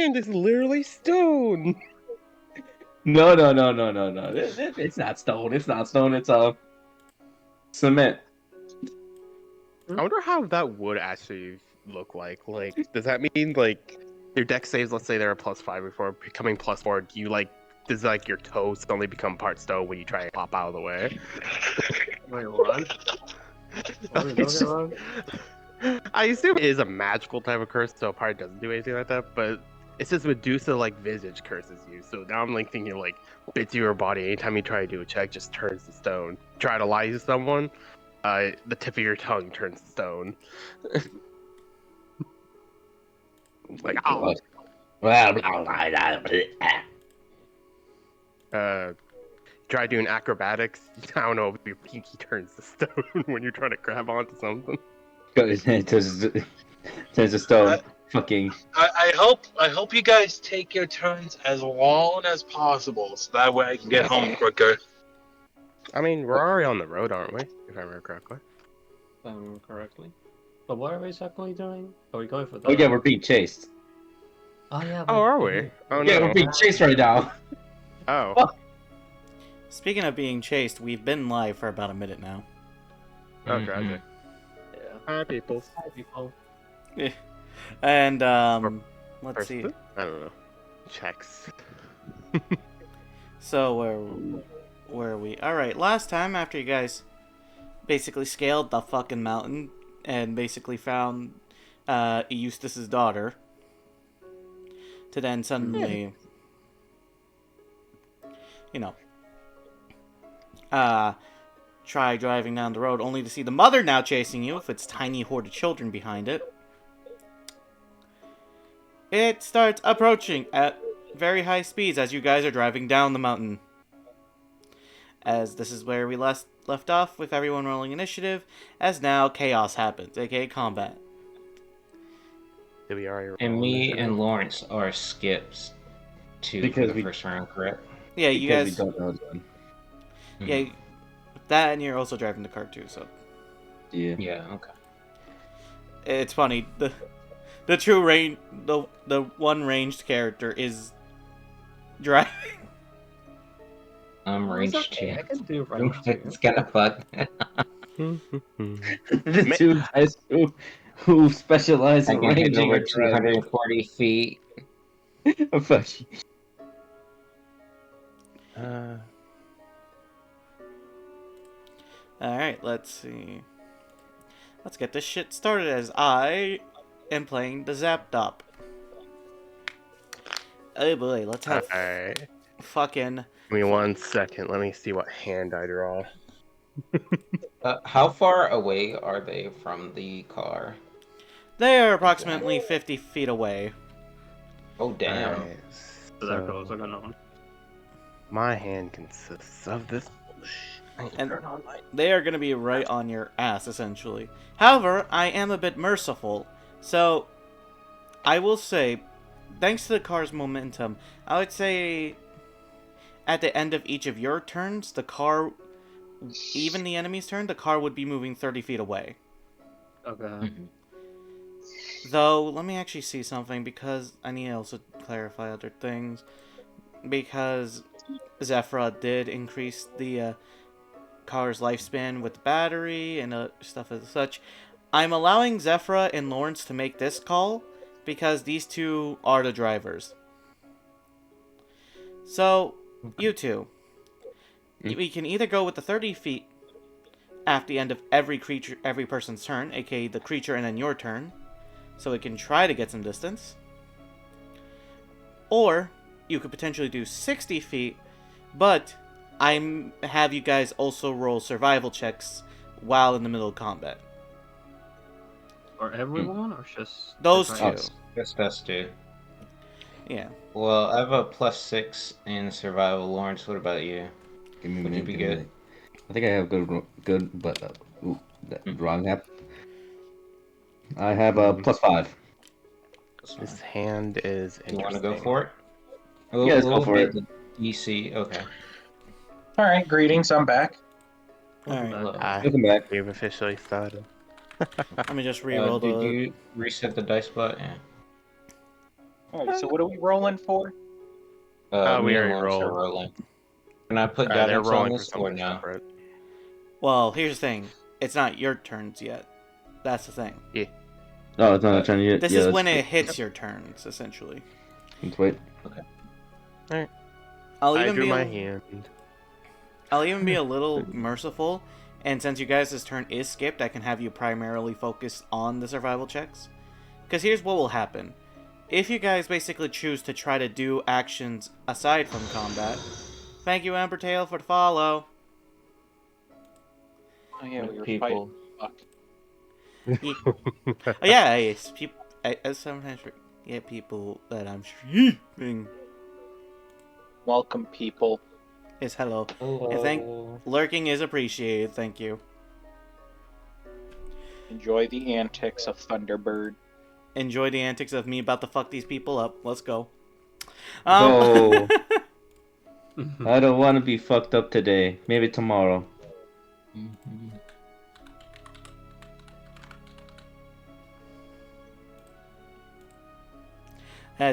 sand is literally stone. No. It's not stone. It's not stone. It's cement. I wonder how that would actually look like. Like, does that mean like your deck saves? Let's say they're a +5 before becoming +4. Do you like? Does like your toes suddenly become part stone when you try and pop out of the way? Wait, what? What are we It's talking just- about? I assume it is a magical type of curse, so it probably doesn't do anything like that. But it says Medusa like visage curses you. So now I'm like thinking like bits of your body. Anytime you try to do a check, just turns to stone. Try to lie to someone, the tip of your tongue turns to stone. Like, oh. Try doing acrobatics. I don't know if your pinky turns to stone when you're trying to grab onto something. It turns to stone. Fucking. I hope you guys take your turns as long as possible, so that way I can get home quicker. I mean, we're already on the road, aren't we? If I remember correctly. If I remember correctly. But what are we exactly doing? Are we going for the... Oh yeah, we're being chased. Oh, yeah. Oh, are we? Oh Yeah, no. we're being chased right now. Oh. Speaking of being chased, we've been live for about a minute now. Oh, tragic. Yeah. Hi, people. Hi, people. And let's see. Person? I don't know. Checks. So where are we? All right. Last time, after you guys basically scaled the fucking mountain and basically found Eustace's daughter, to then suddenly, try driving down the road, only to see the mother now chasing you with its tiny horde of children behind it. It starts approaching at very high speeds as you guys are driving down the mountain. As this is where we left off with everyone rolling initiative, as now chaos happens, aka combat. Did we already roll And me initiative? and Lawrence are skips for Because the we- first round, correct? Yeah, you Because guys. we don't know them. Yeah, that and you're also driving the car too, so Yeah. Yeah, okay. it's funny. The true range, the one ranged character is driving. I'm ranged It's okay, I too. can do range too. It's kind of fun. The two guys who specialize I in can hit ranging over are driving. 240 feet. Fuck. Alright, let's see. Let's get this shit started as I am playing the Zapdop. Oh boy, let's have Alright. fucking... Give me 1 second. Let me see what hand I draw. How far away are they from the car? They are approximately 50 feet away. Oh, damn. Alright, So that goes, I don't know. my hand consists of this. And they are going to be right on your ass, essentially. However, I am a bit merciful. So, I will say, thanks to the car's momentum, I would say at the end of each of your turns, the car, even the enemy's turn, the car would be moving 30 feet away. Okay. Though, let me actually see something, because I need to also clarify other things. Because Zephyra did increase the car's lifespan with the battery and stuff as such, I'm allowing Zephyra and Lawrence to make this call, because these two are the drivers. So, you two. We can either go with the 30 feet at the end of every person's turn, aka the creature and then your turn, so it can try to get some distance. Or, you could potentially do 60 feet, but have you guys also roll survival checks while in the middle of combat. Or everyone, or just... Those the two. drivers? Just us two. Yeah. Well, I have a +6 in survival. Lawrence, what about you? Give me a Would you minute, be give me a good? minute. I think I have good, but wrong app. I have a +5. This hand is interesting. You want to go for it? Yeah, let's go for it. The DC, okay. All right, greetings. I'm back. Alright. Hello. Welcome back. We've officially started. Let me just re-roll Did the... you reset the dice bot? Yeah. Alright, so what are we rolling for? We Me and already Lawrence are rolled. rolling. Can I put They're guidance on rolling for this or something no? separate. Well, here's the thing. It's not your turns yet. That's the thing. Oh, it's not a turn yet. This Yeah, is let's when go. it hits your turns, essentially. Let's wait. I'll I even drew be my a, hand. I'll even be a little merciful, and since you guys' turn is skipped, I can have you primarily focus on the survival checks. Because here's what will happen. If you guys basically choose to try to do actions aside from combat, thank you, Ambertail, for the follow. Oh yeah, we were People. fighting. Fuck. Oh, yeah, I sometimes get people that I'm streaming. Welcome, people. Is hello. Hello. I think lurking is appreciated, thank you. Enjoy the antics of Thunderbird. Enjoy the antics of me about to fuck these people up. Let's go. Go. I don't want to be fucked up today. Maybe tomorrow. Mhm.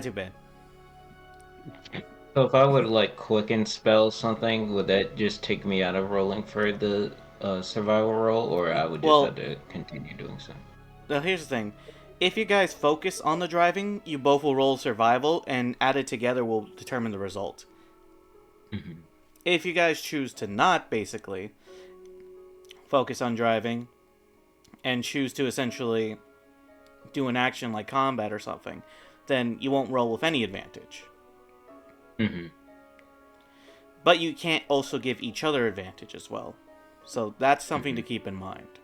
Too bad. So if I would like quicken spell something, would that just take me out of rolling for the survival roll, or I would just Well- have to continue doing so? Now here's the thing. If you guys focus on the driving, you both will roll survival, and added together will determine the result. Mhm. If you guys choose to not, basically, focus on driving, and choose to essentially do an action like combat or something, then you won't roll with any advantage. Mhm. But you can't also give each other advantage as well. So that's something to keep in mind.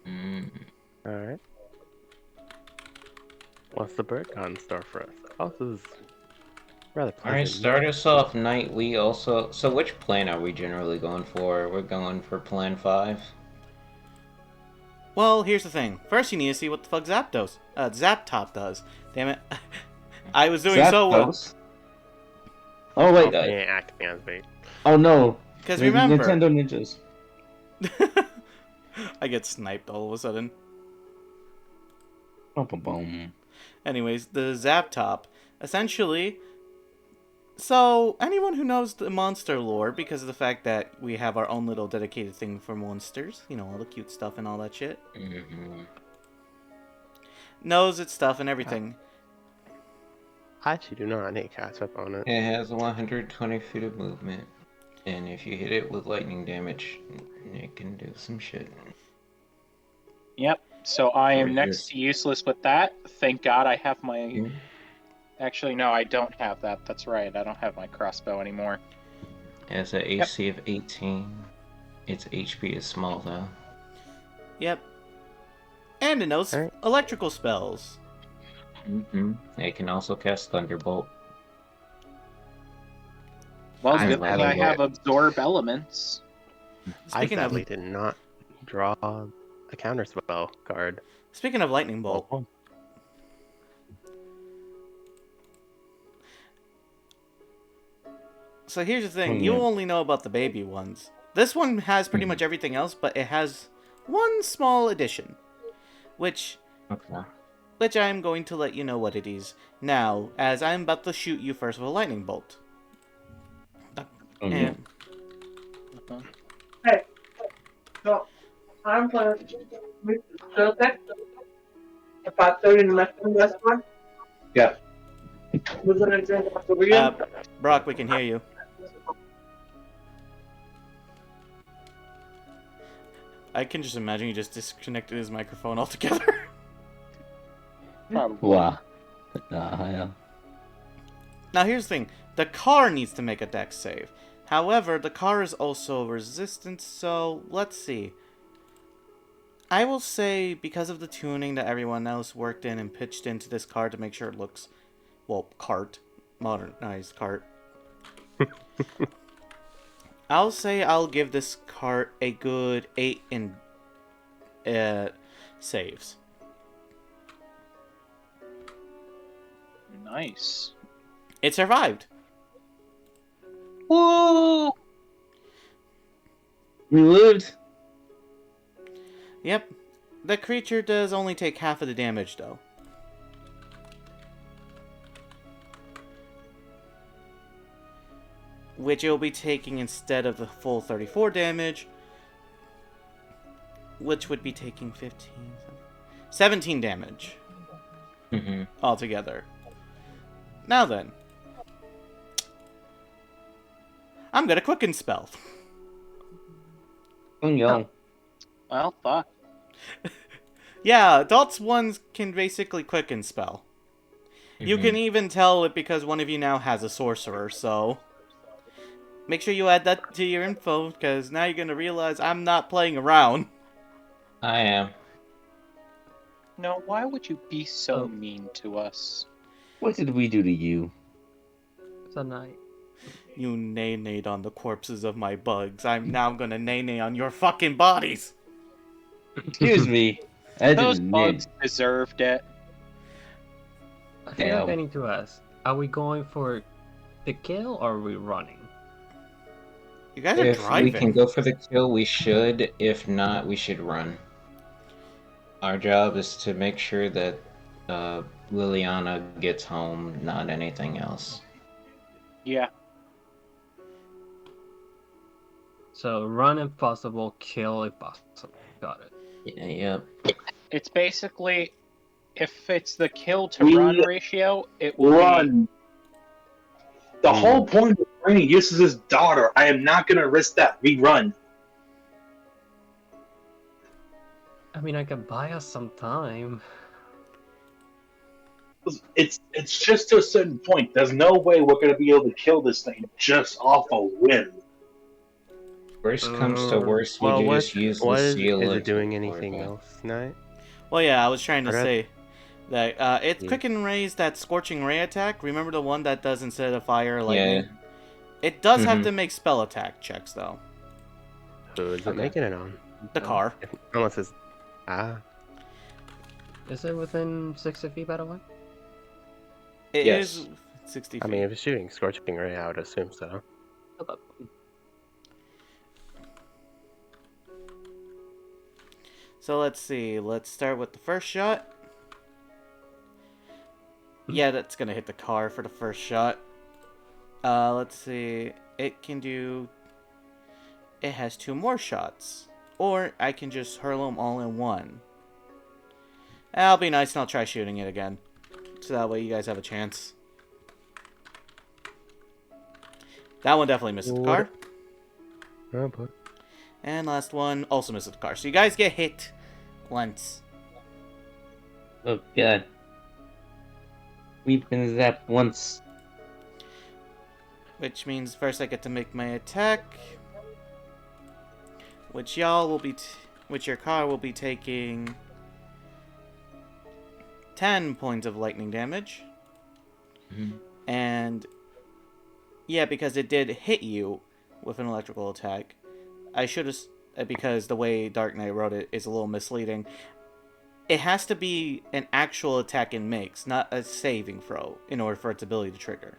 Mm. Alright. What's the bird got in store for us? Oh, this is rather pleasant. Alright, start us off, Knight. We also. So, which plan are we generally going for? We're going for plan 5. Well, here's the thing. First, you need to see what the fuck Zaptop does. Damn it. I was doing so well. Zapdos? Oh wait. Okay. Yeah, acting as bait. Oh no. Because The remember, Nintendo Ninjas. I get sniped all of a sudden. Boom. Anyways, the Zaptop. Essentially, so anyone who knows the monster lore, because of the fact that we have our own little dedicated thing for monsters, you know, all the cute stuff and all that shit, Mhm. knows its stuff and everything. I actually do not need catch up on it. It has 120 feet of movement, and if you hit it with lightning damage, it can do some shit. Yep. So I am Or next just- to useless with that. Thank God I have my. Mhm. Actually, no, I don't have that. That's right. I don't have my crossbow anymore. It has an AC of 18. Its HP is small though. Yep. And it knows Alright. electrical spells. It can also cast Thunderbolt. Well, I'm good thing having I it. have absorb elements. Speaking I of sadly did not draw a counter spell card. speaking of lightning bolt, Oh. so here's the thing: you only know about the baby ones. This one has pretty much everything else, but it has one small addition, which Okay. I'm going to let you know what it is now, as I'm about to shoot you first with a lightning bolt. Okay. And So I'm gonna meet Celtic about 30 minutes from this one. Yeah. We're gonna drink a beer. Brock, we can hear you. I can just imagine he just disconnected his microphone altogether. Probably. Wow. Yeah. Now here's the thing, the car needs to make a dex save. However, the car is also resistant, so let's see. I will say, because of the tuning that everyone else worked in and pitched into this car to make sure it looks, well, modernized cart. I'll say I'll give this cart a good 8 in saves. Nice. It survived. Woo! We lived. Yep. The creature does only take half of the damage, though. Which it'll be taking instead of the full 34 damage, which would be taking 17 damage altogether. Now then, I'm gonna quicken spell. Oh no. Well, fuck. Yeah, adults ones can basically quicken spell. You can even tell it because one of you now has a sorcerer, so make sure you add that to your info, because now you're gonna realize I'm not playing around. I am. No, why would you be so mean to us? What did we do to you? It's a night. You nay-nayed on the corpses of my bugs. I'm now gonna nay-nay on your fucking bodies. Excuse me. I Those didn't bugs deserved it. I feel like I Damn. need to ask, are we going for the kill or are we running? You guys are If driving. we can go for the kill, we should. If not, we should run. Our job is to make sure that Liliana gets home, not anything else. Yeah. So run if possible, kill if possible. Got it. Yeah, yep. It's basically, if it's the kill to We run ratio, it will be... Run. The whole point of bringing Eustace's daughter. I am not gonna risk that. We run. I mean, I can buy us some time. It's just to a certain point. There's no way we're gonna be able to kill this thing just off a whim. Worst comes to worst, we can just use the is sealer. it doing to anything fortify. else tonight? Well, yeah, I was trying to Okay. say that it Yeah. quicken rays that scorching ray attack. Remember the one that does instead of fire Yeah. lightning? It does have Mhm. to make spell attack checks though. Who is it Okay. making it on? The car. Unless it's Is it within 60 feet, by the way? It Yes. is 60 feet. I mean, if it's shooting scorching ray, I would assume so. So let's see. Let's start with the first shot. Yeah, that's gonna hit the car for the first shot. Let's see. It can do... It has 2 more shots. Or I can just hurl them all in one. That'll be nice and I'll try shooting it again. So that way you guys have a chance. That one definitely misses the car. Oh, boy. And last one also misses the car. So you guys get hit once. Oh god. We've been zapped once. Which means first I get to make my attack. Which y'all will be... which your car will be taking... 10 points of lightning damage. And... yeah, because it did hit you with an electrical attack. I should have... because the way Dark Knight wrote it is a little misleading. It has to be an actual attack it makes, not a saving throw, in order for its ability to trigger.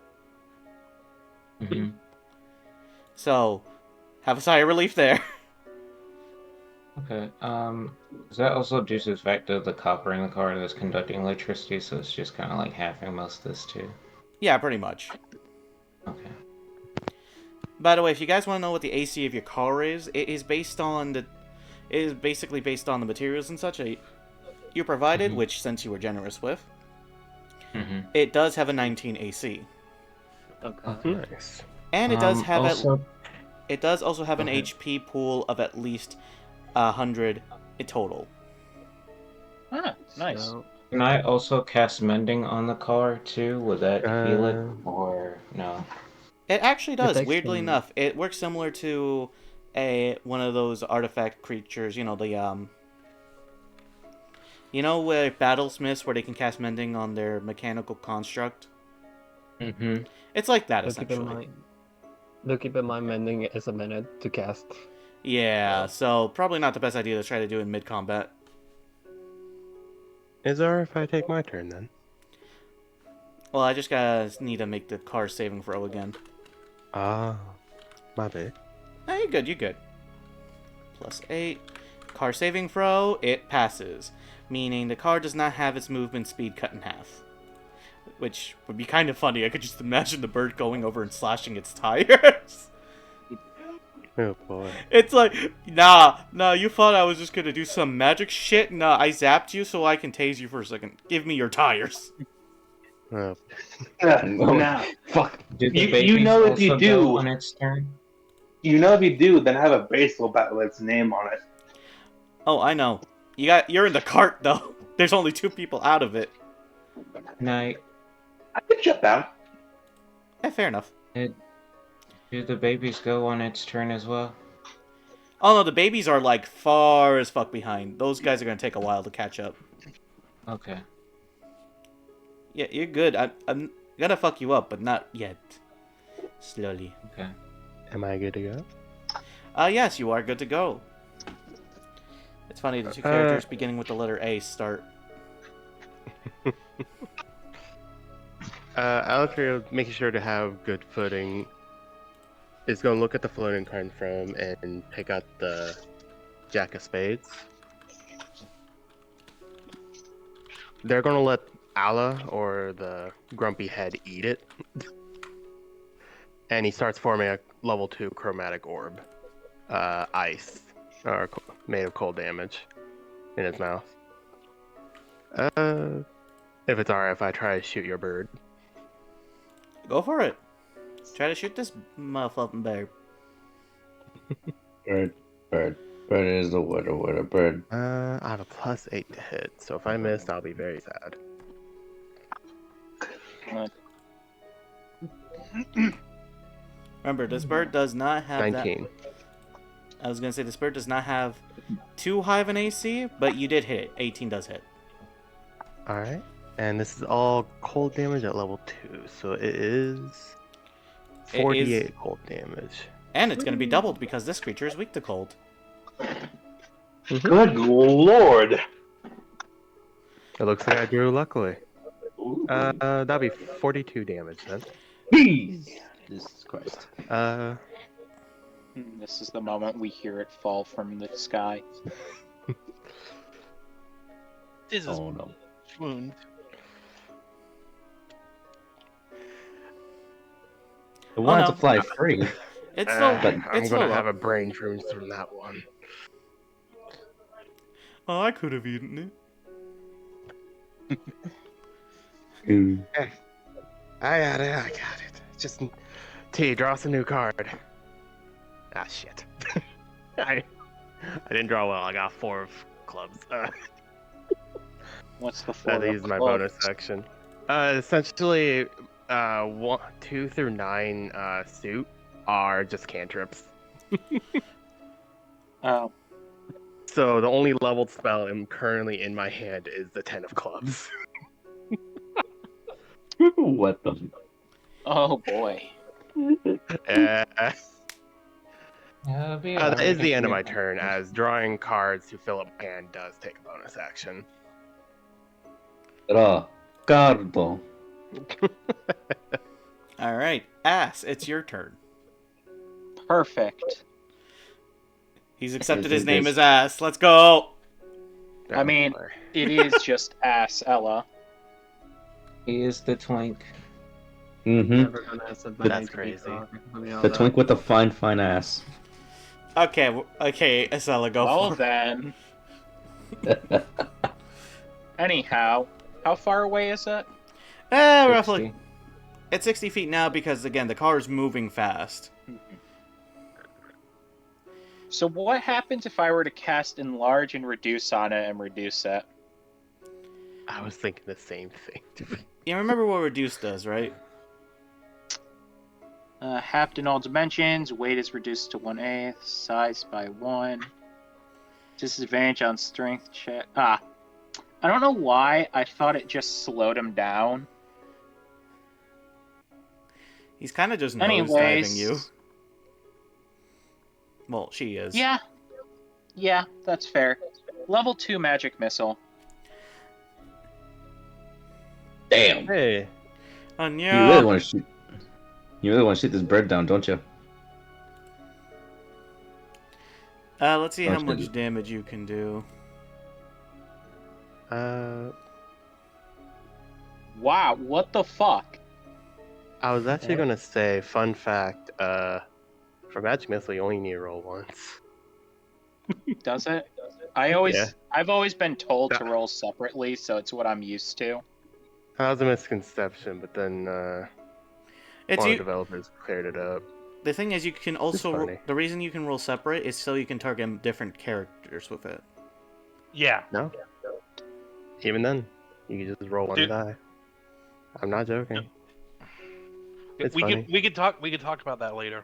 So, have a sigh of relief there. Okay. Is that also due to the fact of the copper in the car that's conducting electricity, so it's just kind of like halving most of this too? Yeah, pretty much. Okay. By the way, if you guys want to know what the AC of your car is, it is based on the... it is basically based on the materials and such that you provided, which since you were generous with, it does have a 19 AC. Okay. Nice. And it does have also, it does also have an Okay. HP pool of at least 100 in total. Ah, nice. So, Can I also cast Mending on the car too? Would that heal it, Um, or no? It actually does, takes weirdly some- enough. It works similar to one of those artifact creatures, you know, the you know where battlesmiths where they can cast mending on their mechanical construct? It's like that do keep in essentially. mind. Do keep in mind, mending is a minute to cast. Yeah, so probably not the best idea to try to do in mid combat. Is it alright if I take my turn then? Well, I just gotta need to make the car saving throw again. Ah, my bad. No, you're good, you're good. +8. car saving throw, it passes, meaning the car does not have its movement speed cut in half. Which would be kind of funny. I could just imagine the bird going over and slashing its tires. Oh boy. It's like, nah, you thought I was just gonna do some magic shit? Nah, I zapped you so I can tase you for a second. Give me your tires. Oh. Now, Fuck. Do the You babies know if you also do- go on its turn? you know if you do, then have a baseball bat with its name on it. Oh, I know. You're in the cart though. There's only 2 people out of it. Night. I could shut down. Fair enough. Do the babies go on its turn as well? Oh no, the babies are like far as fuck behind. Those guys are gonna take a while to catch up. Okay. Yeah, you're good. I'm gonna fuck you up, but not yet. Slowly. Okay. Am I good to go? Yes, you are good to go. It's funny, the 2 characters beginning with the letter A start. Alatria, making sure to have good footing, is going to look at the floating card from and pick out the Jack of Spades. They're going to let Ala, or the grumpy head, eat it. And he starts forming a level 2 chromatic orb. Ice, or made of cold damage, in his mouth. If it's alright if I try to shoot your bird. Go for it. Try to shoot this motherfucking bear. Bird is the winner, bird. I have a +8 to hit, so if I miss, I'll be very sad. Remember, this bird does not have 19. that. I was gonna say this bird does not have too high of an AC, but you did hit it. 18 does hit. Alright. And this is all cold damage at level 2, so it is 48 cold damage. And it's gonna be doubled because this creature is weak to cold. Good lord. It looks like I drew luckily. That'll be 42 damage then. Jesus Christ. This is the moment we hear it fall from the sky. This is Oh no. wound. It wanted no. to fly free. It's still. I'm It's gonna still have up. a brain freeze from that one. Oh, I could have eaten it. I got it. Just T, draw us a new card. Ah, shit. I didn't draw well. I got 4 of clubs. What's the I had to four use of my clubs? bonus section. Essentially, 2 through 9 suit are just cantrips. Oh, So the only leveled spell I'm currently in my hand is the 10 of clubs. What the? oh boy. That That is the end of my turn, as drawing cards to fill up my hand does take a bonus action. Cardo. All right, Ass, it's your turn. Perfect. He's accepted Is his it name this- as Ass. Let's go. I mean, it is just ass Ella. He is the twink. Mm-hmm. Never gonna accept my That's name to be crazy. Frog, let me know The that. twink with the fine ass. Okay, Estella, go Well for it. then. Anyhow, how far away is it? Roughly. It's 60 feet now because, again, the car is moving fast. So what happens if I were to cast Enlarge and Reduce on it and reduce it? I was thinking the same thing. You remember what Reduce does, right? Halved in all dimensions, weight is reduced to 1/8, size by 1. Disadvantage on strength check. I don't know why I thought it just slowed him down. He's kind of just Anyways. nosediving you. Well, she is. Yeah, that's fair. Level 2 magic missile. Damn. Hey, Oh, You yeah. really want to shoot? You really want to shoot this bird down, don't you? Let's see how Actually- much damage you can do. Wow, what the fuck? I was actually gonna say, fun fact, for Magic Missile, you only need to roll once. Does it? Yeah. I've always been told to That- roll separately, so it's what I'm used to. That was a misconception, but then It's one of you. the developers cleared it up. The thing is, you can also funny. the reason you can roll separate is so you can target different characters with it. Yeah. No? Even then, you can just roll one Dude. die. I'm not joking. It's we funny. could talk about that later.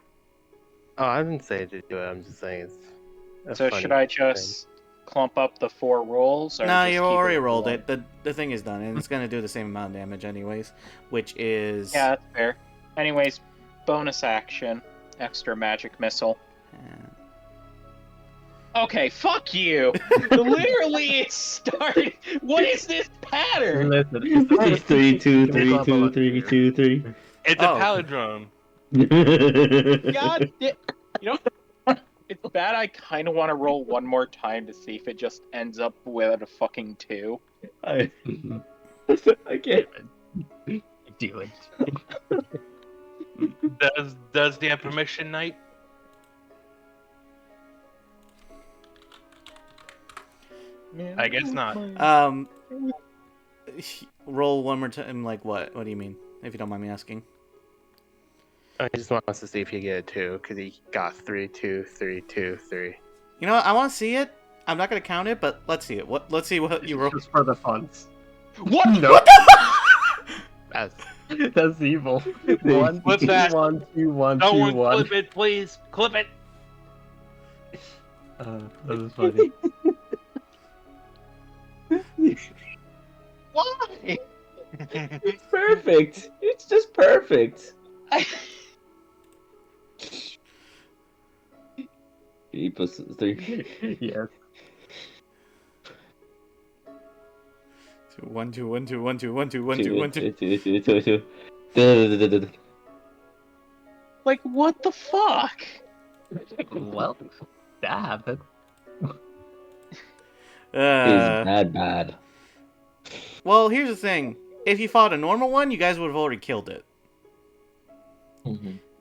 Oh, I didn't say to do it. I'm just saying it's. a So funny should I thing. just clump up the 4 rolls? Or No, just you keep already it rolled one? it. The thing is done, and it's gonna do the same amount of damage anyways, which is Yeah, that's fair. Anyways, bonus action, extra magic missile. Okay, fuck you. Literally, it started. What is this pattern? Listen, It's 3, 2, Can we 3, go up a 2, lot 3, here? 2, 3. It's Oh. a palindrome. God, you know, it's bad. I kind of want to roll one more time to see if it just ends up with a fucking 2. I can't. do it. Does the have permission, Knight? I guess not. Roll one more time. Like what? What do you mean? If you don't mind me asking. I just want us to see if he get a 2, because he got 3, 2, 3, 2, 3. You know what? I want to see it. I'm not gonna count it, but let's see it. Let's see what you roll. Just for the funds. What? No, That's that's evil. 1, What's that? 1, 2, 1, No 2, one 1. clip it, please. Clip it. That was funny. Why? It's perfect. It's just perfect. He puts 3. Yes. 1 2 1 2 1 2 1 2 1 2 1 2. 2. Like, what the fuck? Well, that happened. Bad. Well, here's the thing. If you fought a normal one, you guys would have already killed it.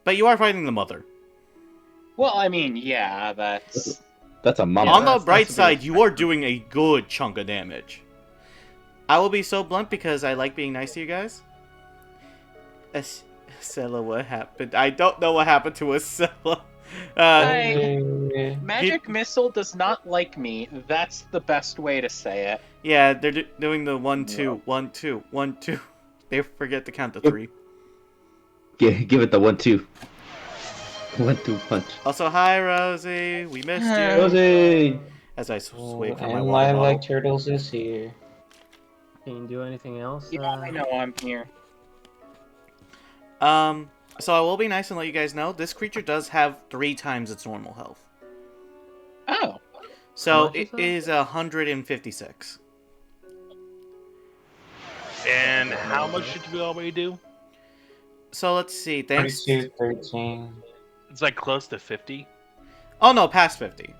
But you are fighting the mother. Well, I mean, yeah, that's. That's a mama. On the that's bright a bit- side, you are doing a good chunk of damage. I will be so blunt because I like being nice to you guys. Acela, what happened? I don't know what happened to Acela. Magic Missile does not like me. That's the best way to say it. Yeah, they're doing the 1 2 1 2 1 2. They forget to count to 3. Give it the 1, 2. 1, 2 punch. Also, hi Rosie, we missed you. Rosie! As I wait for my And water Live bottle. Like Turtles is here. Can you do anything else? Yeah, I know I'm here. So I will be nice and let you guys know this creature does have 3 times its normal health. Oh. So much is it that? is 156. And how much did we already do? So let's see. Thanks. 32, 13. It's like close to 50. Oh no, past 50.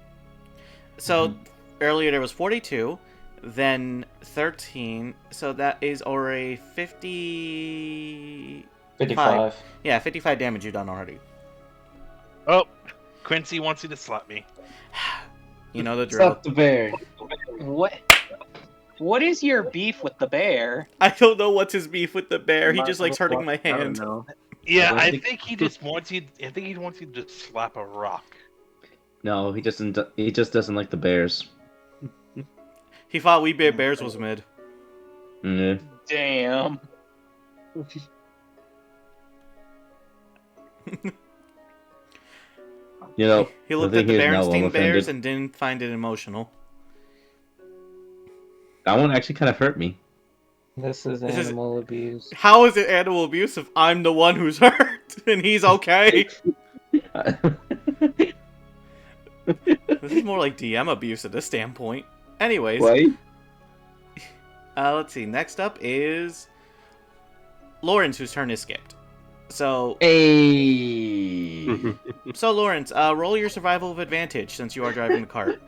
So earlier there was 42, then 13. So that is already 50. 55. Yeah, 55 damage you've done already. Oh, Quincy wants you to slap me. You know the drill. Stop the bear. What is your beef with the bear? I don't know what's his beef with the bear. He just likes hurting my I don't hand. know. Yeah, I I think- think he just wants you. I think he wants you to just slap a rock. No, he doesn't. He just doesn't like the bears. He thought We Bare Bears was mid. Yeah. Damn. You know, He looked the at the thing is, now I'm Berenstein Bears offended. and didn't find it emotional. That one actually kind of hurt me. This is This is- animal abuse. How is it animal abuse if I'm the one who's hurt and he's okay? This is more like DM abuse at this standpoint. Anyways, Right? let's see. Next up is Lawrence, whose turn is skipped. So, Hey. so Lawrence, roll your survival of advantage since you are driving the cart.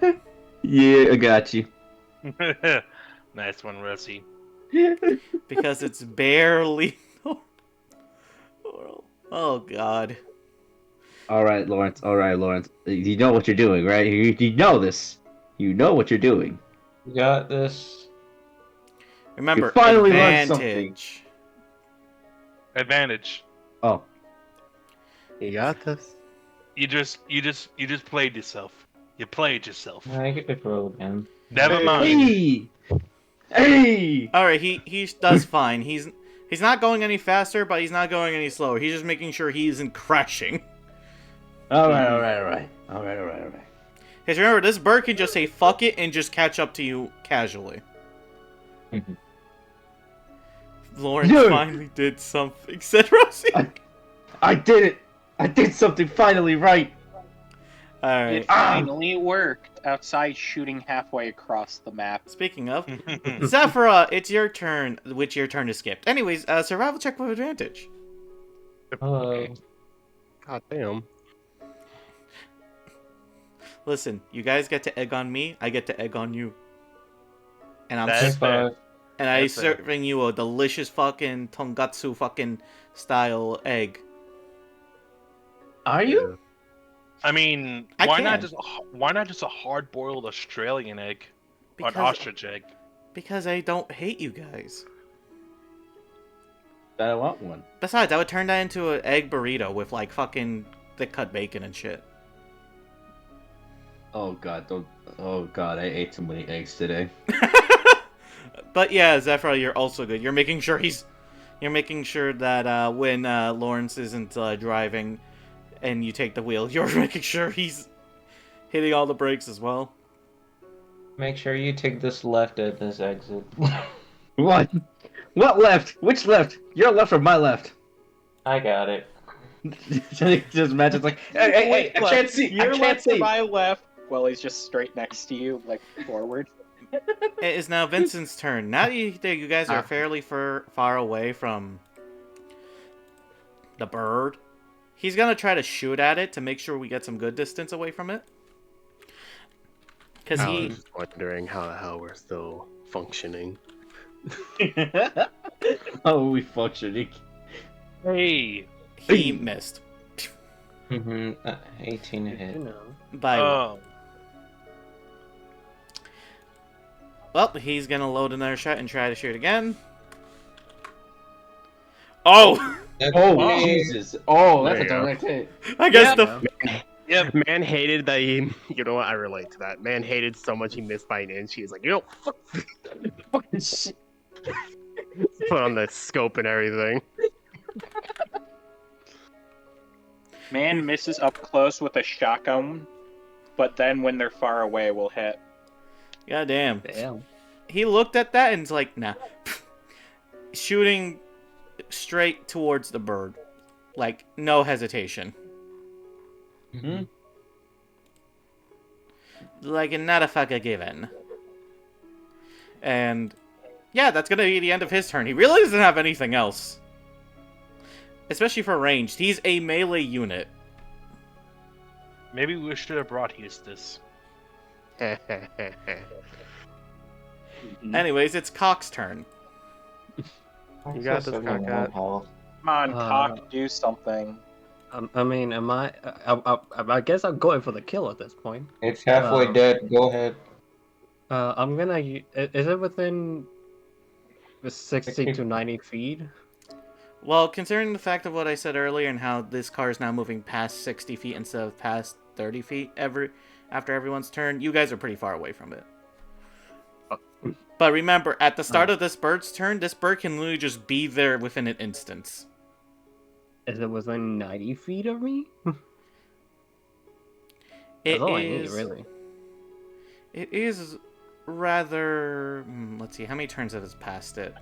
Yeah, I got you. Nice one, Rusty. Because it's barely... Oh, God. All right, Lawrence. You know what you're doing, right? You know this. You know what you're doing. You got this. Remember, You finally learned advantage. Advantage. Oh. You got this. You just played yourself. You played yourself. I get to roll again. Never mind. Hey. Hey. All right, he does fine. He's not going any faster, but he's not going any slower. He's just making sure he isn't crashing. All right. Because remember, this bird can just say fuck it and just catch up to you casually. Lawrence Dude. finally did something, said Rosie. I did it. I did something finally right. Alright. It finally worked outside shooting halfway across the map. Speaking of, Zephyra, it's your turn, which your turn is skipped. Anyways, survival check with advantage. Hello. God damn. Listen, you guys get to egg on me, I get to egg on you. And I'm That's fair. and I'm That's fair. serving you a delicious fucking Tongatsu fucking style egg. Are you? I mean, I why can. not just a hard-boiled Australian egg or an Because- ostrich egg? Because I don't hate you guys. I want one. Besides, I would turn that into an egg burrito with like fucking thick cut bacon and shit. Oh god, don't. Oh god, I ate too many eggs today. But yeah, Zephyr, you're also good. You're making sure that when Lawrence isn't driving and you take the wheel, you're making sure he's hitting all the brakes as well. Make sure you take this left at this exit. What? What left? Which left? Your left or my left? I got it. Just imagine like, hey, I can't see. Your I can't left see. to my left. Well, he's just straight next to you, like forward. It is now Vincent's turn. Now that you guys are fairly far away from the bird, he's gonna try to shoot at it to make sure we get some good distance away from it. Because I he was just wondering how the hell we're still functioning. Oh, we functioning. Hey. missed 18 to hit. You know. by Oh. well, he's gonna load another shot and try to shoot again. Oh, Oh, Jesus. Oh, that's There a you go. direct hit. I guess Yeah. Yep. Man hated that he. You know what? I relate to that. Man hated so much he missed by an inch. He's like, you know, fuck. Fucking shit. Put on the scope and everything. Man misses up close with a shotgun, but then when they're far away, will hit. God damn. Damn. He looked at that and was like, nah. Shooting straight towards the bird. Like, no hesitation. Mhm. Like, not a fucking given. And, yeah, that's gonna be the end of his turn. He really doesn't have anything else. Especially for ranged. He's a melee unit. Maybe we should have brought Eustace. Anyways, it's Cock's turn. I'm You got so this, sorry, Cock. I'm health. Come on, Cock, do something. I mean, am I guess I'm going for the kill at this point. It's halfway dead. Go ahead. I'm gonna. Is it within 60 to 90 feet? Well, considering the fact of what I said earlier and how this car is now moving past 60 feet instead of past 30 feet after everyone's turn, you guys are pretty far away from it. But remember, at the start of this bird's turn, this bird can literally just be there within an instance. Is it within 90 feet of me? It That's all I need, is. really. It is rather. Let's see, how many turns has it passed it?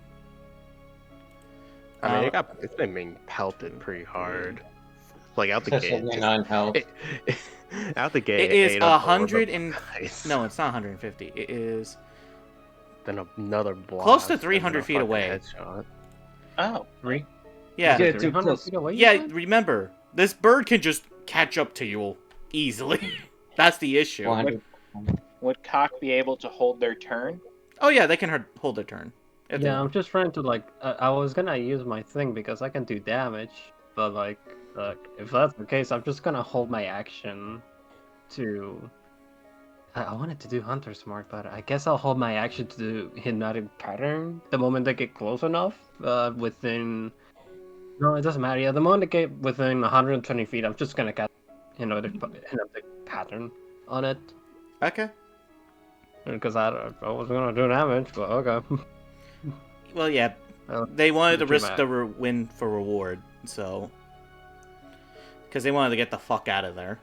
I mean, it's been being pelted pretty hard. Like out the That's gate. 79 health. Out the gate. It is ate up 100 all and the dice. no, it's not 150. It is Then another block. Close to and 300 a feet fucking away. Headshot. Oh, Yeah. Get too 300 close. feet away, you Yeah, said? remember, this bird can just catch up to you easily. That's the issue. 100. Would Cock be able to hold their turn? Oh yeah, they can hold their turn. If they Yeah, I'm want. just trying to like. I was gonna use my thing because I can do damage, but like, if that's the case, I'm just gonna hold my action to. I wanted to do Hunter's Mark, but I guess I'll hold my action to do Hypnotic Pattern the moment they get close enough. Within. No, it doesn't matter. Yeah, the moment they get within 120 feet, I'm just gonna cast Hypnotic Pattern on it Okay. because I was gonna do damage, but okay. Well, yeah, Well, they wanted to too risk bad. the win for reward, so because they wanted to get the fuck out of there.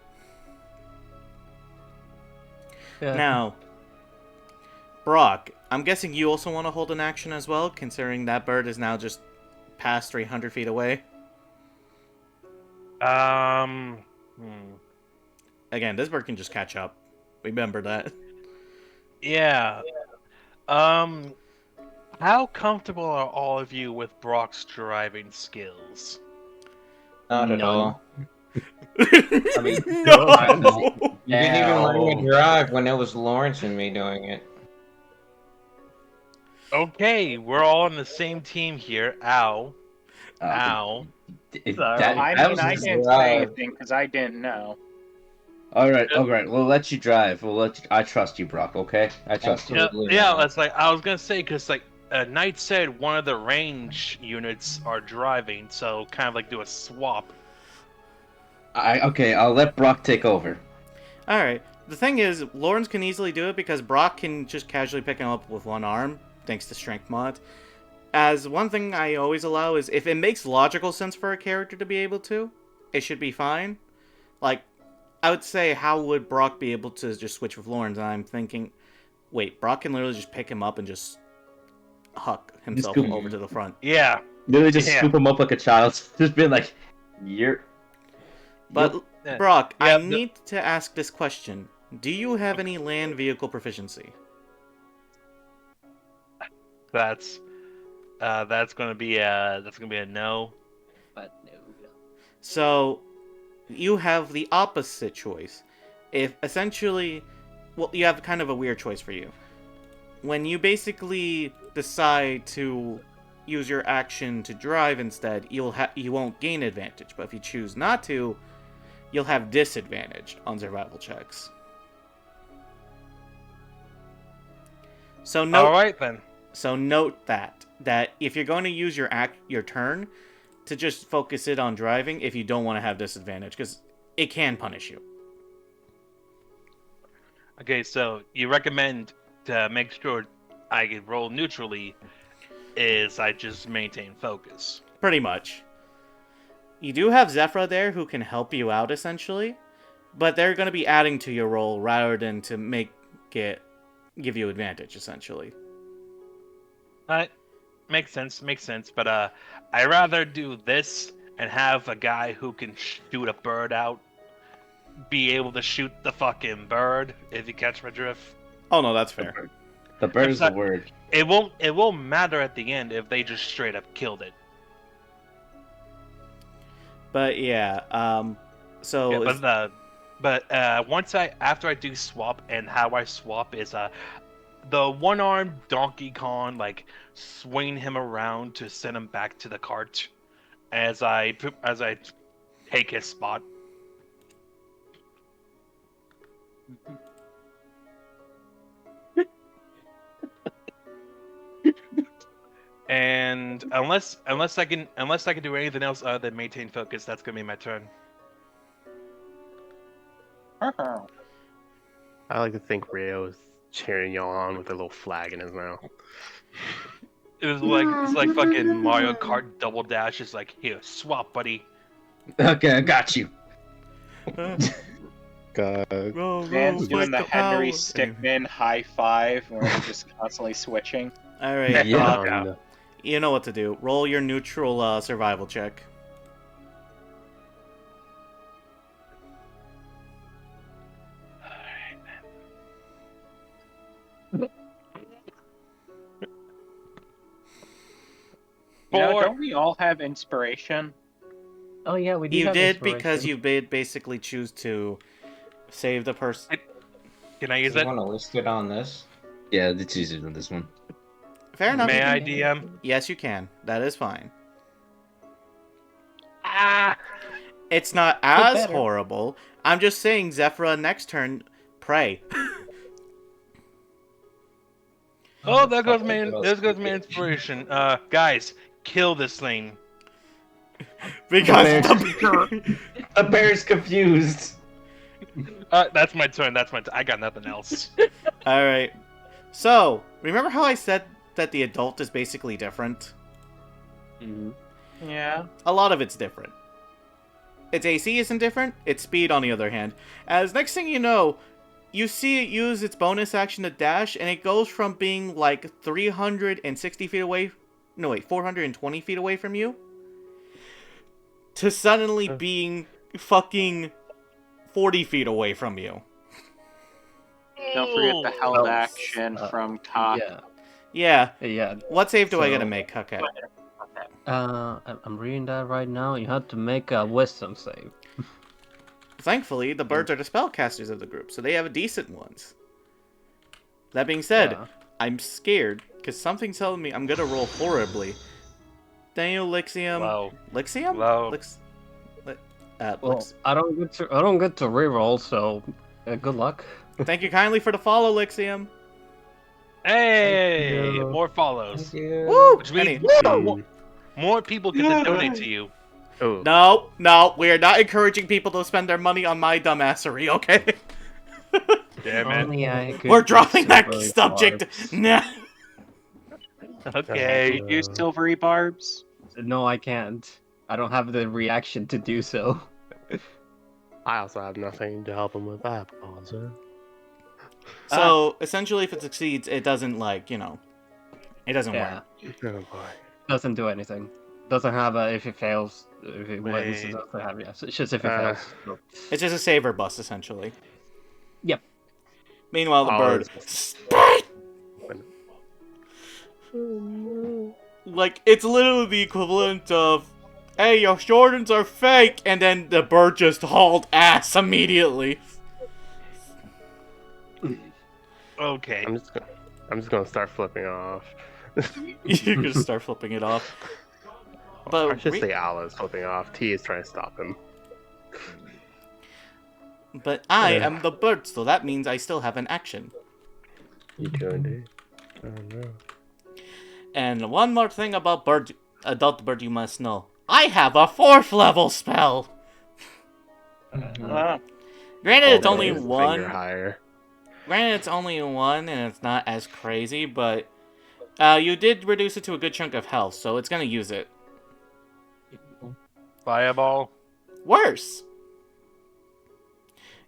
Yeah. Now, Brock, I'm guessing you also want to hold an action as well, considering that bird is now just past 300 feet away. Hmm. Again, this bird can just catch up. Remember that. Yeah. How comfortable are all of you with Brock's driving skills? Not at None. all. I mean, no. You didn't even learn Ow. to drive when it was Lawrence and me doing it. Okay, we're all on the same team here. Ow. Uh, Ow. Sorry. I that mean, was I just- didn't say anything because I didn't know. All right. We'll let you drive. I trust you, Brock. Okay, I trust you. Yeah, Absolutely yeah, not. that's like I was gonna say because like Knight said one of the range units are driving, so kind of like do a swap. Okay, I'll let Brock take over. Alright. The thing is, Lawrence can easily do it because Brock can just casually pick him up with one arm, thanks to Strength Mod. As one thing I always allow is if it makes logical sense for a character to be able to, it should be fine. Like, I would say, how would Brock be able to just switch with Lawrence? And I'm thinking, wait, Brock can literally just pick him up and just huck himself scoop- over to the front. Yeah, Literally just Yeah. scoop him up like a child. Just being like, "You're." But, Yep. Brock, I Yep. need to ask this question. Do you have any land vehicle proficiency? that's gonna be a no. But no. So, you have the opposite choice. If essentially, well, you have kind of a weird choice for you. When you basically decide to use your action to drive instead, you won't gain advantage. But if you choose not to, you'll have disadvantage on survival checks. So note, All right then. So note that if you're going to use your turn to just focus it on driving, if you don't want to have disadvantage, because it can punish you. Okay, so you recommend to make sure I can roll neutrally is I just maintain focus. Pretty much. You do have Zephyra there who can help you out essentially, but they're going to be adding to your roll rather than to give you advantage essentially. Makes sense. But I rather do this and have a guy who can shoot a bird out be able to shoot the fucking bird, if you catch my drift. Oh no, that's fair. The bird is the Except- word. It won't matter at the end if they just straight up killed it. But yeah, so Yeah, but after I do swap, and how I swap is the one-armed Donkey Kong, like swing him around to send him back to the cart as I take his spot. And unless I can do anything else other than maintain focus, that's gonna be my turn. I like to think Rio is cheering y'all on with a little flag in his mouth. It's like fucking Mario Kart Double Dash. It's like, here, swap, buddy. Okay, I got you. Dan's doing the Henry Stickmin high five where he's just constantly switching. all right, Yeah. Brock, you know what to do. Roll your neutral survival check. Now, 4. don't we all have inspiration? Oh yeah, we do. You have did because inspiration. you did basically choose to save the person. Can I Do use you it? want to list it on this? Yeah, it's easier than this one. Fair enough. May I DM? Yes, you can. That is fine. Ah! It's not as better. horrible. I'm just saying, Zephyra, next turn, pray. Oh, there goes Fucking my gross. there goes my inspiration. Guys, kill this thing. Because The bear's confused. That's my turn. I got nothing else. Alright. So, remember how I said that the adult is basically different? Mhm. Yeah. A lot of it's different. Its AC isn't different, its speed on the other hand. As next thing you know, you see it use its bonus action to dash, and it goes from being like 360 feet away, no wait, 420 feet away from you, to suddenly being fucking 40 feet away from you. Don't forget the held Well, action from top. Yeah, Yeah, yeah. what save do I gotta So- make, okay? I'm reading that right now. You have to make a wisdom save. Thankfully, the birds are the spellcasters of the group, so they have decent ones. That being said, Yeah. I'm scared, because something's telling me I'm gonna roll horribly. Daniel Lixium. Low. Lixium? Low. Well, I don't get to reroll, so good luck. Thank you kindly for the follow, Lixium. Hey, you. more follows. Woo! Which means Any- more people get to donate to you. Oh, No, we are not encouraging people to spend their money on my dumbassery, okay? Damn it. Only I could We're get dropping that silver subject. barbs. Nah. Okay. Use silvery barbs. No, I can't. I don't have the reaction to do so. I also have nothing to help him with that. Also. So, essentially, if it succeeds, it doesn't, like, it doesn't Yeah, work. Oh boy. doesn't do anything. Doesn't have a if it fails. If it wins, it Wait. doesn't have yes. It's just if it Uh, fails. So. It's just a saver bus, essentially. Yep. Meanwhile, the Oh, bird... it's- Like, it's literally the equivalent of, hey, your Jordans are fake, and then the bird just hauled ass immediately. Okay. I'm just gonna start flipping off. You can just start flipping it off. I But, should say Ala is flipping off. T is trying to stop him. but I Yeah. am the bird, so that means I still have an action. You doing, dude? I don't know. And one more thing about adult bird you must know. I have a 4th level spell! Ah. Granted, it's Oh, only his one. finger higher. Granted, it's only one, and it's not as crazy, but you did reduce it to a good chunk of health, so it's gonna use it. Fireball. Worse!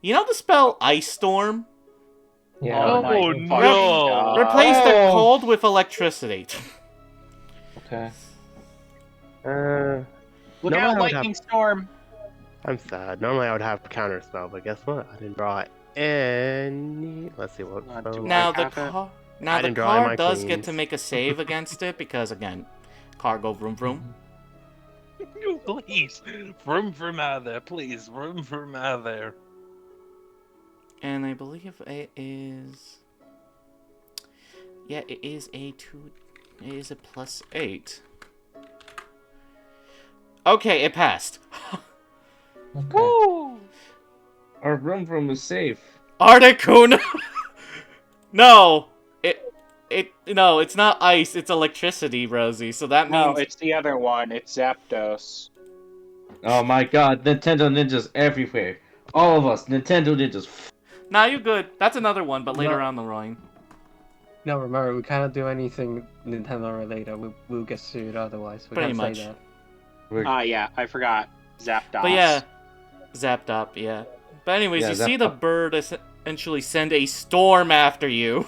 You know the spell Ice Storm? Yeah. Oh, my no. fucking God. Replace the cold with electricity. Okay. Look No, I out, would lightning storm. I'm sad. Normally I would have counter spell, but guess what? I didn't draw any. Let's see what. Not spell too I Now I the have it. car, I didn't draw any of my does get queens. to make a save against it because again, car go vroom vroom. Please. Vroom out of there. Please. Vroom out of there. And I believe it is. Yeah, it is a +8. Okay, it passed. Okay. Our room is safe. Articuno. No, no, it's not ice. It's electricity, Rosie. So that No, means it's the other one. It's Zapdos. Oh my god, Nintendo ninjas everywhere. All of us, Nintendo ninjas. nah, you good. That's another one, but later No. on the line. No, remember, we cannot do anything Nintendo related. We'll get sued otherwise. We Pretty can't much. say that. Ah, yeah, I forgot. Zapdos. But yeah, zapped up, yeah. But anyways, Yeah, you see zapped the up. bird essentially send a storm after you.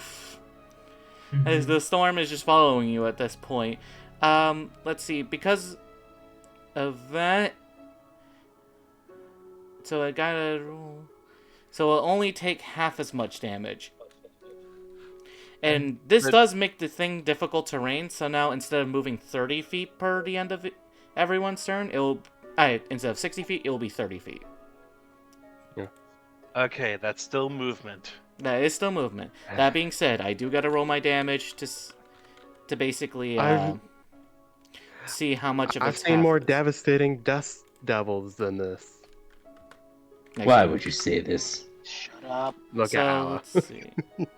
As the storm is just following you at this point. Let's see, because of that... So I gotta roll... So it'll only take half as much damage. And this But- does make the thing difficult terrain, so now instead of moving 30 feet per the end of everyone's turn, instead of 60 feet, it will be 30 feet. Okay, that's still movement. That is still movement. That being said, I do gotta roll my damage to basically see how much of I've it's seen half more it is. devastating dust devils than this. Next Why turn. would you say this? Shut up. Look So at Ala. let's see.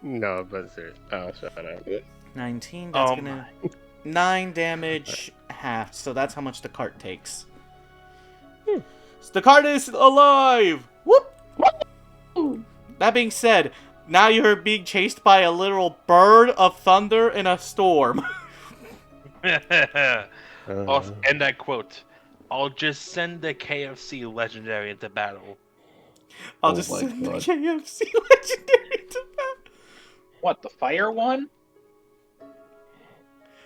No, but seriously. Oh, shut up. 19. That's Oh gonna 9 damage half. So that's how much the cart takes. So the cart is alive. Whoop. That being said, now you're being chased by a literal bird of thunder in a storm. And I quote, "I'll just send the KFC legendary into battle." I'll Oh just my send the God. KFC legendary to that. What, the fire one?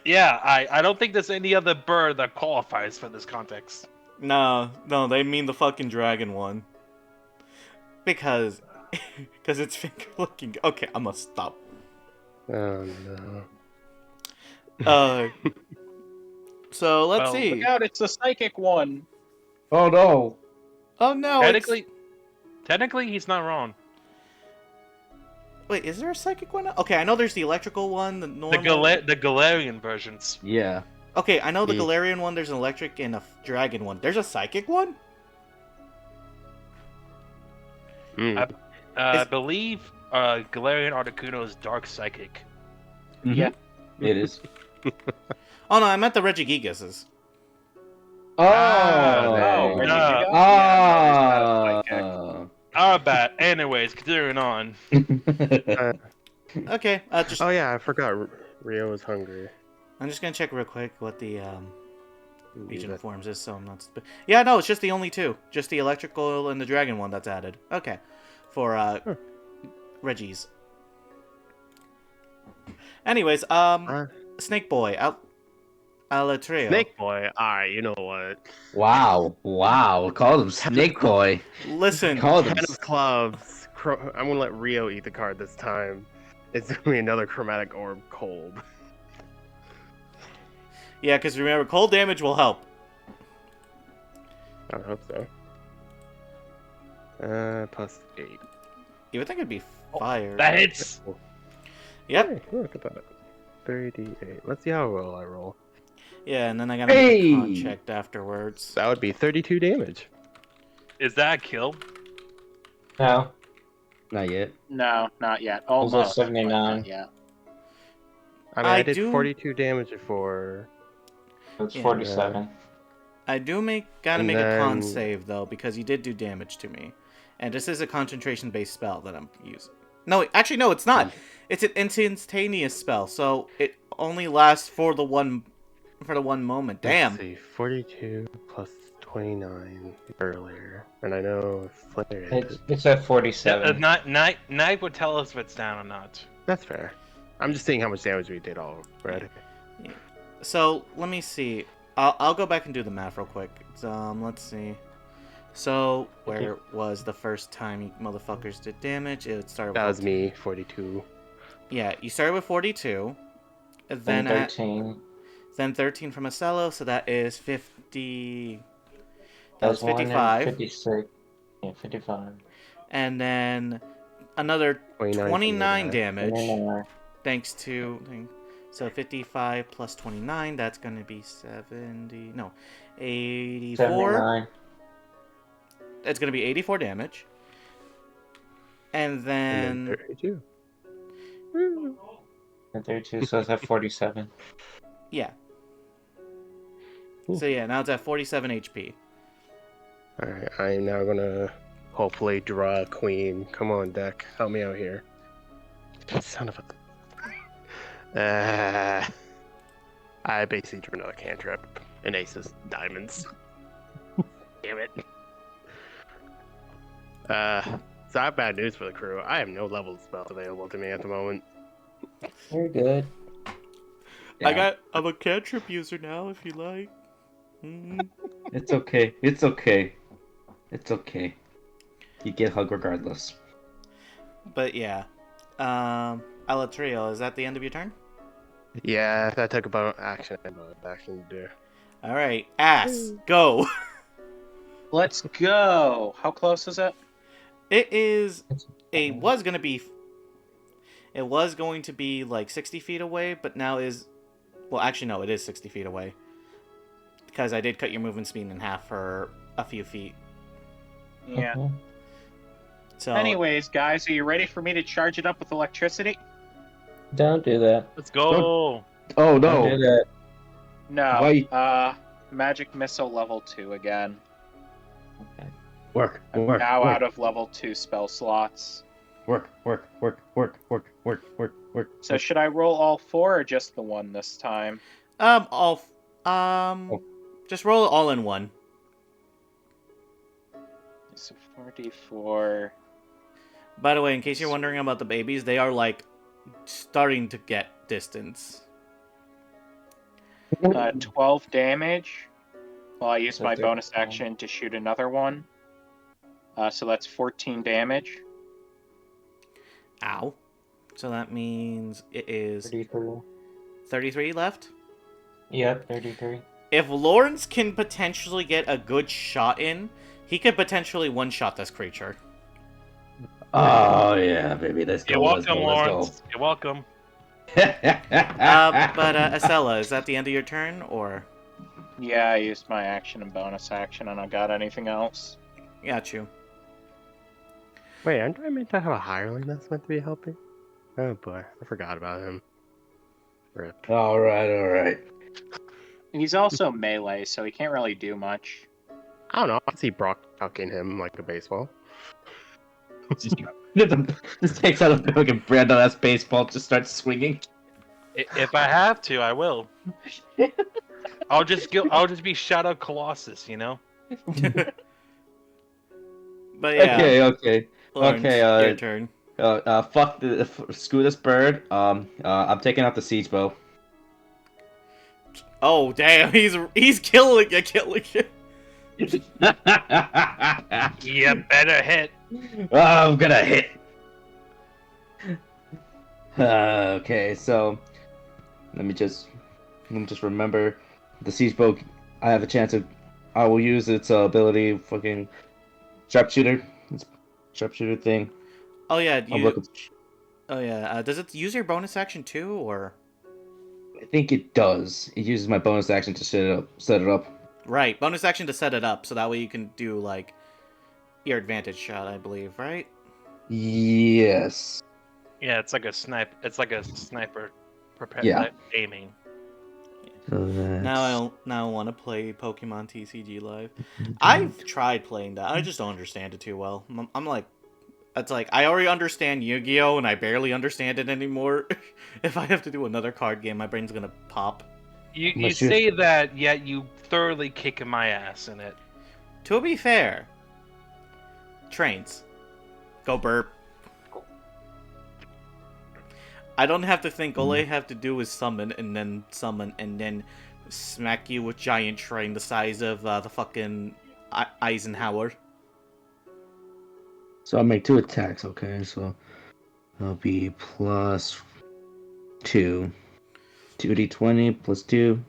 Yeah, I don't think there's any other bird that qualifies for this context. No, they mean the fucking dragon one. Because it's finger looking. Okay, I must stop. Oh no. So let's Well, see. Look out, it's a psychic one. Oh no! Oh no! Technically, he's not wrong. Wait, is there a psychic one? Okay, I know there's the electrical one, the normal. The Galarian versions. Yeah. Okay, I know the Yeah. Galarian one. There's an electric and a dragon one. There's a psychic one. Mm. I believe Galarian Articuno is Dark Psychic. Yeah. It is. Oh no, I meant the Regigigas's. Oh! Oh, where did you Ah. go? Ah! Yeah, no, Our bad. Anyways, continuing on. Okay, just Oh yeah, I forgot. Rio was hungry. I'm just gonna check real quick what the regional That- forms is, so I'm not. Yeah, no, it's just the only two, just the electrical and the dragon one that's added. Okay, for Reggie's. Anyways, Snake Boy, Alatrio. Snake Boy. Alright, you know what? Wow. Wow. Call him Snake Boy. Listen, Call him. Ten of clubs. I'm gonna let Rio eat the card this time. It's gonna be another chromatic orb cold. yeah, because remember, cold damage will help. I hope so. +8. You would think it'd be fire. That hits. Yep. Hey, look at that. 38. Let's see how well I roll. Yeah, and then I gotta make a con Hey! check afterwards. That would be 32 damage. Is that a kill? No, Not yet. No, not yet. Also Almost. 79. Yeah. I mean, I I did do- 42 damage before. it's Yeah. 47. I do gotta And make a con then- save though, because you did do damage to me, and this is a concentration-based spell that I'm using. No, actually, no, it's not. It's an instantaneous spell, so it only lasts for the one moment. Damn. Let's see, 42 plus 29 earlier. And I know Flare. It's at 47. Night would tell us if it's down or not. That's fair. I'm just seeing how much damage we did already. So let me see. I'll go back and do the math real quick. Let's see. So where was the first time you motherfuckers did damage? It started. That with was me, 42. Yeah, you started with 42. Then Then 13. then 13 from Acello, so that is 50. That That was one and 55. 56. Yeah, 55. And then another 29 damage, 29. thanks to. So 55 plus 29, that's going to be 70. No, 84. 79. It's going to be 84 damage. And And then. then 32. And 32, so it's at 47. Yeah. Ooh. So yeah, now it's at 47 HP. Alright, I am now gonna hopefully draw a queen. Come on, deck. Help me out here. Son of a. I basically drew another cantrip. An aces. Diamonds. Damn it. So I have bad news for the crew. I have no level spells available to me at the moment. You're good. I'm a cantrip user now, if you like. It's okay. It's okay. It's okay. You get hug regardless. But yeah. Alatrio, is that the end of your turn? Yeah, that took about action to do. Alright, Ass, go! Let's go. How close is it? It is... It was going to be like 60 feet away, but now is... Well, actually, no, it is 60 feet away. Because I did cut your movement speed in half for a few feet. Yeah. So, Anyways, guys, are you ready for me to charge it up with electricity? Don't do that. Let's go. Oh Don't do no! that. No. Why- Magic Missile level 2 again. Work, I'm work, now work, out of level 2 spell slots. work. So should I roll all 4 or just the one this time? just roll it all in one. So 4d4. By the way, in case you're wondering about the babies, they are like starting to get distance. 12 damage. Well, I use So my they're- bonus action to shoot another one. So that's 14 damage. Ow. So that means it is 33. 33 left. Yep, 33. If Lawrence can potentially get a good shot in, he could potentially one-shot this creature. Oh yeah, baby, let's go. You're welcome, let's go, Lawrence. You're welcome. let's go. But Acela, is that the end of your turn, or? Yeah, I used my action and bonus action, and I got anything else. Got you. Wait, aren't I meant to have a hireling that's meant to be helping? Oh boy, I forgot about him. Rip. All right. He's also melee, so he can't really do much. I don't know. I see Brock tucking him like a baseball. Just takes out a fucking Brando ass baseball, just starts swinging. If I have to, I will. I'll just be Shadow Colossus, you know. But yeah, Okay. Lawrence, okay, your turn. Screw this bird. I'm taking out the siege bow. Oh damn, he's killing you. You better hit. Oh, I'm gonna hit. Okay, so let me just remember the siege bow. I have a chance of. I will use its ability, fucking sharpshooter thing. Oh yeah, I'm looking. does it use your bonus action too, or? I think it does. It uses my bonus action to set it up. Right, bonus action to set it up, so that way you can do like your advantage shot, I believe, right? Yes. Yeah, it's like a snipe. It's like a sniper, Yeah. aiming. So that's... Now I want to play Pokemon TCG Live. I've tried playing that. I just don't understand it too well. I'm like, it's like I already understand Yu-Gi-Oh, and I barely understand it anymore. If I have to do another card game, my brain's gonna pop. You Unless you- say that, yet you thoroughly kicking my ass in it. To be fair, trains. Go burp. I don't have to think. All I have to do is summon, and then smack you with giant train the size of the fucking Eisenhower. So I'll make 2 attacks, okay? So that'll be plus 2. 2d20 plus 2.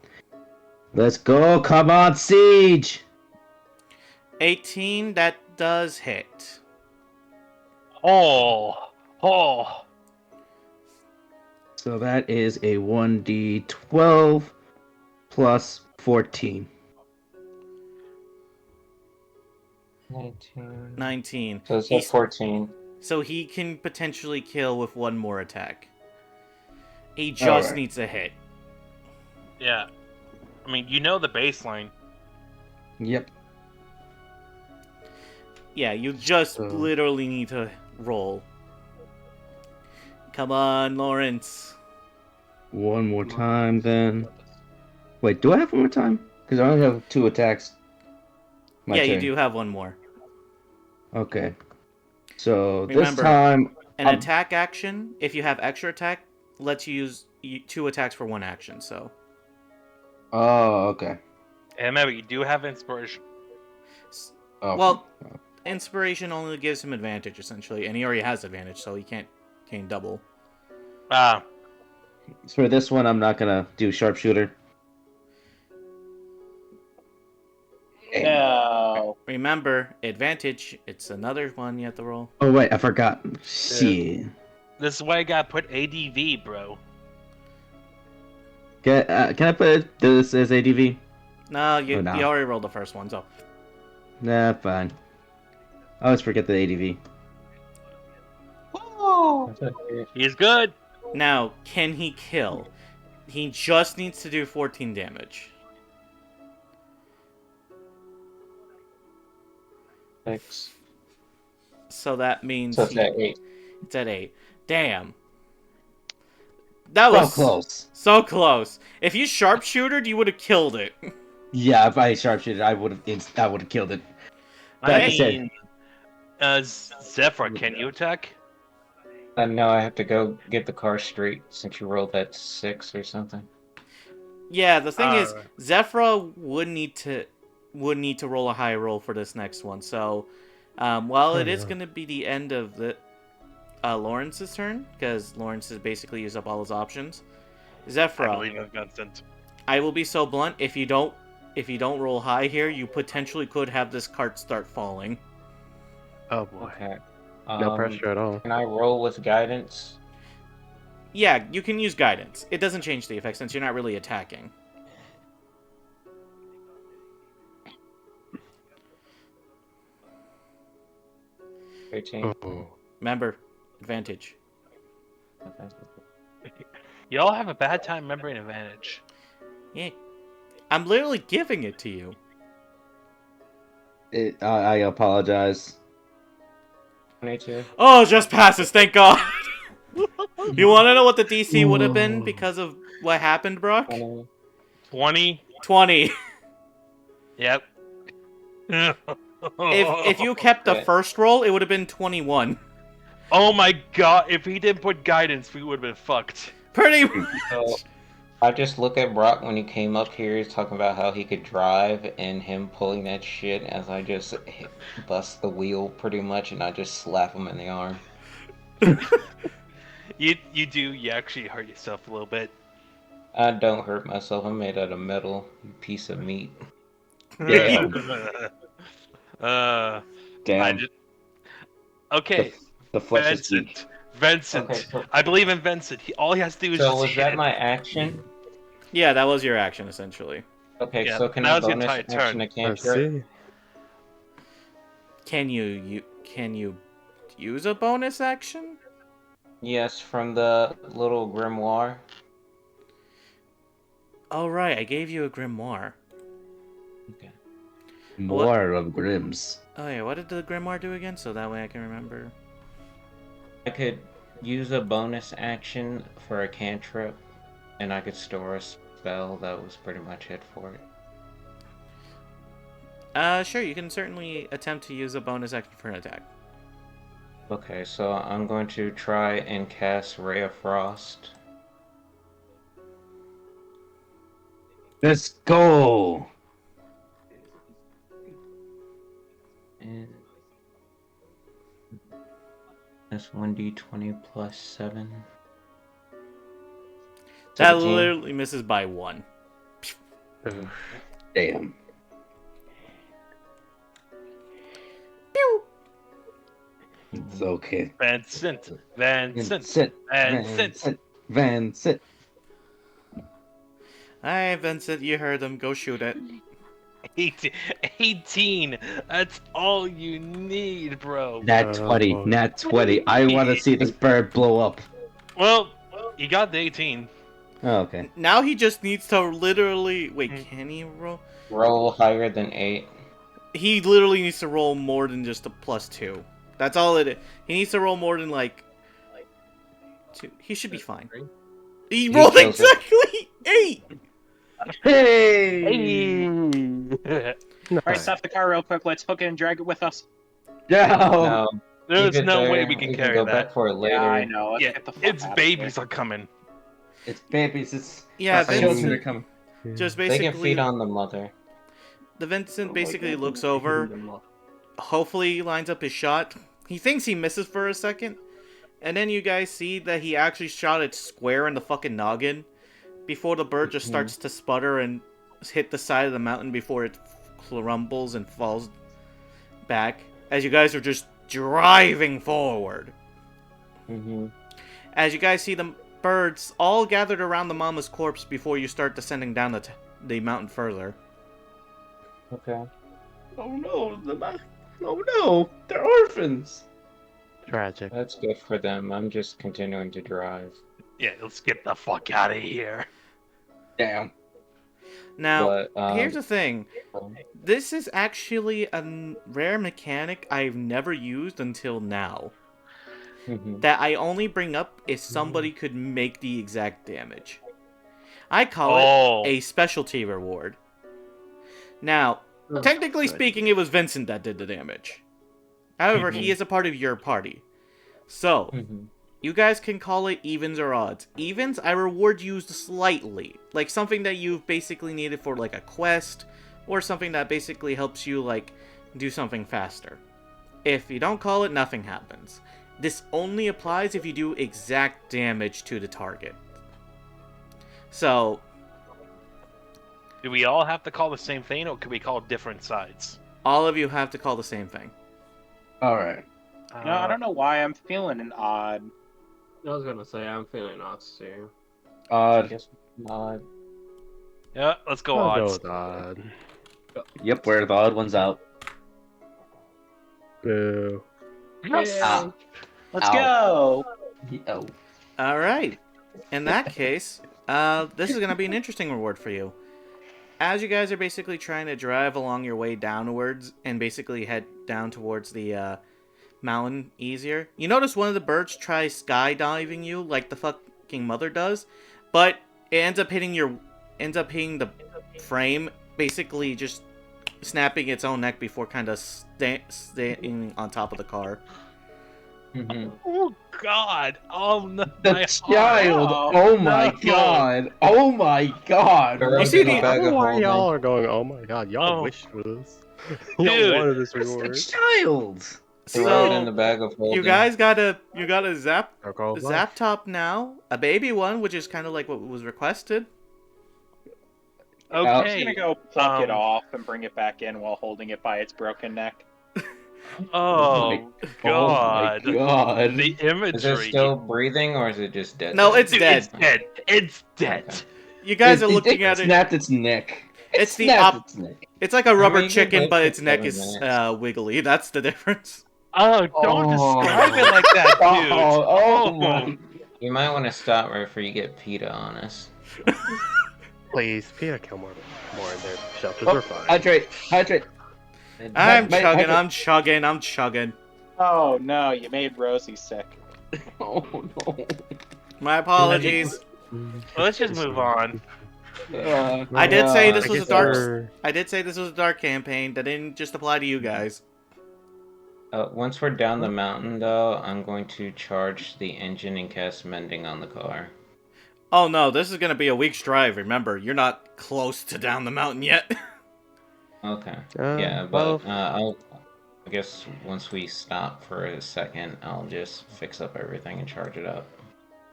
Let's go! Come on, Siege! 18, that does hit. Oh. So that is a 1d12 plus 14. 19. 19. So it's at He's- 14. So he can potentially kill with one more attack. He just Alright. needs a hit. Yeah. I mean, you know the baseline. Yep. Yeah, you just So- literally need to roll. Come on, Lawrence. One more time then. Wait, do I have one more time? Because I only have 2 attacks. My Yeah, you turn. do have one more. Okay. So Remember, this time... An Um, attack action, if you have extra attack, lets you use 2 attacks for 1 action, so. Oh, okay. And remember, you do have inspiration. Oh, Well, inspiration only gives him advantage, essentially, and he already has advantage, so he can't gain double. Ah, For this one, I'm not gonna do sharpshooter. No. Remember, advantage. It's another one you have to roll. Oh wait, I forgot. Shit. this is why I gotta put ADV, bro. Can I put this as ADV? No, you no. you already rolled the first one, so. Nah, fine. I always forget the ADV. He's good. Now, can he kill? He just needs to do 14 damage. 6. So that means So it's at 8. it's at 8. Damn. That So was close. so close. If you sharpshootered, you would have killed it. Yeah, if I sharpshooted, I would have killed it. But like I said, Zephyr, can you attack? No, I have to go get the car straight since you rolled that 6 or something. Yeah, the thing is, Alright. Zephyra would need to roll a high roll for this next one. So, while it is going to be the end of the Lawrence's turn, because Lawrence has basically used up all his options, I Zephyra, believe in Vincent. I will be so blunt. If you don't roll high here, you potentially could have this cart start falling. Oh boy. Okay. No pressure at all. Can I roll with guidance? Yeah, you can use guidance. It doesn't change the effect since you're not really attacking. Oh. Remember, advantage. Y'all have a bad time remembering advantage. Yeah, I'm literally giving it to you. I apologize. 22. Oh, just passes, thank God. You want to know what the DC would have been because of what happened, Brock? 20. 20. Yep. If you kept the Okay. first roll, it would have been 21. Oh my god, if he didn't put guidance, we would have been fucked. Pretty So, I just look at Brock when he came up here, he's talking about how he could drive and him pulling that shit as I just bust the wheel pretty much and I just slap him in the arm. You actually hurt yourself a little bit. I don't hurt myself, I'm made out of metal, you piece of meat. Damn. I Damn. just... Okay, The flesh is weak. Vincent. Okay, so- I believe in Vincent. All he has to do is So just was hit that it. my action? Yeah, that was your action, essentially. Okay, Yeah, so can that I was your bonus entire action turn. a Let's cantrip? see. Can you use a bonus action? Yes, from the little grimoire. Oh, right, I gave you a grimoire. Okay. More of Grimm's. Oh, yeah, what did the grimoire do again? So that way I can remember. I could use a bonus action for a cantrip, and I could store a spell. That was pretty much it for it. Sure, you can certainly attempt to use a bonus action for an attack. Okay, so I'm going to try and cast Ray of Frost. Let's go. And that's 1d20 plus 7. That 17. literally misses by 1. Damn. It's okay. Vincent. Vincent. Vincent. Alright, Vincent, you heard him. Go shoot it. 18. That's all you need, bro. Nat 20. Nat 20. I want to see this bird blow up. Well, you got the 18. Oh, okay. Now he just needs to literally... Wait, can he roll? Roll higher than 8. He literally needs to roll more than just a +2. That's all it is. He needs to roll more than, like 2. He should be fine. He rolled kills it. exactly 8! Hey! Alright, stop the car real quick. Let's hook it and drag it with us. No! No, There's leave it no way there. we can We carry go that. back for it later. Yeah, I know. Let's Yeah, get the fuck its out of babies here. are coming. It's babies. It's Yeah, children Vincent are coming. just They basically... can feed on the mother. The Vincent basically looks over, hopefully lines up his shot. He thinks he misses for a second, And then you guys see that he actually shot it square in the fucking noggin before the bird just starts to sputter and hit the side of the mountain before it crumbles and falls back as you guys are just driving forward. As you guys see the birds all gathered around the mama's corpse before you start descending down the mountain further. Okay. Oh no, they're orphans. Tragic. That's good for them. I'm just continuing to drive. Yeah, let's get the fuck out of here. Damn. Now, But, here's the thing. This is actually a rare mechanic I've never used until now. That I only bring up if somebody could make the exact damage. I call it a specialty reward. Now, technically speaking, it was Vincent that did the damage. However, he is a part of your party. So, you guys can call it evens or odds. Evens, I reward you slightly. Like something that you've basically needed for like a quest, or something that basically helps you like do something faster. If you don't call it, nothing happens. This only applies if you do exact damage to the target. So, Do we all have to call the same thing, or could we call different sides? all of you have to call the same thing. All right. No, I don't know why I'm feeling an odd. I was gonna say I'm feeling odds too. Odd. Yeah, let's go I'll go odds. with odd. Yep, we're the odd ones out. Boo. Ah. Let's go. Oh. Alright. In that case, this is going to be an interesting reward for you. As you guys are basically trying to drive along your way downwards and basically head down towards the mountain easier, you notice one of the birds tries skydiving you like the fucking mother does, but it ends up hitting the frame, basically just snapping its own neck before kind of staying on top of the car. Oh God! Oh no! The my child! heart. Oh my No. god! Oh my god! You see the- I don't know why y'all are going, oh my god, y'all Oh. wished for this. Dude. Y'all wanted this It's reward. the child! Throw it in the So, bag of holding. you guys got a zap Circle of life. Zap top now, a baby one, which is kind of like what was requested. I'm just Okay. gonna go pluck it um, off and bring it back in while holding it by its broken neck. Oh God! Oh my god! The Is it imagery. still breathing or is it just dead? No, it's Dude, dead. It's dead. It's dead. Okay. You guys are looking at it. snapped its neck. It's the snapped its neck. It's like a rubber mean, you chicken, live but for its neck 7 is minutes. wiggly. That's the difference. Oh, don't Oh. describe it like that, dude. Oh my! You might want to stop right before you get PETA on us. Please, Peter, kill more in their shelters. Oh, We're fine. hydrate. I'm my- chugging, my- I'm chugging. Oh no, you made Rosie sick. Oh no! My apologies. Well, let's just move on. I did say this I was a guess dark. we're- I did say this was a dark campaign. That didn't just apply to you guys. Once we're down the mountain, though, I'm going to charge the engine and cast mending on the car. Oh no, this is gonna be a week's drive. Remember, you're not close to down the mountain yet. Okay. Uh, Yeah, well, but I guess once we stop for a second, I'll just fix up everything and charge it up.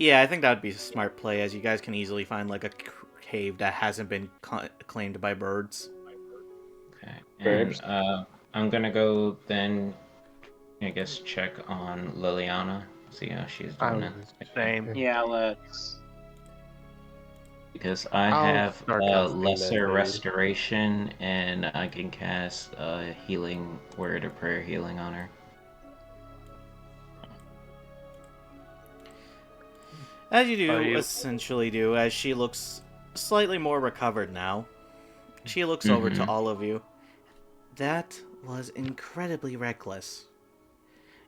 Yeah, I think that would be a smart play, as you guys can easily find like a cave that hasn't been claimed by birds. Okay. Birds. And I'm gonna go then, I guess, check on Liliana, see how she's doing it. Same. Yeah, let's. Because I I'll have start casting lesser that, maybe. restoration, and I can cast healing word or prayer healing on her. As you do, Are you- essentially do, as she looks slightly more recovered now. She looks over to Mhm. all of you. That was incredibly reckless.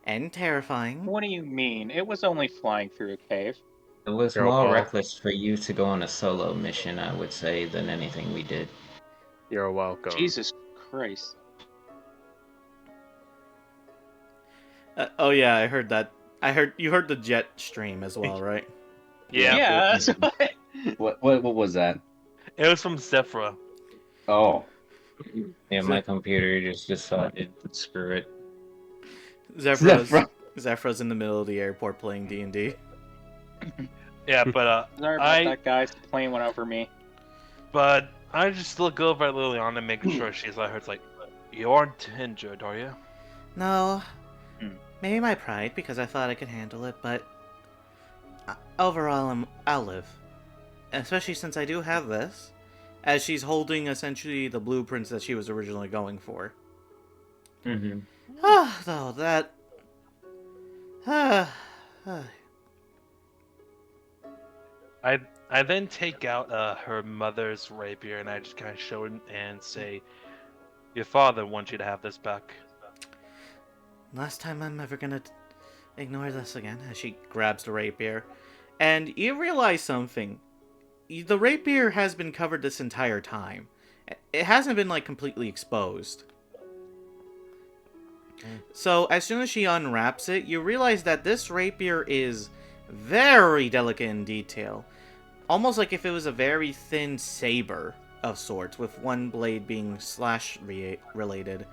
And terrifying. What do you mean? It was only flying through a cave. It was Girl more ball. reckless for you to go on a solo mission, I would say, than anything we did. You're welcome. Jesus Christ. Oh yeah, I heard that. You heard the jet stream as well, right? Yeah. Yeah, that's what. What was that? It was from Zephyra. Oh. Yeah, my computer just decided, screw it. Zephyr Zephra's in the middle of the airport playing D&D. Yeah, but Sorry about I that, guys. The plane went over me. just look over at Liliana, making sure she's like her. It's like, you aren't injured, are you? No, Hmm. maybe my pride because I thought I could handle it, but overall, I'll live. Especially since I do have this, as she's holding essentially the blueprints that she was originally going for. Mm-hmm. Though that. Uh, I then take out her mother's rapier and I just kind of show it and say, "Your father wants you to have this back." Last time I'm ever gonna ignore this again. As she grabs the rapier, and you realize something. The rapier has been covered this entire time. It hasn't been like completely exposed. So as soon as she unwraps it, you realize that this rapier is very delicate in detail. Almost like if it was a very thin saber of sorts, with one blade being slash related.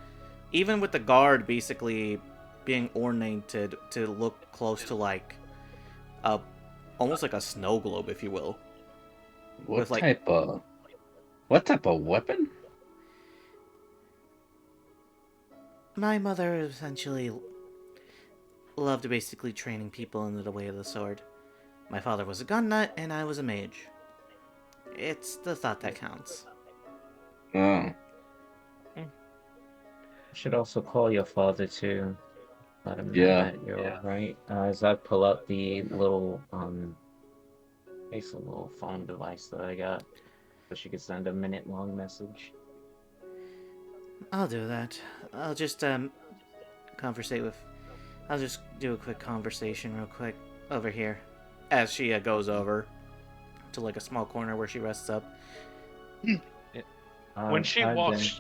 Even with the guard basically being ornamented to look close to like a almost like a snow globe, if you will. What With, type of weapon? My mother essentially loved basically training people into the way of the sword. My father was a gun nut, and I was a mage. It's the thought that counts. Oh, Should also call your father to let him know Yeah. that you're right. As I pull out the little it's a little phone device that I got, so she could send a minute-long message. I'll do that. I'll just conversate with. I'll just do a quick conversation real quick over here, as she goes over to like a small corner where she rests up. When she I've walks,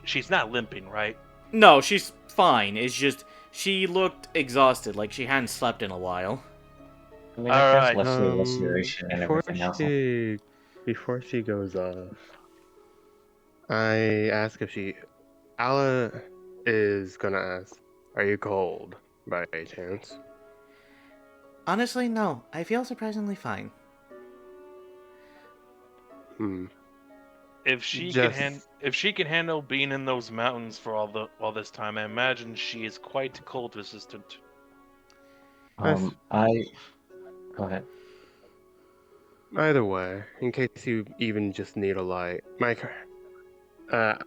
she's not limping, right? No, she's fine. It's just she looked exhausted, like she hadn't slept in a while. I mean, I guess Alright. less restoration and everything else. Before she goes off, I ask if Ala is gonna ask, "Are you cold by any chance?" Honestly, no. I feel surprisingly fine. Hmm. If she Just- if she can handle being in those mountains for all this time, I imagine she is quite cold resistant. Go ahead. Either way, in case you even just need a light, Ala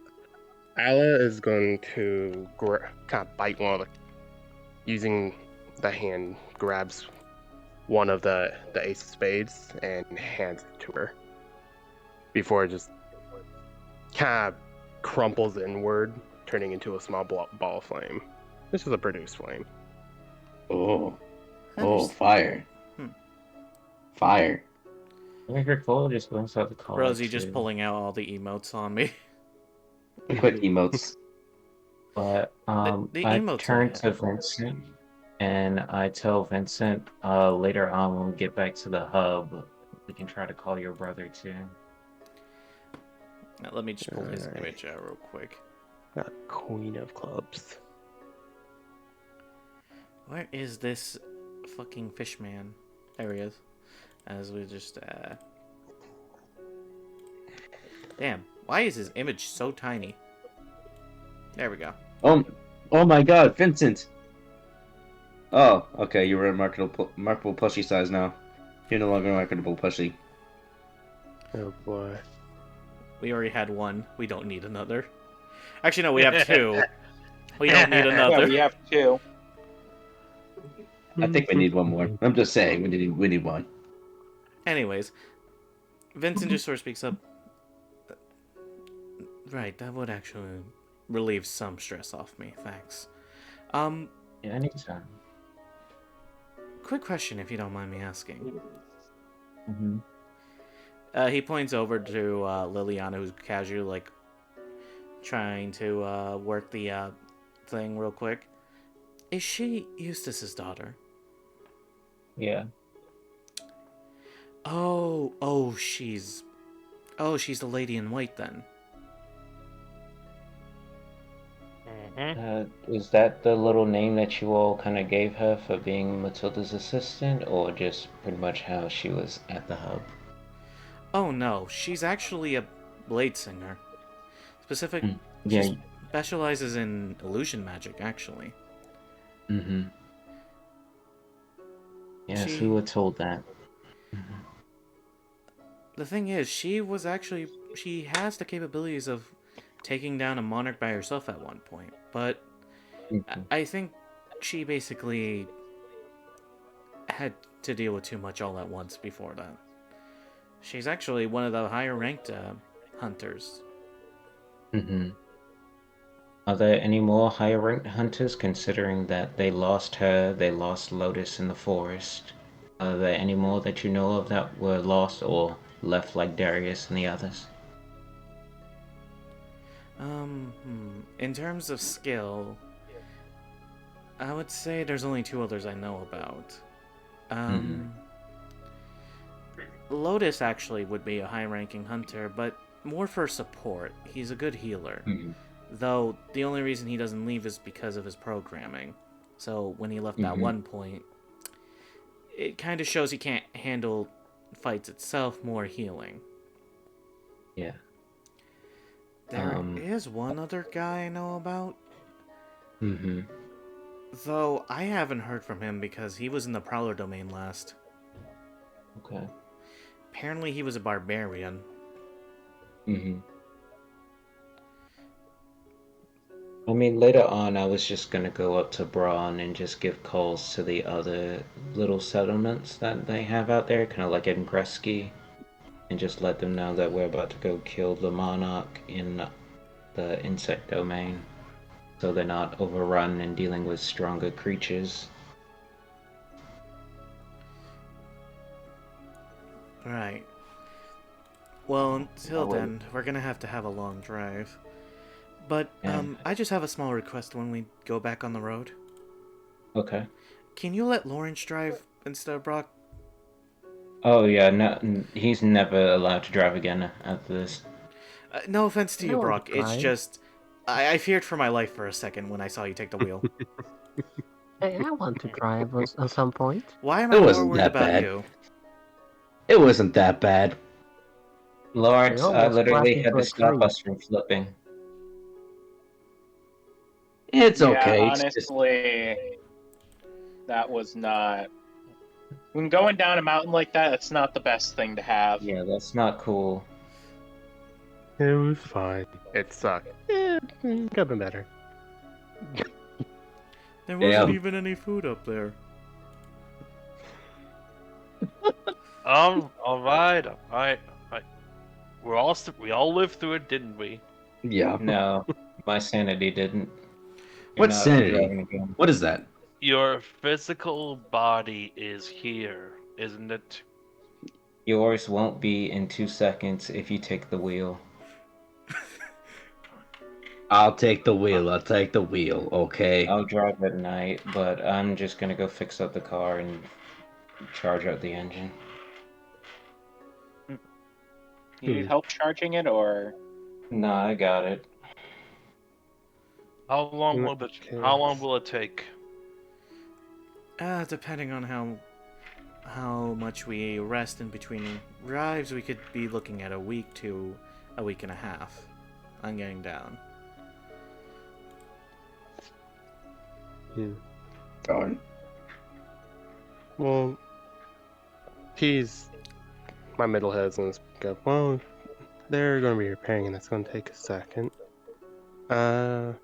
is going to kind of bite one of using the hand, grabs one of the ace of spades and hands it to her before it just kind of crumples inward, turning into a small ball of flame. This is a produced flame. oh, Understand. fire! Fire! If you're cold, just go inside the car. Rosie just pulling out all the emotes on me. Quick emotes. But the I emotes turn are- to Vincent and I tell Vincent later on when we get back to the hub, we can try to call your brother too. Now, let me just pull his Alright. image out real quick. Queen of clubs. Where is this fucking fishman? There he is. As we just, Damn, why is his image so tiny? There we go. Oh my God, Vincent! Oh, okay, you're a marketable plushie size now. You're no longer a marketable plushie. Oh boy. We already had one. We don't need another. Actually, no, we have two. We don't need another. Yeah, we have two. I think we need one more. I'm just saying, we need one. Anyways, Vincent just sort of speaks up. Right, that would actually relieve some stress off me. Thanks. Yeah, anytime. Quick question, if you don't mind me asking. Mm-hmm. He points over to Liliana, who's casually like trying to work the thing real quick. Is she Eustace's daughter? Yeah. Oh, she's the lady in white then. Was that the little name that you all kind of gave her for being Matilda's assistant, or just pretty much how she was at the hub? Oh no, she's actually a blade singer. Specific. Yeah. She specializes in illusion magic, actually. Mm-hmm. Yes, She- we were told that. The thing is, she has the capabilities of taking down a monarch by herself at one point, but Mhm. I think she basically had to deal with too much all at once before that. She's actually one of the higher ranked hunters. Mm-hmm. Are there any more higher ranked hunters, considering that they lost her, they lost Lotus in the forest? Are there any more that you know of that were lost or left like Darius and the others? In terms of skill, I would say there's only 2 others I know about. Lotus actually would be a high-ranking hunter, but more for support. He's a good healer. Mhm. Though, the only reason he doesn't leave is because of his programming. So, when he left at Mhm. one point, it kind of shows he can't handle fights itself, more healing. Yeah. There is one other guy I know about, Mm-hmm. though I haven't heard from him because he was in the Prowler domain last. Okay. Apparently he was a barbarian. Mm-hmm. I mean, later on, I was just gonna go up to Braun and just give calls to the other little settlements that they have out there, kind of like in Gretzky, and just let them know that we're about to go kill the monarch in the insect domain, so they're not overrun and dealing with stronger creatures. Right. Well, until well- then, we're gonna have to have a long drive. But, Yeah. I just have a small request when we go back on the road. Okay. Can you let Lawrence drive instead of Brock? Oh yeah, no, he's never allowed to drive again after this. No offense to you, No, Brock. It's fine. just... I feared for my life for a second when I saw you take the wheel. Hey, I want to drive at some point. Why am It I more wasn't worried that about bad. you? It wasn't that bad. Lawrence, We I almost literally crashed had into to a stop tree. us from flipping. It's Yeah, okay. It's just- honestly, that was not. When going down a mountain like that, it's not the best thing to have. Yeah, that's not cool. It was fine. It sucked. Yeah, could have been better. There wasn't Damn. even any food up there. All right. We all lived through it, didn't we? Yeah. No, my sanity didn't. You're What's not sanity? driving again. What is that? Your physical body is here, isn't it? Yours won't be in 2 seconds if you take the wheel. I'll take the wheel. I'll take the wheel. Okay. I'll drive at night, but I'm just gonna go fix up the car and charge up the engine. You need help charging it, or Nah, I got it. How long will it take? Depending on how much we rest in between drives, we could be looking at a week to a week and a half on getting down. Darn. Well, my middle head's gonna speak up. Well, they're gonna be repairing, and that's gonna take a second. I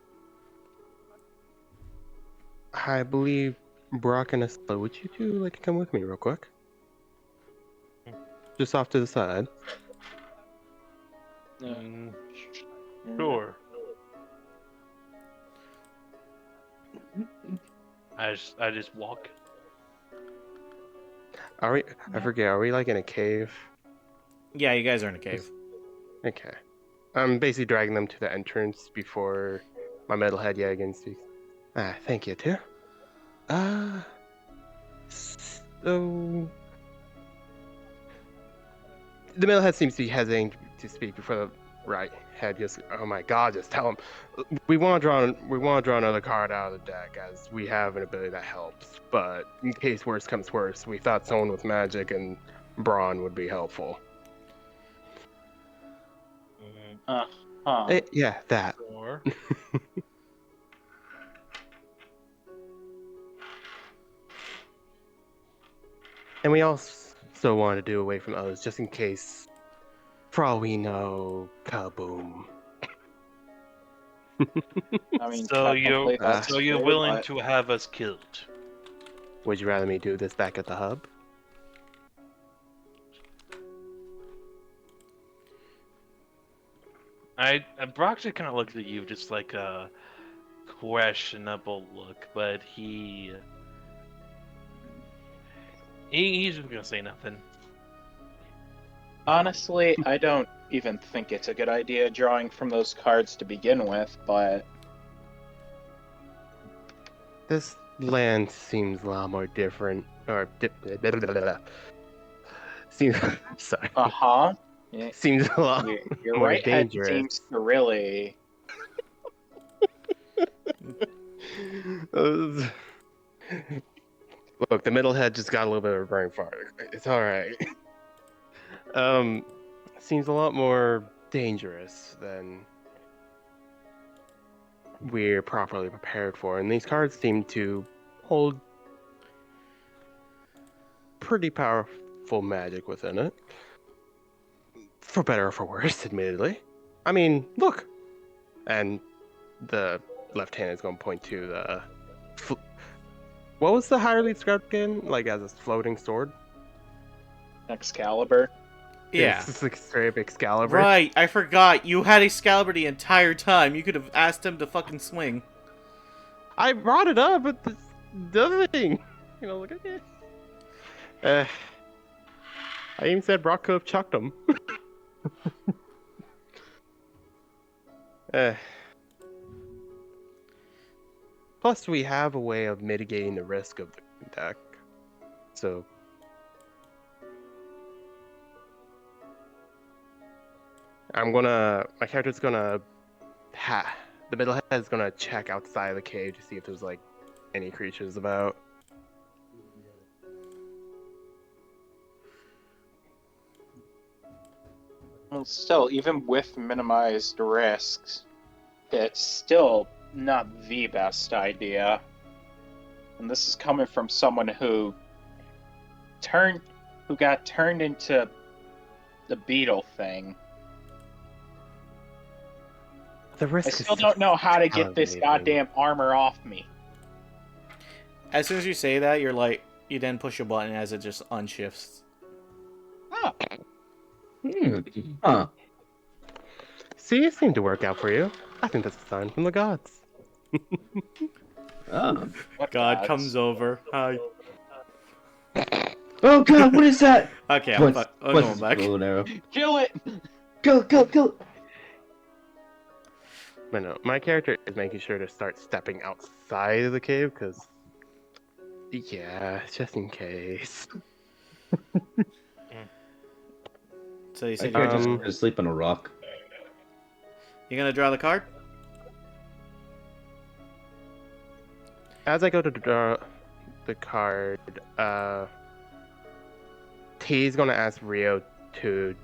believe Brock and Estella, would you two like to come with me real quick? Just off to the side. Sure. I just walk. Are we? I forget. Are we like in a cave? Yeah, you guys are in a cave. Okay. I'm basically dragging them to the entrance before my metalhead Yagan speaks. Thank you, too. So... The metalhead seems to be hesitating to speak before right head just, oh my god, just tell him we want to draw another card out of the deck as we have an ability that helps. But in case worse comes worse, we thought someone with magic and brawn would be helpful. Yeah, that. Or And we also want to do away from others just in case, for all we know, kaboom. I mean, so technically, that's you're true, willing but- to have us killed? Would you rather me do this back at the hub? Brock just kind of looks at you just like a questionable look, but he's just gonna say nothing. Honestly, I don't even think it's a good idea drawing from those cards to begin with, but This land seems a lot more different, or seems sorry, yeah, seems a lot your more right head dangerous. seems to really. Look, the middle head just got a little bit of a brain fart. It's all right. Seems a lot more dangerous than we're properly prepared for, and these cards seem to hold pretty powerful magic within it. For better or for worse, admittedly. I mean, look! And the left hand is going to point to the... What was the higher lead described again? Like as a floating sword? Excalibur. Yeah. It's like straight up Excalibur. Right, I forgot. You had Excalibur the entire time. You could have asked him to fucking swing. I brought it up, but the other thing, you know, look at it. I even said Brock could have chucked him. Plus, we have a way of mitigating the risk of the deck. So, my character's gonna, the middle head is gonna check outside of the cave to see if there's like any creatures about. Well, still, even with minimized risks, it's still not the best idea. And this is coming from someone who got turned into the beetle thing. The risk I is still don't know how to get this elevated. goddamn armor off me. As soon as you say that, you then push a button as it just unshifts. Oh, Huh. See, it seemed to work out for you. I think that's a sign from the gods. Oh. what God gods? comes over. Hi. Oh god, what is that? Okay, I'm going back. Bow and arrow. Kill it! Go, go, go! But no, my character is making sure to start stepping outside of the cave, because, yeah, just in case. So you I said can't just Um, go to sleep on a rock. you're gonna draw the card? As I go to draw the card, T's gonna ask Rio to,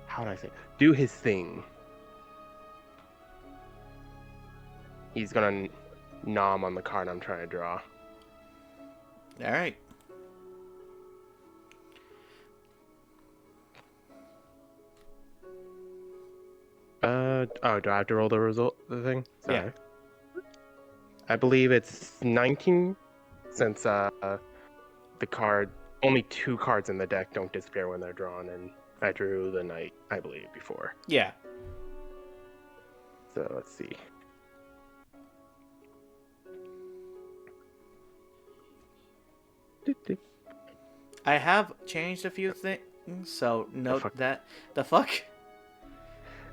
how do I say, do his thing. He's gonna nom on the card I'm trying to draw. All right. Oh, do I have to roll the result, the thing? Yeah. Sorry. I believe it's 19, since the card, only 2 cards in the deck don't disappear when they're drawn, and I drew the knight, I believe, before. Yeah. So let's see. I have changed a few things, so note fuck? that. The fuck?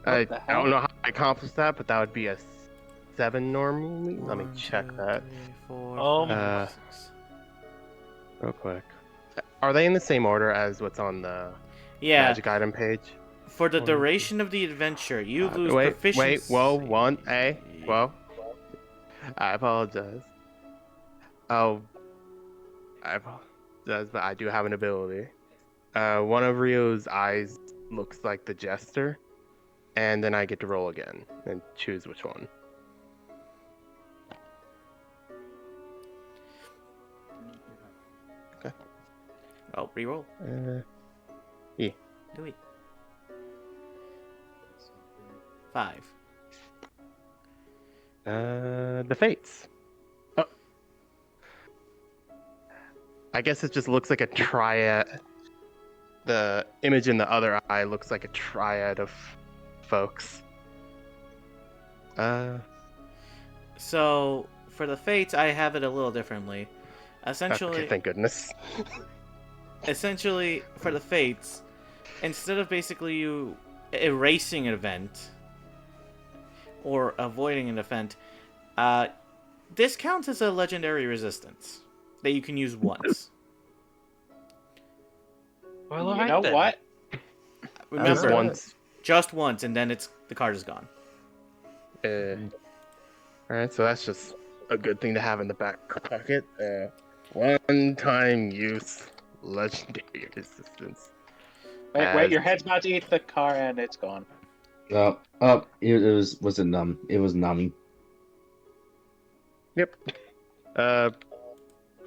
I the don't hell? know how I accomplished that, but that would be a 7 normally. Let me check that Oh, Uh, real quick. Are they in the same order as what's on the Yeah. magic item page? For the duration of the adventure, you lose wait, proficiency. whoa. I apologize. Oh, I apologize, but I do have an ability. One of Rio's eyes looks like the Jester, and then I get to roll again and choose which one. Oh, reroll. Yeah. Do it. 5. The Fates. Oh. I guess it just looks like a triad. The image in the other eye looks like a triad of folks. So for the fates, I have it a little differently. Essentially, Okay, thank goodness. essentially for the fates, instead of basically you erasing an event or avoiding an event, this counts as a legendary resistance that you can use once. Well, You alright know then. what? Remember, once. just once, and then the card is gone. Alright, so that's just a good thing to have in the back pocket. One-time use legendary resistance. Wait, your head's about to eat the car and it's gone. It was Nami. It was Nami. Yep.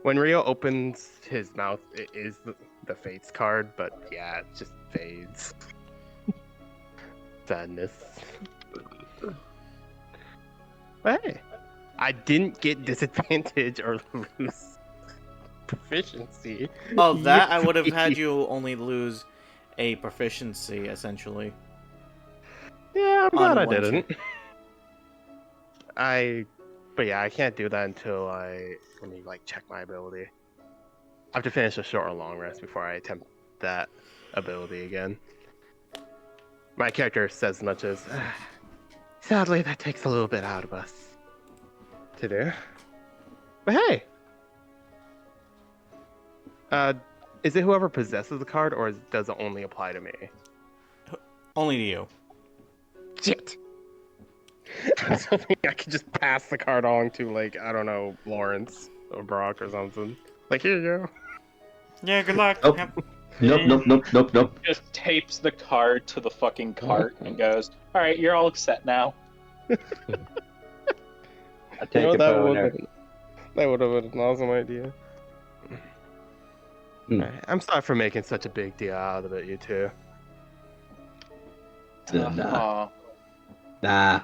When Rio opens his mouth, it is the Fates card, but yeah, it just fades. Sadness. But hey, I didn't get disadvantage or lose proficiency. Oh, that I would have had you only lose a proficiency, essentially. Yeah, I'm glad I on one didn't. But yeah, I can't do that until let me check my ability. I have to finish a short or long rest before I attempt that ability again. My character says as much as, sadly, that takes a little bit out of us to do. But hey, is it whoever possesses the card, or does it only apply to me? Only to you. Shit. I was hoping I could just pass the card on to, I don't know, Lawrence or Brock or something. Here you go. Yeah, good luck. Oh. Yep. Nope. Just tapes the card to the fucking cart and goes, "Alright, you're all set now." I take You know, the bow and arrow. that would have been an awesome idea. Hmm. Alright, I'm sorry for making such a big deal out of it, you two. Aw. Nah.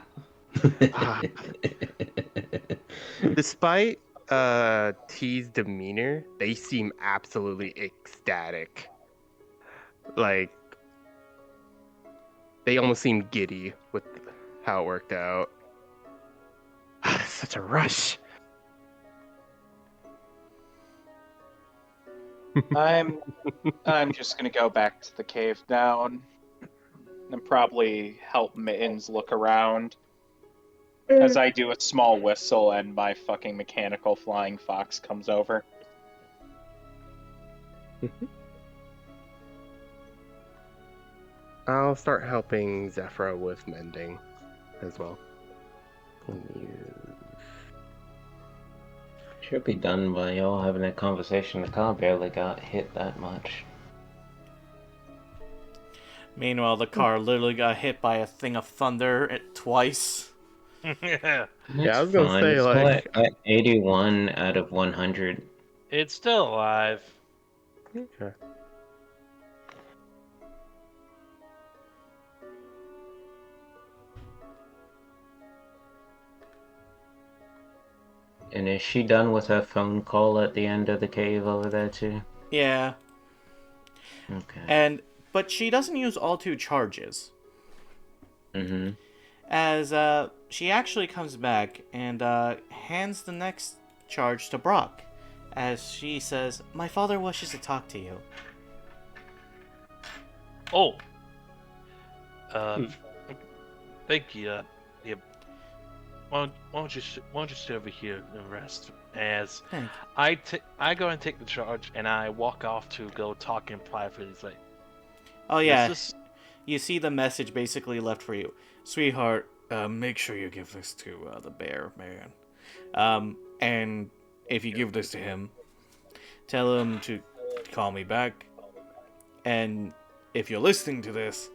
Despite T's demeanor, they seem absolutely ecstatic. They almost seem giddy with how it worked out. Such a rush. I'm just gonna go back to the cave down and probably help Mittens look around as I do a small whistle and my fucking mechanical flying fox comes over. I'll start helping Zephyra with mending as well. Should be done by y'all having a conversation. The car barely got hit that much. Meanwhile, the car literally got hit by a thing of thunder twice. Yeah, Yeah, I was gonna Fine. say, It's still at 81 out of 100. it's still alive. Okay. And is she done with her phone call at the end of the cave over there too? Yeah. Okay. But she doesn't use all 2 charges. Mm-hmm. As she actually comes back and hands the next charge to Brock. As she says, "My father wishes to talk to you." Oh. Thank you. Yeah. Why don't you sit over here and rest? As Thank I go and take the charge, and I walk off to go talk in private. He's like, Oh yeah, "Is you see the message basically left for you. Sweetheart, make sure you give this to the bear man. And if you give this to him, tell him to call me back. And if you're listening to this,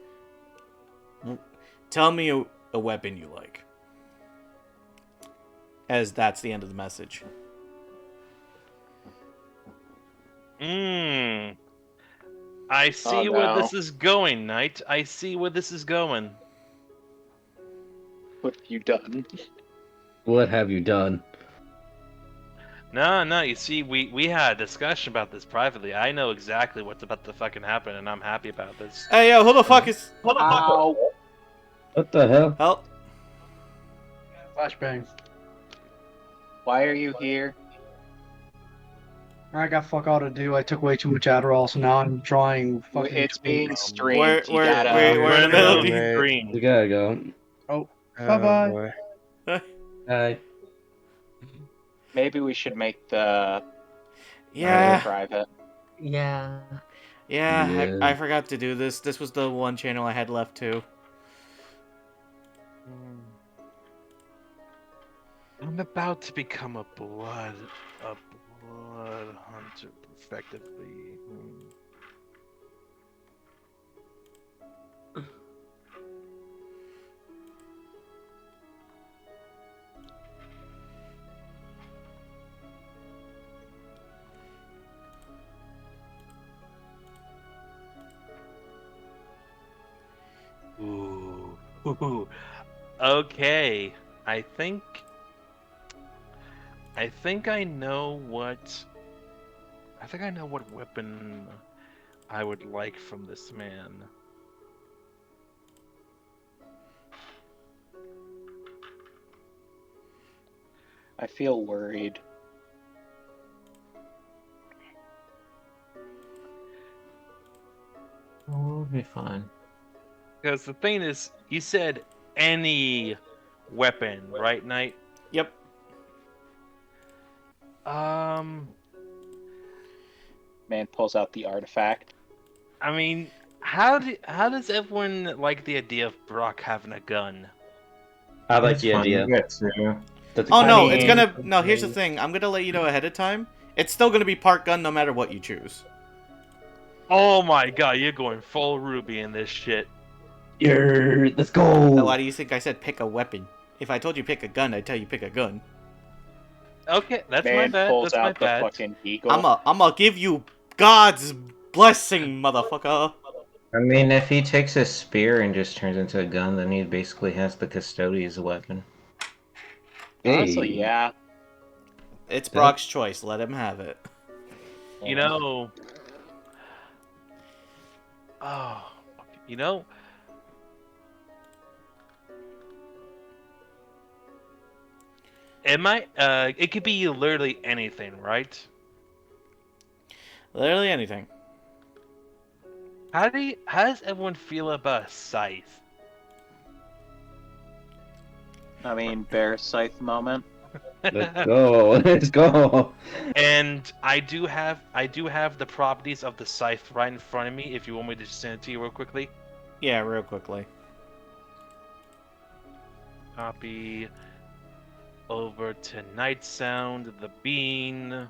tell me a weapon you like. As that's the end of the message. I Oh, see where no. this is going, Knight. I see where this is going. What have you done? What have you done? No, you see, we had a discussion about this privately. I know exactly what's about to fucking happen, and I'm happy about this. Hey, yo, who the fuck is... Ow! What the hell? Help. Flashbang. Why are you here? I got fuck all to do. I took way too much Adderall, so now I'm drawing fucking. It's being streamed. We're You gotta... in the middle of being the... green. We gotta go. Bye-bye. Hi. Maybe we should make the Yeah. private. Yeah. Yeah, Yeah. I forgot to do this. This was the one channel I had left too. I'm about to become a blood hunter, effectively. Ooh. Okay. I think I know what weapon I would like from this man. I feel worried. We'll be fine. Because the thing is, you said any weapon, right, Knight? Yep. Man pulls out the artifact. I mean, how does everyone like the idea of Brock having a gun? I like It's the fun idea. to get through. That Oh no, mean- it's gonna... No, here's the thing. I'm gonna let you know ahead of time. It's still gonna be part gun no matter what you choose. Oh my god, you're going full Ruby in this shit. Let's go. Now, why do you think I said pick a weapon? If I told you pick a gun, I'd tell you pick a gun. Okay, that's my Man bad. pulls That's my out the bad. fucking eagle. I'ma give you God's blessing, motherfucker. I mean, if he takes a spear and just turns into a gun, then he basically has the Custodes weapon. Honestly, yeah. It's Brock's choice. Let him have it. You know. Oh, you know. It might. It could be literally anything, right? Literally anything. How does everyone feel about a scythe? I mean, bear scythe moment. Let's go. Let's go. And I do have the properties of the scythe right in front of me. If you want me to just send it to you real quickly. Yeah, real quickly. Copy over to Night Sound, the bean.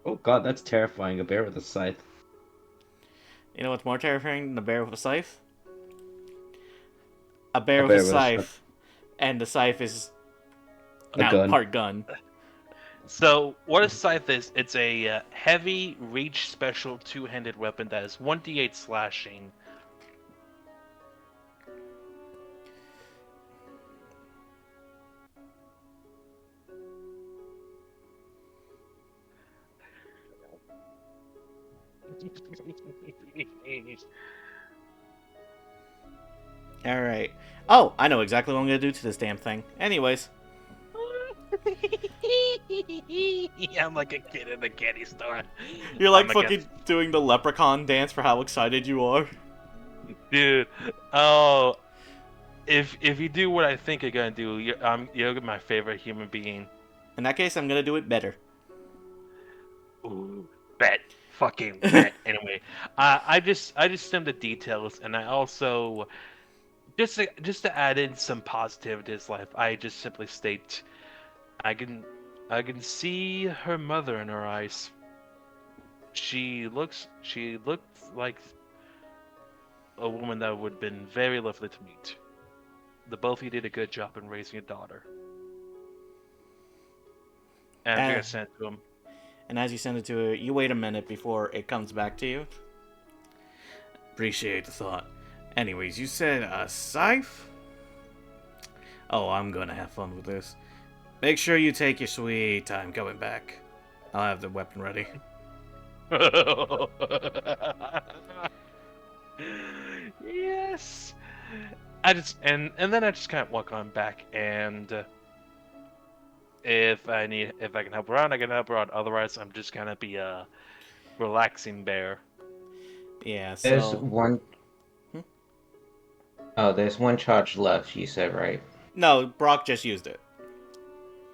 Oh god, that's terrifying. A bear with a scythe. You know what's more terrifying than a bear with a scythe? A bear with bear a with a scythe. And the scythe is A now gun. part gun. So what a scythe is? It's a heavy reach special two-handed weapon that is 1d8 slashing. Alright. Oh, I know exactly what I'm gonna do to this damn thing. Anyways. I'm like a kid in a candy store. You're like I'm fucking doing the leprechaun dance for how excited you are. Dude. Oh, if you do what I think you're gonna do, you're my favorite human being. In that case, I'm gonna do it better. Ooh, bet. fucking wet. Anyway, I just stem the details, and I also just to add in some positivity to his life. I just simply state, I can see her mother in her eyes. She looks like a woman that would have been very lovely to meet. The both of you did a good job in raising a daughter. And I'm gonna send it to him. And as you send it to her, you wait a minute before it comes back to you. Appreciate the thought. Anyways, you said a scythe? Oh, I'm gonna have fun with this. Make sure you take your sweet time coming back. I'll have the weapon ready. Yes. I just and then I just kind of walk on back, and if I can help around, I can help around. Otherwise, I'm just gonna be a relaxing bear. Yeah. There's So one. Oh, there's one charge left. You said, right? no, Brock just used it.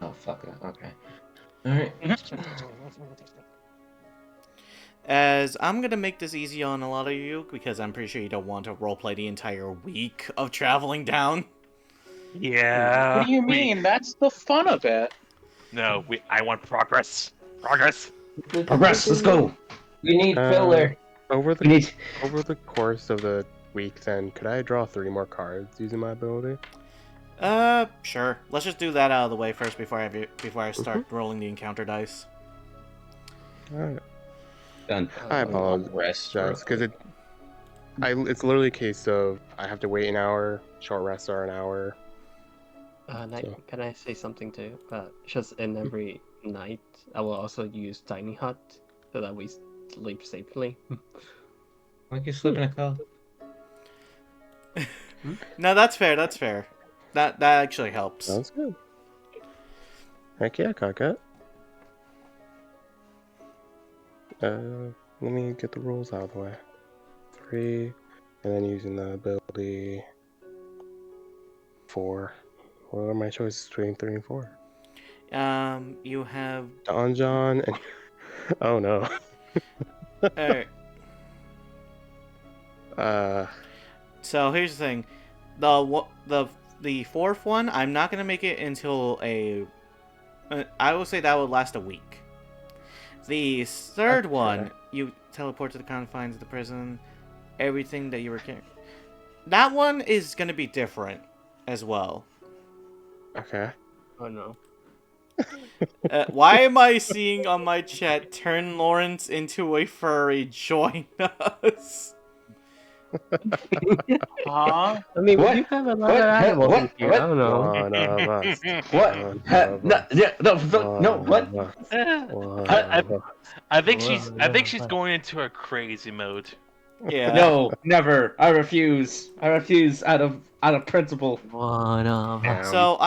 Oh, fuck it. Okay. All right. As I'm gonna make this easy on a lot of you because I'm pretty sure you don't want to roleplay the entire week of traveling down. Yeah. What do you mean? That's the fun of it. No, I want progress. Progress. Progress. Let's go. We need filler. Over We need. the course of the week, then could I draw 3 more cards using my ability? Sure. Let's just do that out of the way first before I start rolling the encounter dice. Alright. Done. I apologize Rest. because it's literally a case of I have to wait an hour. Short rests are an hour. Can I say something too? Just in every night, I will also use Tiny Hut so that we sleep safely. Why you sleep in a car? No, that's fair. That's fair. That actually helps. Sounds good. Heck yeah, cockette. Let me get the rules out of the way. 3, and then using the ability 4. What are my choices between 3 and 4? You have. Donjon and oh no. Alright. So here's the thing, the fourth one, I'm not gonna make it until I will say that would last a week. The third one, you teleport to the confines of the prison, everything that you were carrying. That one is gonna be different as well. Okay. Oh no. Why am I seeing on my chat, turn Lawrence into a furry, join us? Huh? I mean, What? you have a lot What? of animals What? in here. What? I don't know. One of us. What? One of No, us. yeah, no, what? One of us. One I of us. I think she's going into her crazy mode. Yeah. No, never. I refuse. I refuse out of principle. One of us. So That's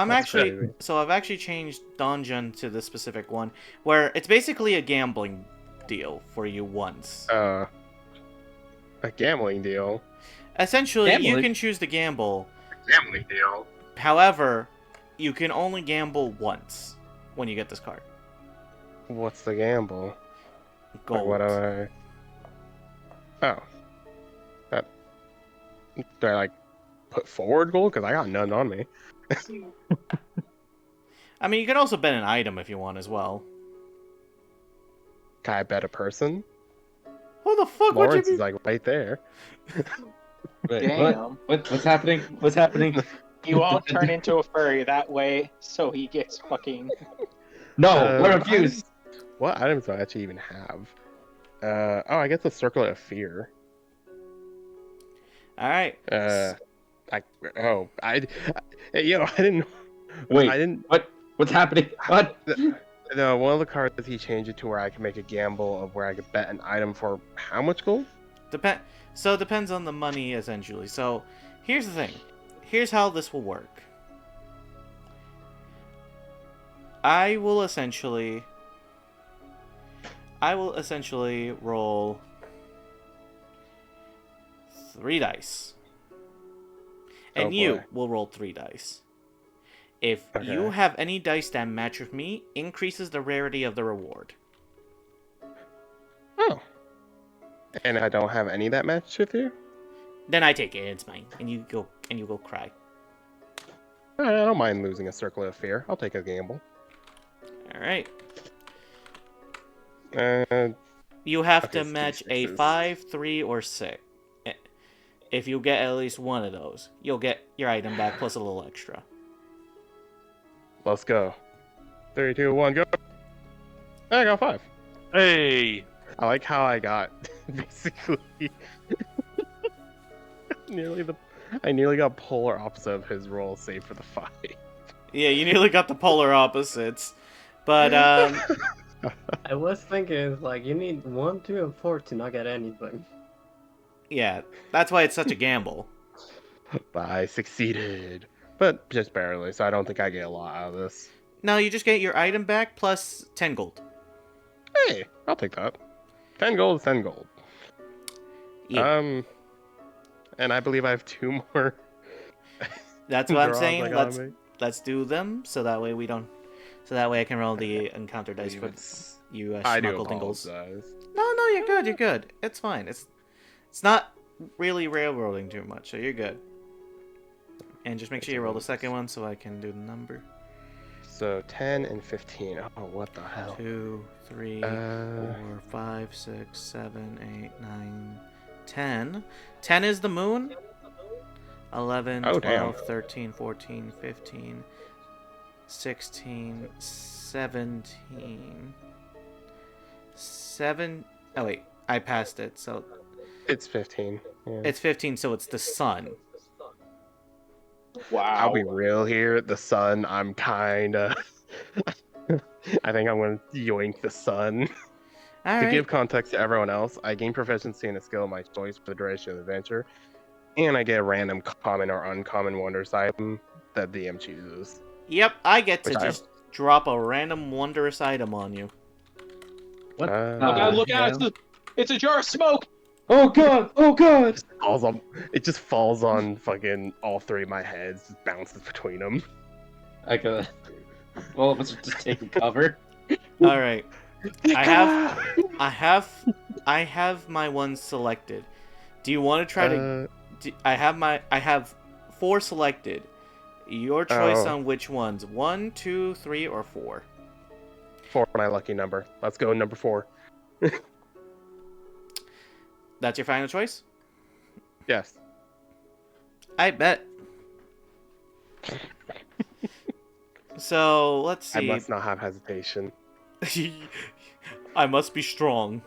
I've actually changed Donjon to the specific one, where it's basically a gambling deal for you once. a gambling deal. Essentially, you Gambling? can choose to gamble. Gambling deal. However, you can only gamble once when you get this card. What's the gamble? Like, Gold. what do I? Oh. That. Do I like put forward gold? Because I got none on me. I mean, you can also bet an item if you want as well. Can I bet a person? Who the fuck would Lawrence you is be? like right there. Wait, Damn. what's happening? What's happening? You won't turn into a furry that way, so he gets fucking. No, I refuse. What items do I actually even have? Oh, I guess the Circlet of Fear. All right. I didn't. Wait, I didn't. What's happening? What? No, one of the cards he changed it to where I can make a gamble of where I could bet an item for how much gold? So it depends on the money essentially. So here's the thing. Here's how this will work. I will essentially roll 3 dice. And Oh, you boy. will roll 3 dice. If Okay. you have any dice that match with me, increases the rarity of the reward. Oh, And I don't have any that match with you? Then I take it. It's mine, and you go cry. Alright, I don't mind losing a circle of fear. I'll take a gamble. All right. You have Okay, to so match a D6s. 5, 3, or 6. If you get at least one of those, you'll get your item back plus a little extra. Let's go. 3, 2, 1, go. I got 5. Hey. I like how I got basically I nearly got polar opposite of his roll, save for the 5. Yeah, you nearly got the polar opposites, but I was thinking, it's like, you need 1, 2, and 4 to not get anything. yeah, that's why it's such a gamble. But I succeeded. But just barely, so I don't think I get a lot out of this. No, you just get your item back plus 10 gold. Hey, I'll take that. 10 gold is 10 gold. Yeah. And I believe I have 2 more. That's what I'm draws I saying. gotta make. Let's do them so that way we don't. So that way I can roll the encounter dice for you I do schmuckle dingles. apologize. No, you're good. You're good. It's fine. It's not really railroading too much, so you're good. And just make sure you roll the second one so I can do the number. So 10 and 15. Oh, what the hell? 2, 3, 4, 5, 6, 7, 8, 9, 10. 10 is the moon. 11, Oh, 12, damn. 13, 14, 15, 16, 17. 7. Oh, wait. I passed it, so. It's 15. Yeah. It's 15, so it's the sun. Wow. I'll be real here. The sun, I'm kinda. I think I'm gonna yoink the sun. To Alright. give context to everyone else, I gain proficiency in a skill of my choice for the duration of the adventure, and I get a random common or uncommon wondrous item that the DM chooses. Yep, I get to Which I- just drop a random wondrous item on you. What? Uh, Oh god, look out! It's a jar of smoke! Oh god! Oh god! It just falls on fucking all 3 of my heads, just bounces between them. I got. Well, let's just take cover. Alright. I have my ones selected. Do you want to try to I have 4 selected. Your choice Oh. on which ones. 1, 2, 3, or 4. 4, my lucky number. Let's go number 4. That's your final choice? Yes. I bet. So, let's see. I must not have hesitation. I must be strong.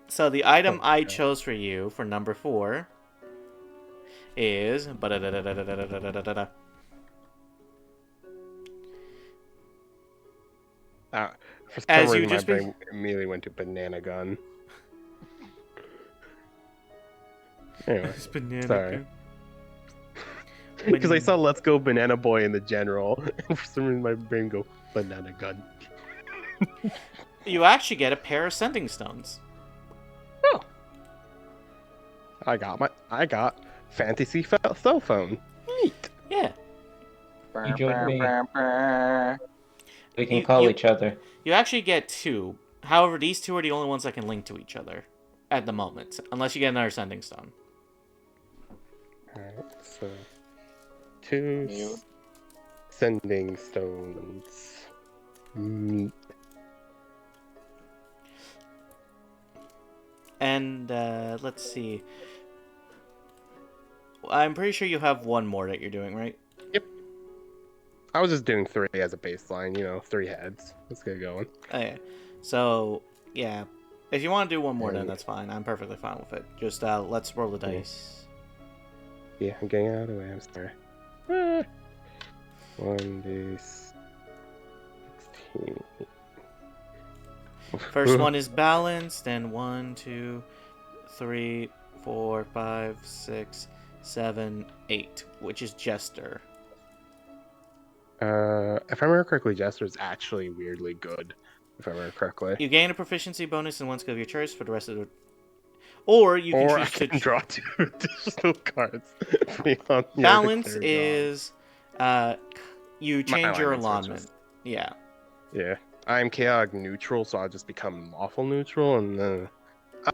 So the item I chose for you for number 4 is For some As you reason, my just brain immediately went to banana gun. Anyway, It's banana sorry. gun. Because I saw Let's Go Banana Boy in the general, and for some reason my brain go banana gun. You actually get a pair of sending stones. I got fantasy cell phone. Neat. Yeah. You join me. We can You- call you- each other. You actually get 2. However, these 2 are the only ones that can link to each other at the moment, unless you get another sending stone. Alright, so 2 sending stones. Neat. And let's see. I'm pretty sure you have one more that you're doing, right? I was just doing 3 as a baseline, 3 heads. Let's get going. Okay. So, yeah. If you want to do one more, then that's fine. I'm perfectly fine with it. Just let's roll the dice. Yeah, I'm getting out of the way. I'm sorry. 1d16. First one is balanced, and 1, 2, 3, 4, 5, 6, 7, 8, which is Jester. If I remember correctly, Jester is actually weirdly good. If I remember correctly. You gain a proficiency bonus in one skill of your choice for the rest of the. Or you can Or I choose to can draw 2 additional cards. beyond the balance other cards is you change your alignment's alignment. just- Yeah. Yeah. I'm chaotic neutral, so I'll just become lawful neutral, and then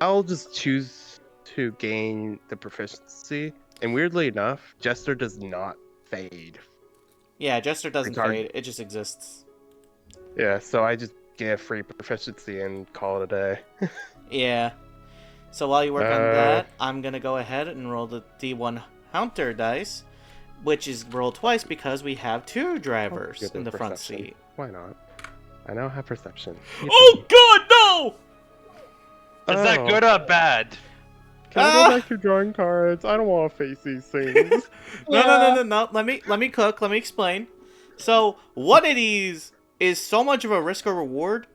I'll just choose to gain the proficiency. And weirdly enough, Jester does not fade. Yeah, Jester doesn't Retard. fade. It just exists. Yeah, so I just get free proficiency and call it a day. Yeah. So while you work on Uh, that, I'm gonna go ahead and roll the D1 Hunter dice, which is rolled twice because we have two drivers Good in the front perception. seat. Why not? I now have perception. Oh God, no! Is that good or bad? Can I Ah! go back to drawing cards? I don't want to face these things. No. Let me cook. Let me explain. So what it is so much of a risk or reward.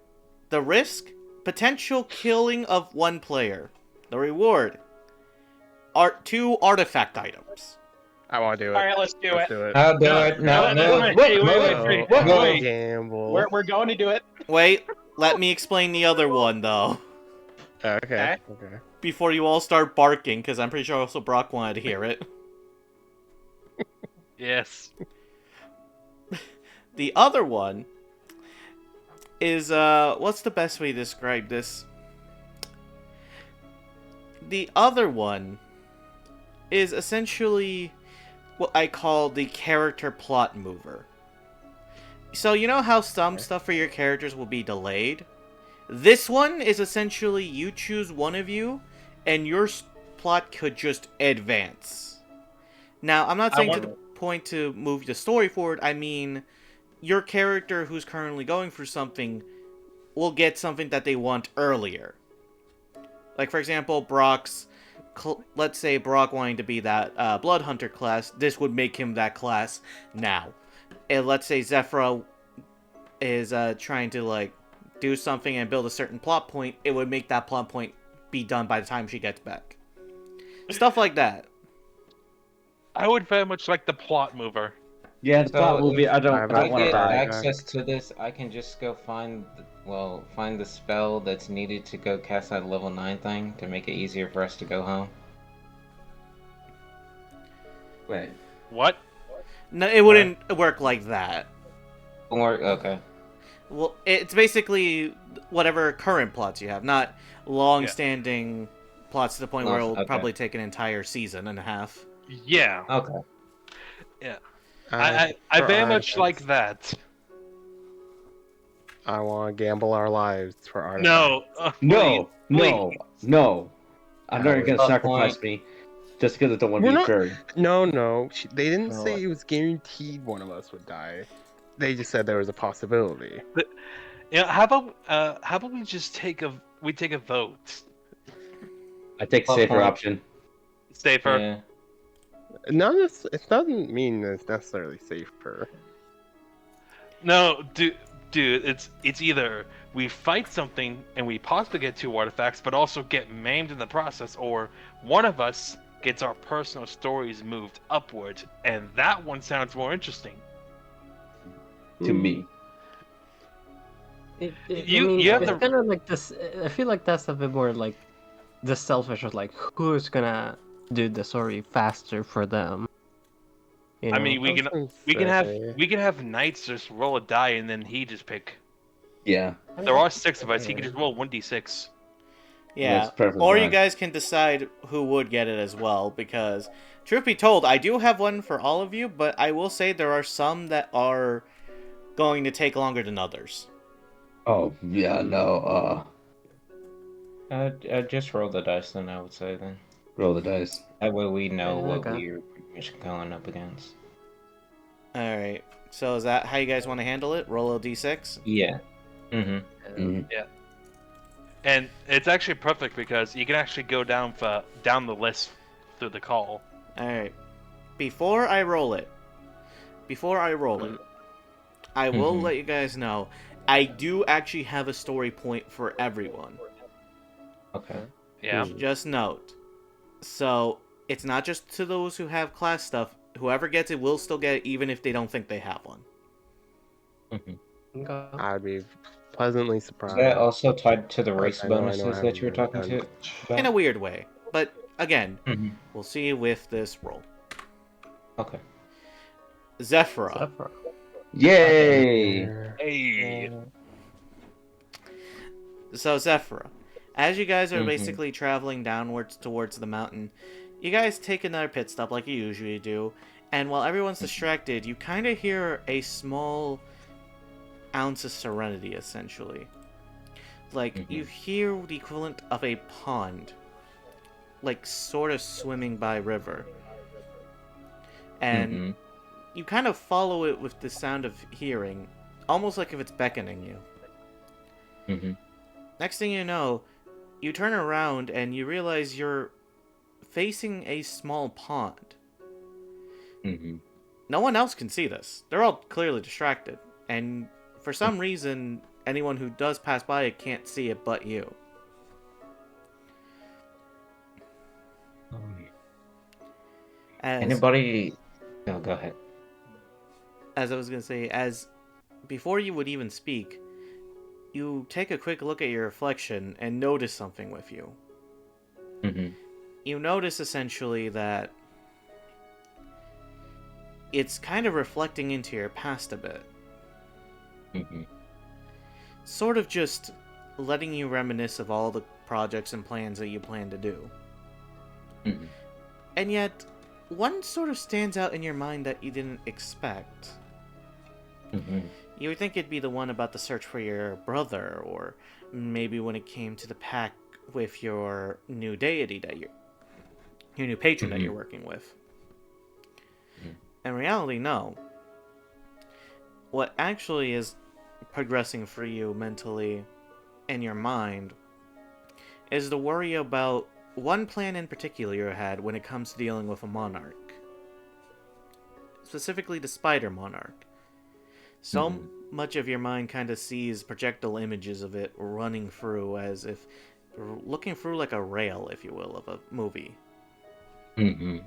The risk, potential killing of one player. The reward, are 2 artifact items. I want to do it. All right, let's do Let's it. do it. I'll do it. No, no. Wait, I'll gamble. We're going to do it. Wait, let me explain the other one though. Okay. Before you all start barking, because I'm pretty sure also Brock wanted to hear it. Yes. The other one is, what's the best way to describe this? The other one is essentially what I call the character plot mover. So you know how some stuff for your characters will be delayed? This one is essentially you choose one of you, and your plot could just advance. Now, I'm not saying to the point to move the story forward, I mean, your character who's currently going for something will get something that they want earlier. Like, for example, Brock's... let's say Brock wanting to be that Blood Hunter class, this would make him that class now. And let's say Zephyra is trying to, like, do something and build a certain plot point, it would make that plot point be done by the time she gets back. Stuff like that. I would very much like the plot mover. Yeah, the plot movie. I don't If I want to get die. access to this, I can just go find the spell that's needed to go cast that level 9 thing to make it easier for us to go home. Wait. What? No, it wouldn't work like that. Okay. Well, it's basically whatever current plots you have, not long-standing plots to the point where it'll probably take an entire season and a half. Yeah. Okay. Yeah. I very much like that. I want to gamble our lives for artifacts. No. No. I'm not gonna Tough sacrifice point. me just because I don't want We're to be not- buried. No. They didn't No. say it was guaranteed one of us would die. They just said there was a possibility. Yeah. How about we just take a vote? I take the Tough safer point. option. Safer. Yeah. It doesn't mean it's necessarily safer. No, dude. It's either we fight something and we possibly get 2 artifacts, but also get maimed in the process, or one of us gets our personal stories moved upward, and that one sounds more interesting. To me. You have it's to- kind of like this. I feel like that's a bit more like the selfish of like who's gonna do the story faster for them. You I know? mean, we can have Knights just roll a die and then he just pick. Yeah. There are 6 of us. He can just roll 1d6. Yeah, That's perfect or you fine. guys can decide who would get it as well, because, truth be told, I do have one for all of you, but I will say there are some that are going to take longer than others. Oh yeah, no. Just roll the dice then, I would say then. Roll the dice. That way we know Yeah, what okay. we're pretty much going up against. Alright, so is that how you guys want to handle it? Roll a d6? Yeah. Mm-hmm. And it's actually perfect because you can actually go down the list through the call. Alright. Before I roll it, I will let you guys know, I do actually have a story point for everyone. Okay. Yeah. Just note. So, it's not just to those who have class stuff. Whoever gets it will still get it, even if they don't think they have one. Okay. I'd be pleasantly surprised. Is that also tied to the race I know I bonuses that you were haven't talking done to? much. about? In a weird way. But, again, Mhm. we'll see with this roll. Okay. Zephyra. Zephyr. Yay! Hey. So Zephyra, as you guys are Mhm. basically traveling downwards towards the mountain, you guys take another pit stop like you usually do, and while everyone's distracted, you kind of hear a small ounce of serenity, essentially. Like, you hear the equivalent of a pond, like, sort of swimming by a river. And you kind of follow it with the sound of hearing, almost like if it's beckoning you. Next thing you know, you turn around and you realize you're facing a small pond. No one else can see this. They're all clearly distracted. And for some reason, anyone who does pass by it can't see it but you. Anybody? No, go ahead. As I was going to say, before you would even speak, you take a quick look at your reflection and notice something with you. You notice essentially that it's kind of reflecting into your past a bit. Sort of just letting you reminisce of all the projects and plans that you plan to do. And yet, one sort of stands out in your mind that you didn't expect. You would think it'd be the one about the search for your brother, or maybe when it came to the pact with your new deity your new patron that you're working with. In reality, no. What actually is progressing for you mentally in your mind is the worry about one plan in particular you had when it comes to dealing with a monarch. Specifically the spider monarch. So much of your mind kind of sees projectile images of it running through as if looking through like a rail, if you will, of a movie. And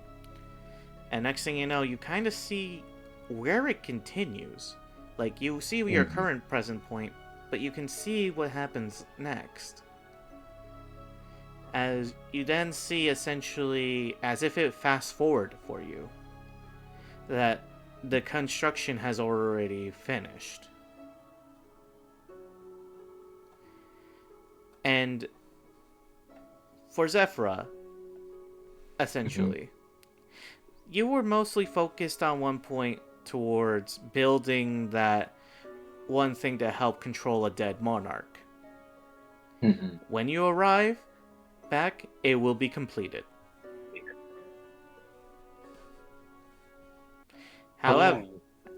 next thing you know, you kind of see where it continues. Like, you see your current present point, but you can see what happens next. As you then see, essentially, as if it fast forward for you, that the construction has already finished. And for Zephyra, essentially, you were mostly focused on one point towards building that one thing to help control a dead monarch. When you arrive back, it will be completed.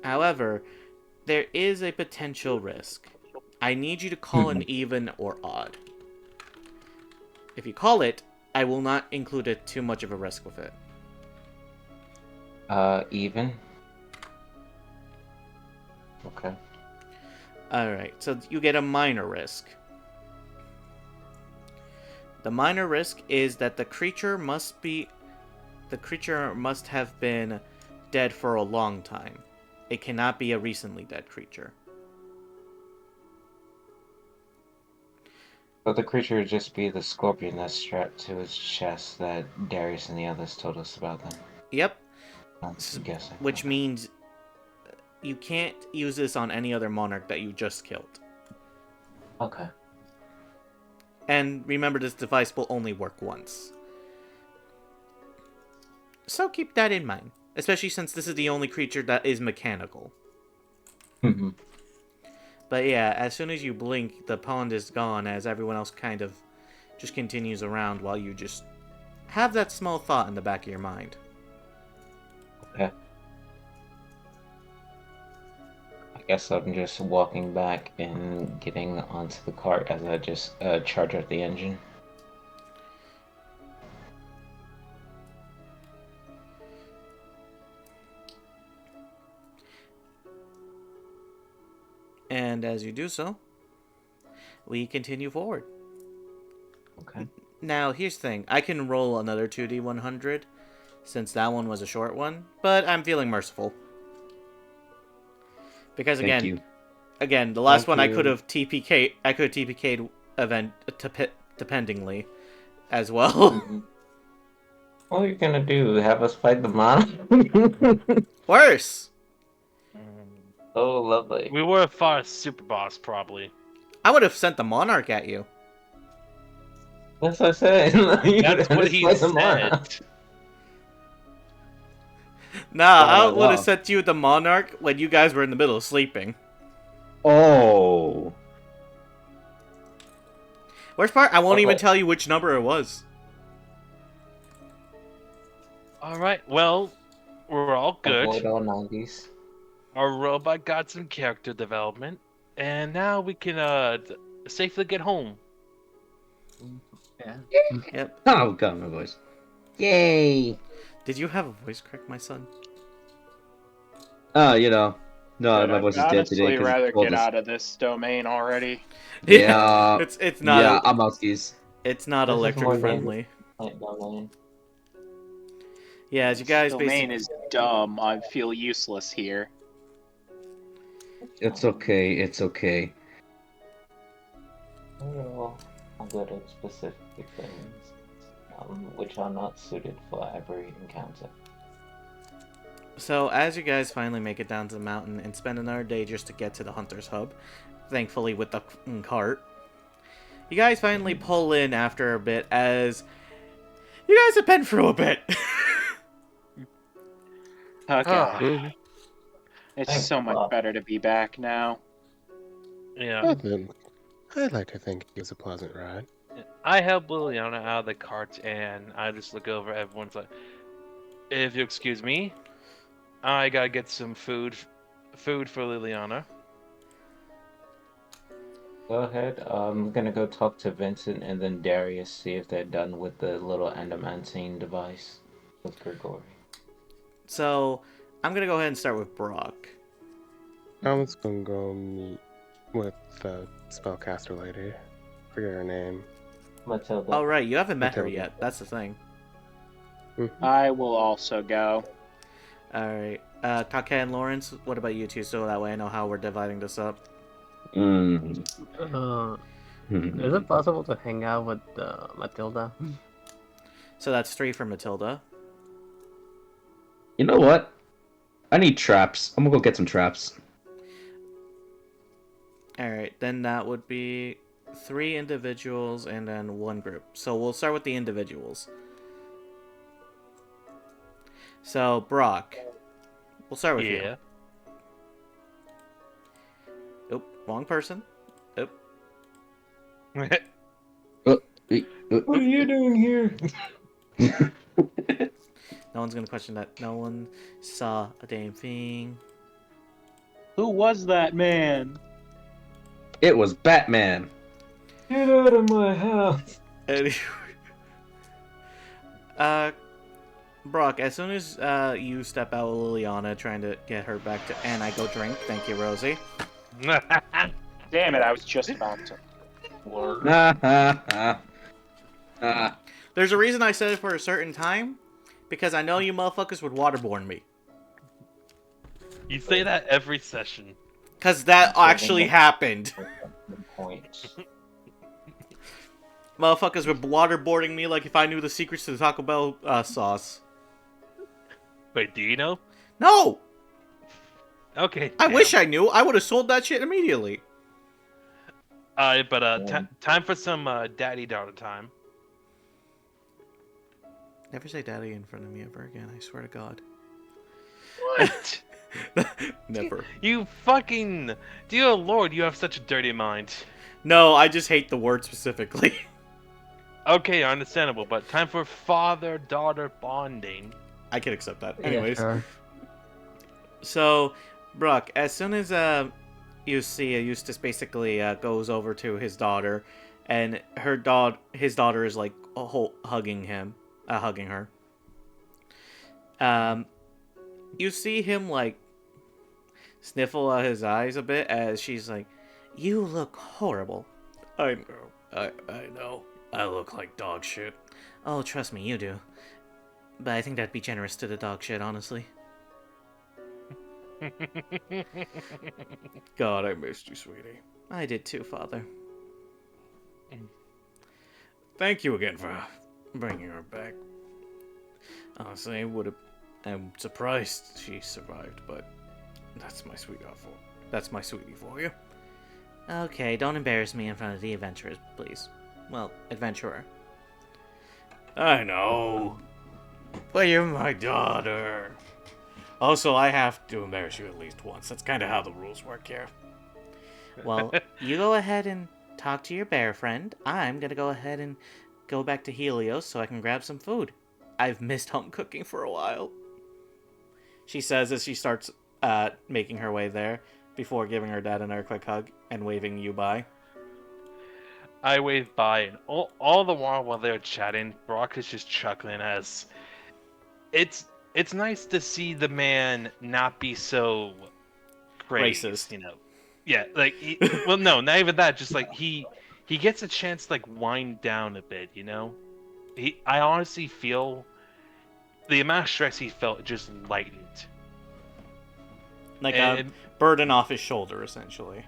However, there is a potential risk. I need you to call an even or odd. If you call it, I will not include too much of a risk with it. Even. Okay. Alright, so you get a minor risk. The minor risk is that the creature must have been dead for a long time. It cannot be a recently dead creature. But the creature would just be the scorpion that's strapped to his chest that Darius and the others told us about then. Yep. I'm guessing. Which means you can't use this on any other monarch that you just killed. Okay. And remember, this device will only work once. So keep that in mind. Especially since this is the only creature that is mechanical. But yeah, as soon as you blink, the pond is gone as everyone else kind of just continues around while you just have that small thought in the back of your mind. Okay. I guess I'm just walking back and getting onto the cart as I just charge up the engine. And as you do so, we continue forward. Okay. Now, here's the thing. I can roll another 2d100, since that one was a short one, but I'm feeling merciful. Because Thank you. again, the last Thank one you. I could have TPK'd event dependingly as well. What are you gonna do? Have us fight the monster? Worse! Oh, lovely. We would have fought a super boss, probably. I would have sent the monarch at you. That's what I said. That's what he said. Nah, I would have wow. set you the Monarch when you guys were in the middle of sleeping. Oh. Worst part, I won't even Okay. tell you which number it was. All right. Well, we're all good. Avoid all 90s. Our robot got some character development, and now we can safely get home. Yeah. Yep. Oh, got my voice. Yay! Did you have a voice crack, my son? Oh, you know. No, But my I'd voice is dead today. honestly 'cause rather it's cold get as- out of this domain already. Yeah. It's not. Yeah, I'm out skis. It's not This is electric more friendly. Domain. Yeah, as you guys This domain basically. is dumb. I feel useless here. It's okay. It's okay. Well, I'll go to specific things, which are not suited for every encounter. So, as you guys finally make it down to the mountain and spend another day just to get to the Hunter's Hub, thankfully with the cart, you guys finally pull in after a bit as you guys have been through a bit. Okay. Mhm. It's Thanks, so much Bob. better to be back now. Yeah. I'd like to think it was a pleasant ride. I help Liliana out of the cart, and I just look over. Everyone's like, "If you excuse me, I gotta get some food for Liliana." Go ahead. I'm gonna go talk to Vincent and then Darius, see if they're done with the little adamantine device with Grigori. So, I'm gonna go ahead and start with Brock. I was gonna go meet with the spellcaster lady. Forget her name. Matilda. Oh, right, you haven't met her Matilda. yet. That's the thing. I will also go. Alright. Kake and Lawrence, what about you two? So that way I know how we're dividing this up. Is it possible to hang out with Matilda? So that's 3 for Matilda. You know what? I need traps. I'm gonna go get some traps. Alright, then that would be 3 individuals and then 1 group. So we'll start with the individuals. So, Brock. We'll start with you. Yeah. Oop, wrong person. Oop. What What are you doing here? No one's gonna question that. No one saw a damn thing. Who was that man? It was Batman. Get out of my house. Anyway. Brock, as soon as you step out with Liliana trying to get her back to... And I go drink. Thank you, Rosie. Damn it, I was just about to. Lord. There's a reason I said it for a certain time. Because I know you motherfuckers would waterborne me. You say that every session. Because that actually happened. Point. Motherfuckers were waterboarding me like if I knew the secrets to the Taco Bell sauce. Wait, do you know? No! Okay. I damn. wish I knew. I would have sold that shit immediately. Time for some daddy-daughter time. Never say daddy in front of me ever again, I swear to God. What? Never. You fucking... Dear Lord, you have such a dirty mind. No, I just hate the word specifically. Okay, understandable, but time for father-daughter bonding. I can accept that. Yeah, Anyways. sure. So, Brock, as soon as you see Eustace basically goes over to his daughter, and his daughter is like hugging her. You see him like sniffle out his eyes a bit as she's like, "You look horrible." I know. I know. I look like dog shit. Oh, trust me, you do. But I think that'd be generous to the dog shit, honestly. God, I missed you, sweetie. I did too, Father. Thank you again for bringing her back. Honestly, I'm surprised she survived, but that's my sweetie for you. Okay, don't embarrass me in front of the adventurers, please. Well, adventurer. I know. But you're my daughter. Also, I have to embarrass you at least once. That's kind of how the rules work here. Well, you go ahead and talk to your bear friend. I'm gonna go ahead and go back to Helios so I can grab some food. I've missed home cooking for a while. She says as she starts making her way there, before giving her dad another quick hug and waving you by. I wave by, and all the while they're chatting, Brock is just chuckling as it's nice to see the man not be so crazed, Racist. you know. Yeah, like well, no, not even that. Just like he gets a chance to like wind down a bit, you know. I honestly feel the amount of stress he felt just lightened. Like a burden off his shoulder, essentially.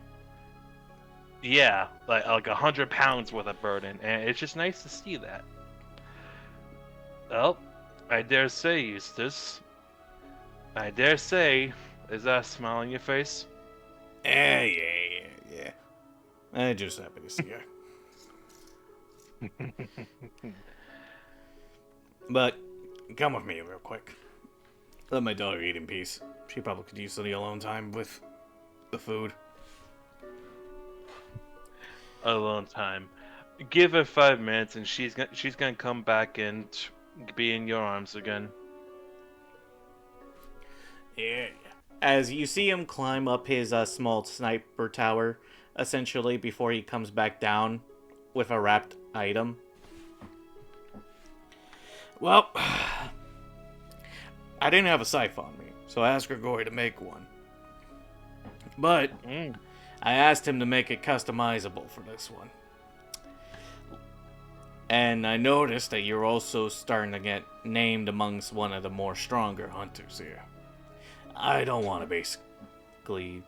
Yeah, like 100 pounds worth of burden, and it's just nice to see that. Well, I dare say, Eustace. I dare say, is that a smile on your face? Yeah. I'm just happy to see you. But, come with me real quick. Let my daughter eat in peace. She probably could use the alone time with the food. Alone time. Give her 5 minutes, and she's gonna come back and be in your arms again. Yeah. As you see him climb up his small sniper tower, essentially, before he comes back down with a wrapped item. Well, I didn't have a scythe on me, so I asked Grigori to make one. But I asked him to make it customizable for this one. And I noticed that you're also starting to get named amongst one of the more stronger hunters here. I don't want to basically...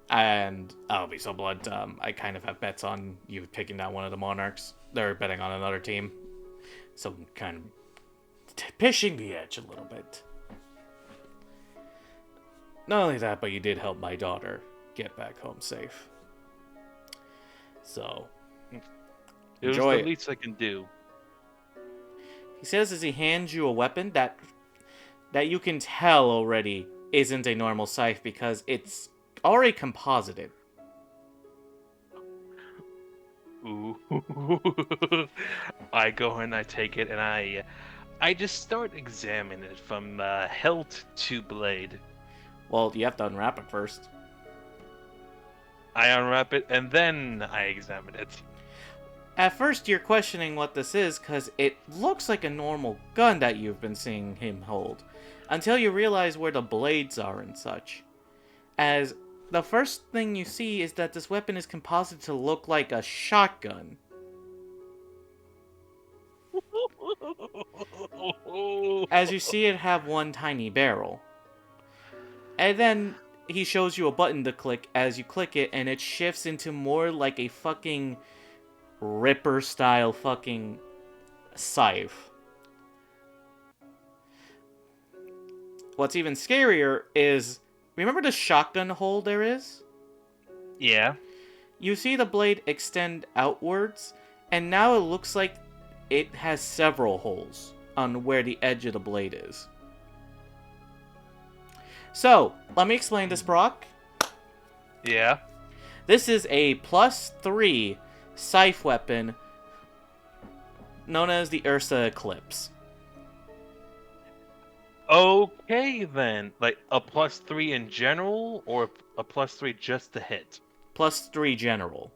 And I'll be so blunt, I kind of have bets on you picking down one of the Monarchs. They're betting on another team. So I'm kind of pushing the edge a little bit. Not only that, but you did help my daughter get back home safe. So, It was enjoy the it. least I can do. He says as he hands you a weapon that you can tell already isn't a normal scythe because it's already composited. Ooh. I go and I take it and I just start examining it from hilt to blade. Well, you have to unwrap it first. I unwrap it and then I examine it. At first, you're questioning what this is because it looks like a normal gun that you've been seeing him hold, until you realize where the blades are and such. As the first thing you see is that this weapon is composited to look like a shotgun. As you see it have one tiny barrel. And then he shows you a button to click as you click it, and it shifts into more like a fucking Ripper style fucking scythe. What's even scarier is, remember the shotgun hole there is? Yeah. You see the blade extend outwards, and now it looks like it has several holes on where the edge of the blade is. So, let me explain this, Brock. Yeah. This is a +3 scythe weapon known as the Ursa Eclipse. Okay then. Like a +3 in general or a +3 just to hit? +3 general.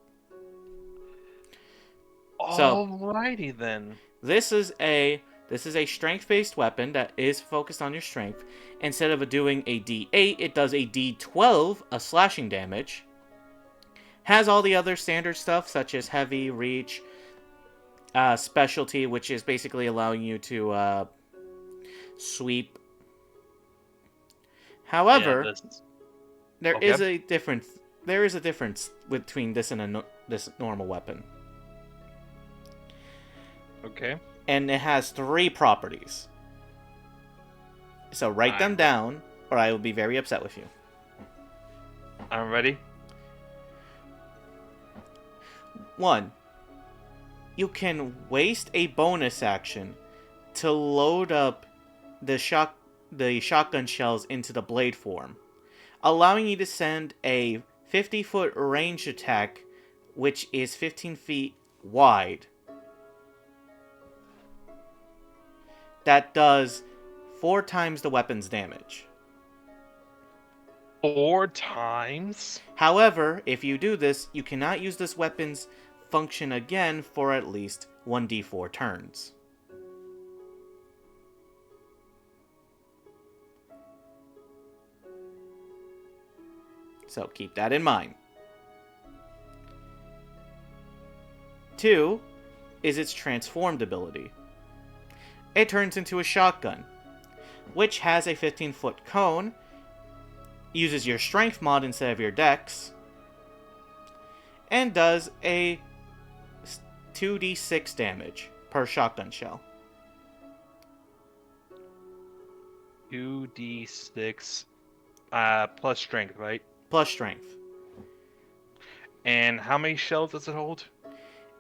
Alrighty then. This is a strength-based weapon that is focused on your strength. Instead of doing a D8, it does a D12 of slashing damage. Has all the other standard stuff such as heavy, reach, specialty, which is basically allowing you to sweep. However, there is a difference. There is a difference between this and this normal weapon. Okay. And it has 3 properties. So write them down, or I will be very upset with you. I'm ready. 1. you can waste a bonus action to load up the shotgun shells into the blade form, allowing you to send a 50-foot range attack, which is 15 feet wide. That does 4 times the weapon's damage. 4 times? However, if you do this, you cannot use this weapon's function again for at least 1d4 turns. So keep that in mind. 2 is its transformed ability. It turns into a shotgun, which has a 15-foot cone, uses your strength mod instead of your dex, and does a 2d6 damage per shotgun shell. 2d6 plus strength, right? Plus strength. And how many shells does it hold?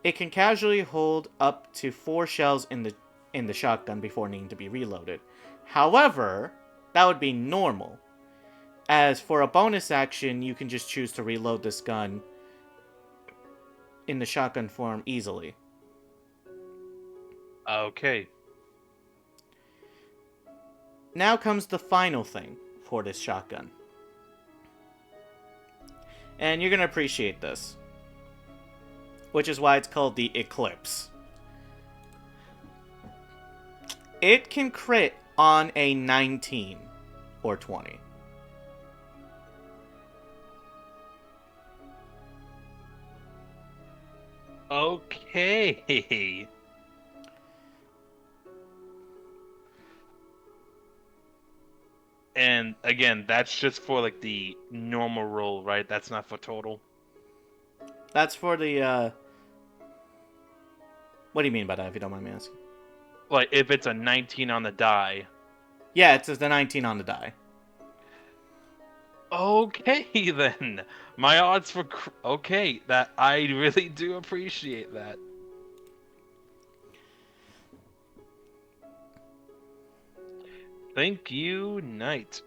It can casually hold up to 4 shells in the shotgun before needing to be reloaded. However, that would be normal. As for a bonus action, you can just choose to reload this gun in the shotgun form easily. Okay. Now comes the final thing for this shotgun. And you're going to appreciate this, which is why it's called the Eclipse. It can crit on a 19 or 20. Okay. And again, that's just for like the normal roll, right? That's not for total. That's for the, What do you mean by that, if you don't mind me asking? Like, if it's a 19 on the die. Yeah, it's the 19 on the die. Okay, then. My odds for... Okay, that I really do appreciate that. Thank you, Knight.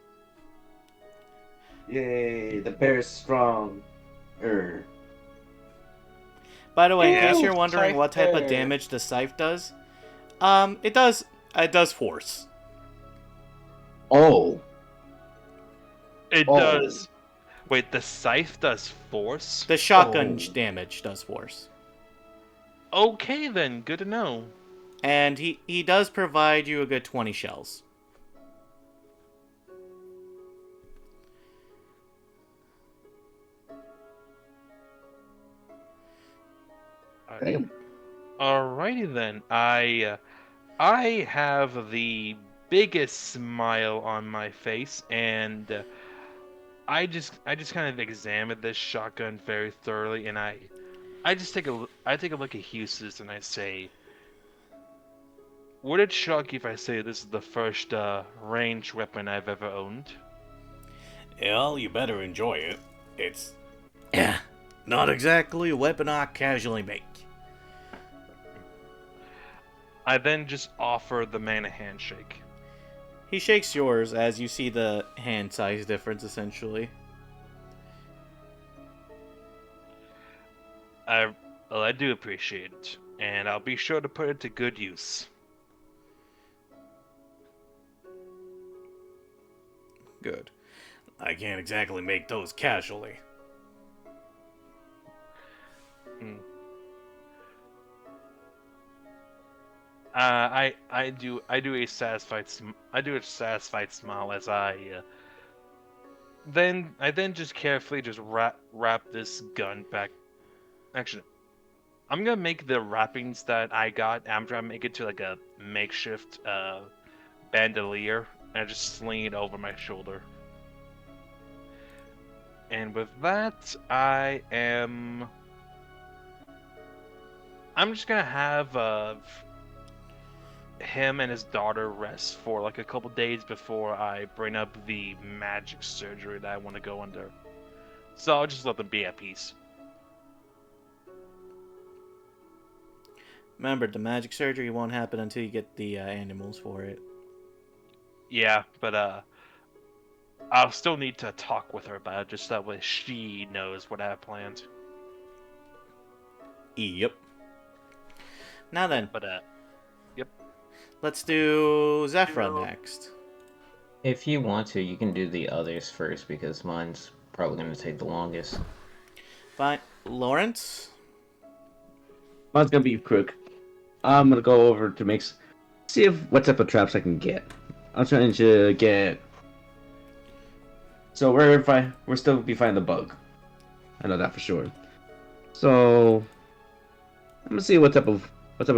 Yay, the bear's strong. By the way, in Yeah. case you're wondering Scythe what type of there. damage the scythe does, it does force. Oh, It Oh. does... Wait, the scythe does force? The shotgun Oh. damage does force. Okay, then. Good to know. And he does provide you a good 20 shells. damn. Alrighty, then. I have the biggest smile on my face, and I just kind of examined this shotgun very thoroughly, and I take a look at Hughes's and I say, would it shock you if I say this is the first ranged weapon I've ever owned? Well, you better enjoy it. It's not exactly a weapon I casually make. I then just offer the man a handshake. He shakes yours as you see the hand size difference, essentially. I do appreciate it, and I'll be sure to put it to good use. Good. I can't exactly make those casually. I do a satisfied smile as I then just carefully just wrap this gun back. Actually, I'm gonna make the wrappings that I got. I'm trying to make it to like a makeshift bandolier, and I just sling it over my shoulder. And with that, I'm just gonna have him and his daughter rest for like a couple days before I bring up the magic surgery that I want to go under. So I'll just let them be at peace. Remember, the magic surgery won't happen until you get the animals for it. Yeah, but I'll still need to talk with her about it, just that way she knows what I have planned. Yep. Now then, But yep. let's do Zephyra next. If you want to, you can do the others first because mine's probably going to take the longest. Fine. Lawrence? Mine's gonna be Crook. I'm gonna go over to see if what type of traps I can get. I'm trying to get. So we're still be finding the bug. I know that for sure. So I'm gonna see what type of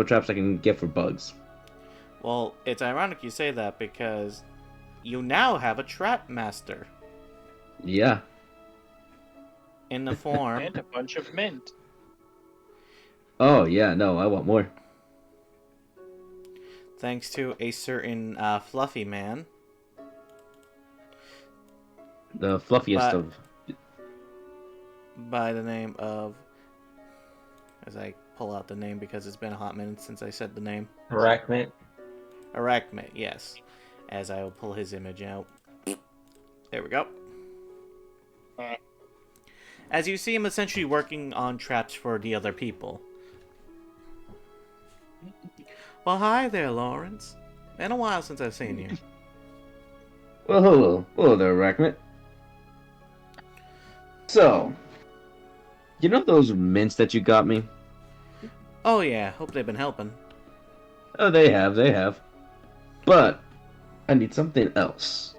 traps I can get for bugs. Well, it's ironic you say that because you now have a trap master Yeah. in the form. And a bunch of mint. Oh yeah, no, I want more. Thanks to a certain fluffy man. The fluffiest But- of. By the name of, as I pull out the name because it's been a hot minute since I said the name. Arachmit. Arachmit, yes. As I will pull his image out. There we go. As you see him essentially working on traps for the other people. Well, hi there, Lawrence. Been a while since I've seen you. Well, hello there, Arachmit. So, you know those mints that you got me? Oh yeah, hope they've been helping. Oh, they have. But I need something else.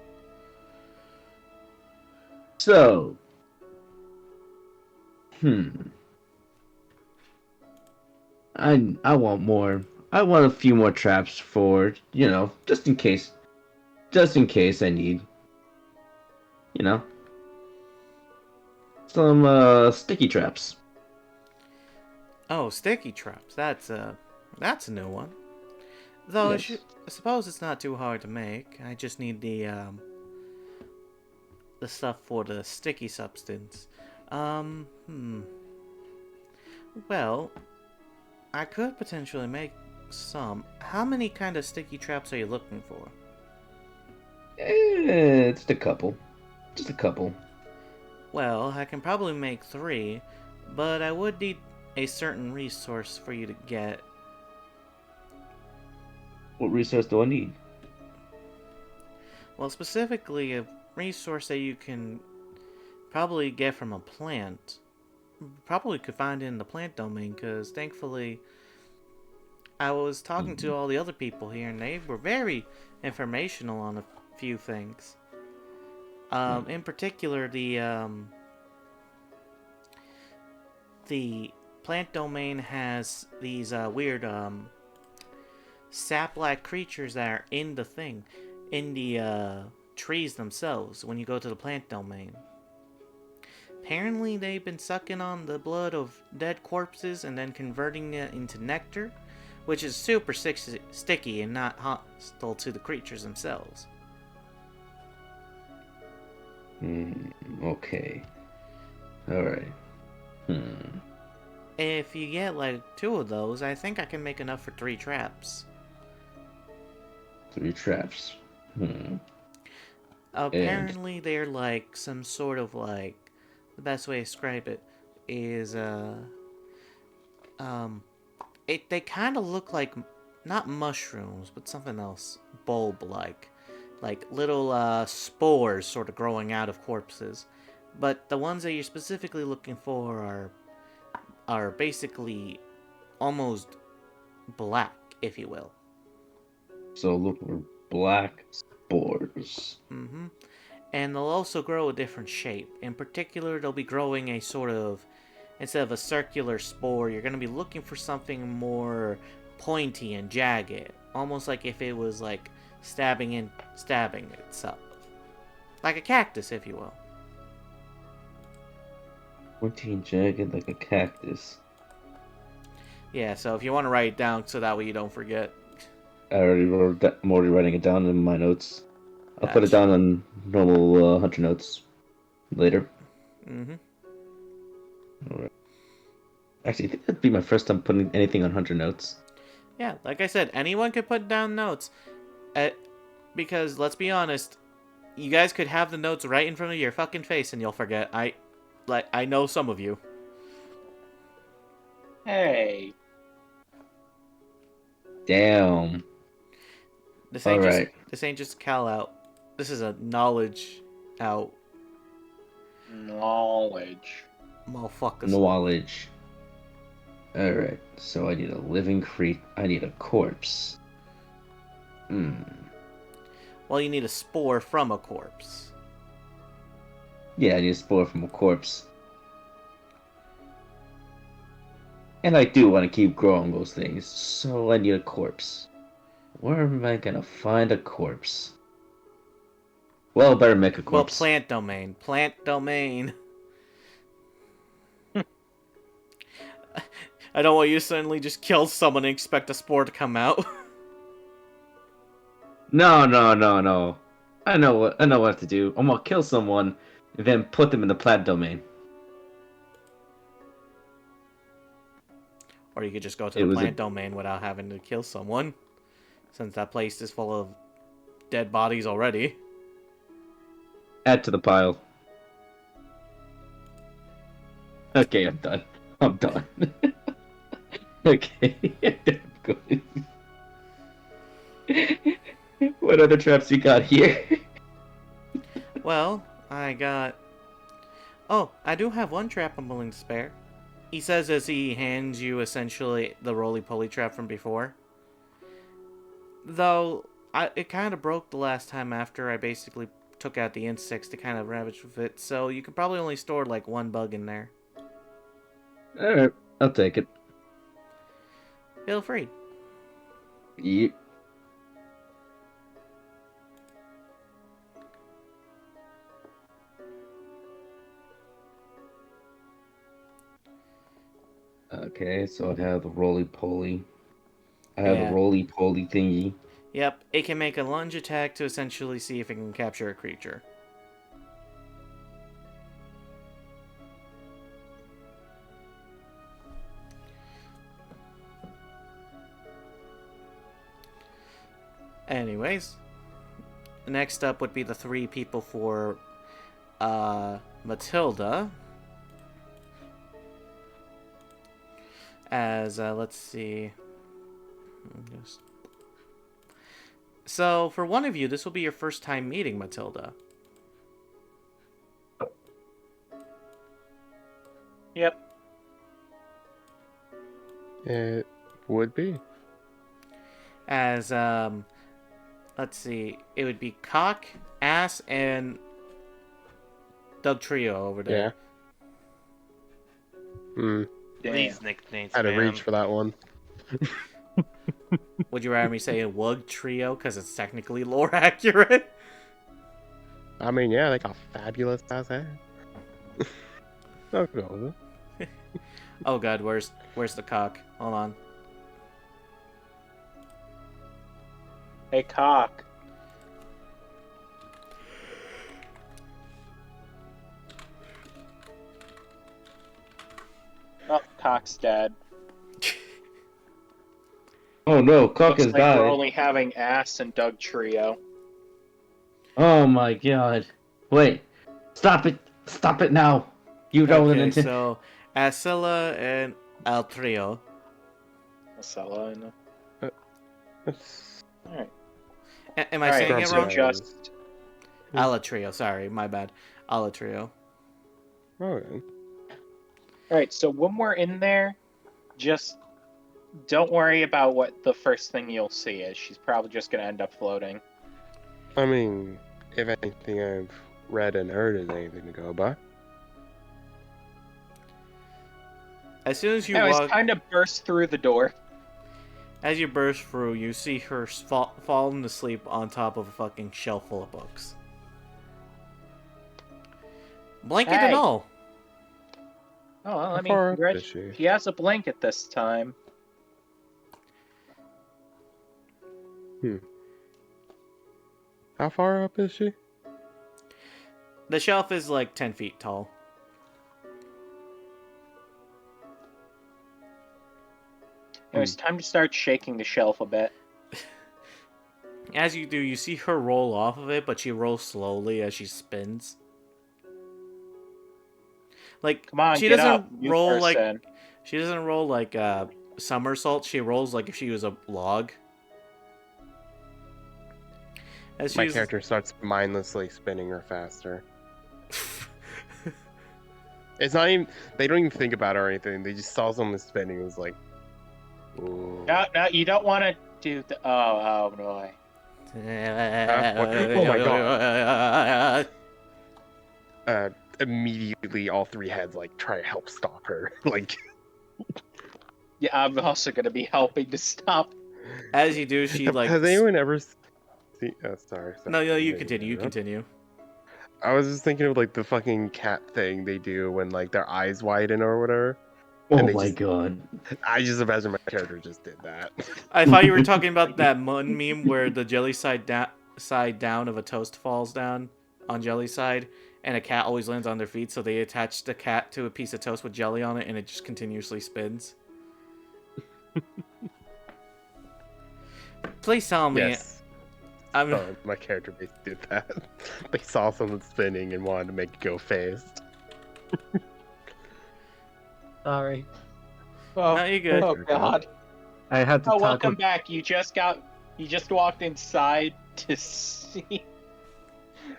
So, I want more. I want a few more traps for, just in case I need, some sticky traps. Oh, sticky traps. That's a new one. Though Yes. I suppose it's not too hard to make. I just need the stuff for the sticky substance. Well, I could potentially make some. How many kind of sticky traps are you looking for? Just a couple. Well, I can probably make 3, but I would need a certain resource for you to get. What resource do I need? Well, specifically a resource that you can probably get from a plant. Probably could find it in the plant domain, because thankfully I was talking to all the other people here, and they were very informational on a few things. In particular, the plant domain has these weird sap-like creatures that are in the trees themselves when you go to the plant domain. Apparently, they've been sucking on the blood of dead corpses and then converting it into nectar, which is super sticky and not hostile to the creatures themselves. Okay. Alright. If you get like 2 of those, I think I can make enough for 3 traps. 3 traps. Apparently, they're like some sort of like, the best way to describe it is they kind of look like not mushrooms, but something else, bulb-like, like little spores sort of growing out of corpses. But the ones that you're specifically looking for are basically almost black, if you will. So look for black spores. Mm-hmm. And they'll also grow a different shape. In particular, they'll be growing a sort of, instead of a circular spore, you're going to be looking for something more pointy and jagged. Almost like if it was like stabbing itself. Like a cactus, if you will. Pointy and jagged like a cactus. Yeah, so if you want to write it down so that way you don't forget. I'm already writing it down in my notes. I'll put it Gotcha. down on normal Hunter notes later. Mm-hmm. Alright. Actually, I think that'd be my first time putting anything on Hunter notes. Yeah, like I said, anyone could put down notes. Because, let's be honest, you guys could have the notes right in front of your fucking face and you'll forget. I know some of you. Hey. Damn. This ain't Alright. this ain't just Cal out. This is a knowledge out. Knowledge. Motherfuckers. Knowledge. Alright, so I need a living I need a corpse. Well, you need a spore from a corpse. Yeah, I need a spore from a corpse. And I do want to keep growing those things, so I need a corpse. Where am I gonna find a corpse? Well, better make a Well, corpse. plant domain. Plant domain. I don't want you to suddenly just kill someone and expect a spore to come out. No. I know what to do. I'm gonna kill someone, and then put them in the plant domain. Or you could just go to It the was a- plant domain without having to kill someone. Since that place is full of dead bodies already. Add to the pile. Okay, I'm done. Okay. Good. What other traps you got here? Well, I got... Oh, I do have one trap I'm willing to spare. He says as he hands you essentially the roly-poly trap from before. Though, it kind of broke the last time after I basically took out the insects to kind of ravage with it, so you could probably only store like one bug in there. Alright, I'll take it. Feel free. Yep. Okay, so I have the roly-poly. I have Yeah. the roly-poly thingy. Yep, it can make a lunge attack to essentially see if it can capture a creature. Anyways, next up would be the 3 people for Matilda. As, let's see. So, for one of you, this will be your first time meeting Matilda. Yep. It would be. As, let's see. It would be Cock, Ass, and Doug Trio over there. Yeah. These nicknames, I had to man. reach for that one. Would you rather me say a Wug Trio, because it's technically lore accurate? I mean, yeah, they got fabulous ass hair. I'll go with it. Oh god, where's the Cock? Hold on. Hey, Cock. Oh, Cock's dead. Oh no, Cock Looks has like died. we're only having Ass and Doug Trio. Oh my god. Wait. Stop it now. You don't Okay, intend. so Asilla and El Trio. Marcella and... Alright. Am I saying it so wrong? just... Ala Trio, sorry, my bad. Ala Trio. Okay. Alright, so when we're in there, just don't worry about what the first thing you'll see is. She's probably just gonna end up floating. I mean, if anything I've read and heard is anything to go by. As soon as you Anyways, walk, kind of burst through the door. as you burst through, you see her falling asleep on top of a fucking shelf full of books. Blanket and Hey. all. Oh, well, I How mean, far up is she? he has a blanket this time. How far up is she? The shelf is like 10 feet tall. It was time to start shaking the shelf a bit. As you do, you see her roll off of it, but she rolls slowly as she spins. Like, Come on, she get doesn't up, you roll like person. she doesn't roll like somersault. She rolls like if she was a log. As My she's character starts mindlessly spinning her faster. It's not even. They don't even think about it or anything. They just saw someone spinning. It was like, ooh. No, you don't want to do the. Oh boy. Oh my god. Immediately, all three heads like try to help stop her. Like, Yeah, I'm also gonna be helping to stop. As you do, she like. has anyone ever seen? Oh, sorry. No, you Maybe continue. You interrupt. continue. I was just thinking of like the fucking cat thing they do when like their eyes widen or whatever. Oh And they my just- god. I just imagine my character just did that. I thought you were talking about that one meme where the jelly side down of a toast falls down on jelly side, and a cat always lands on their feet, so they attach the cat to a piece of toast with jelly on it, and it just continuously spins. Please tell me. Yes. I'm. Oh, my character basically did that. They saw someone spinning and wanted to make it go fast. Sorry. Oh, No, you're good. oh god. I had to Oh, talk welcome with... back. You just walked inside to see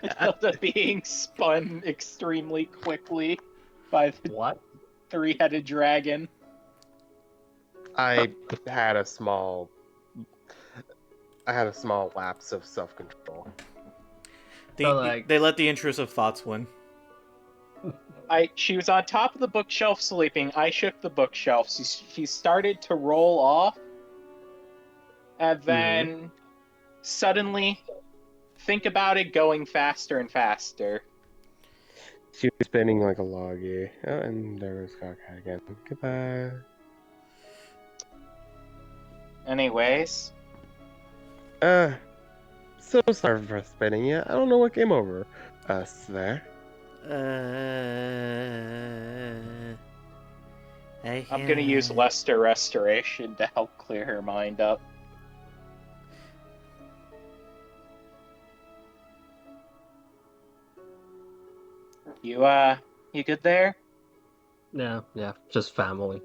Matilda being spun extremely quickly by the What? three-headed dragon. I had a small lapse of self-control. So, like- They let the intrusive thoughts win. She was on top of the bookshelf sleeping. I shook the bookshelf. She started to roll off. And then suddenly think about it going faster and faster. She was spinning like a loggy. Oh, and there was Cockeye again. Goodbye. Anyways, So sorry for spinning you. I don't know what came over us there. I'm gonna use Lester Restoration to help clear her mind up. You good there? Yeah, just family.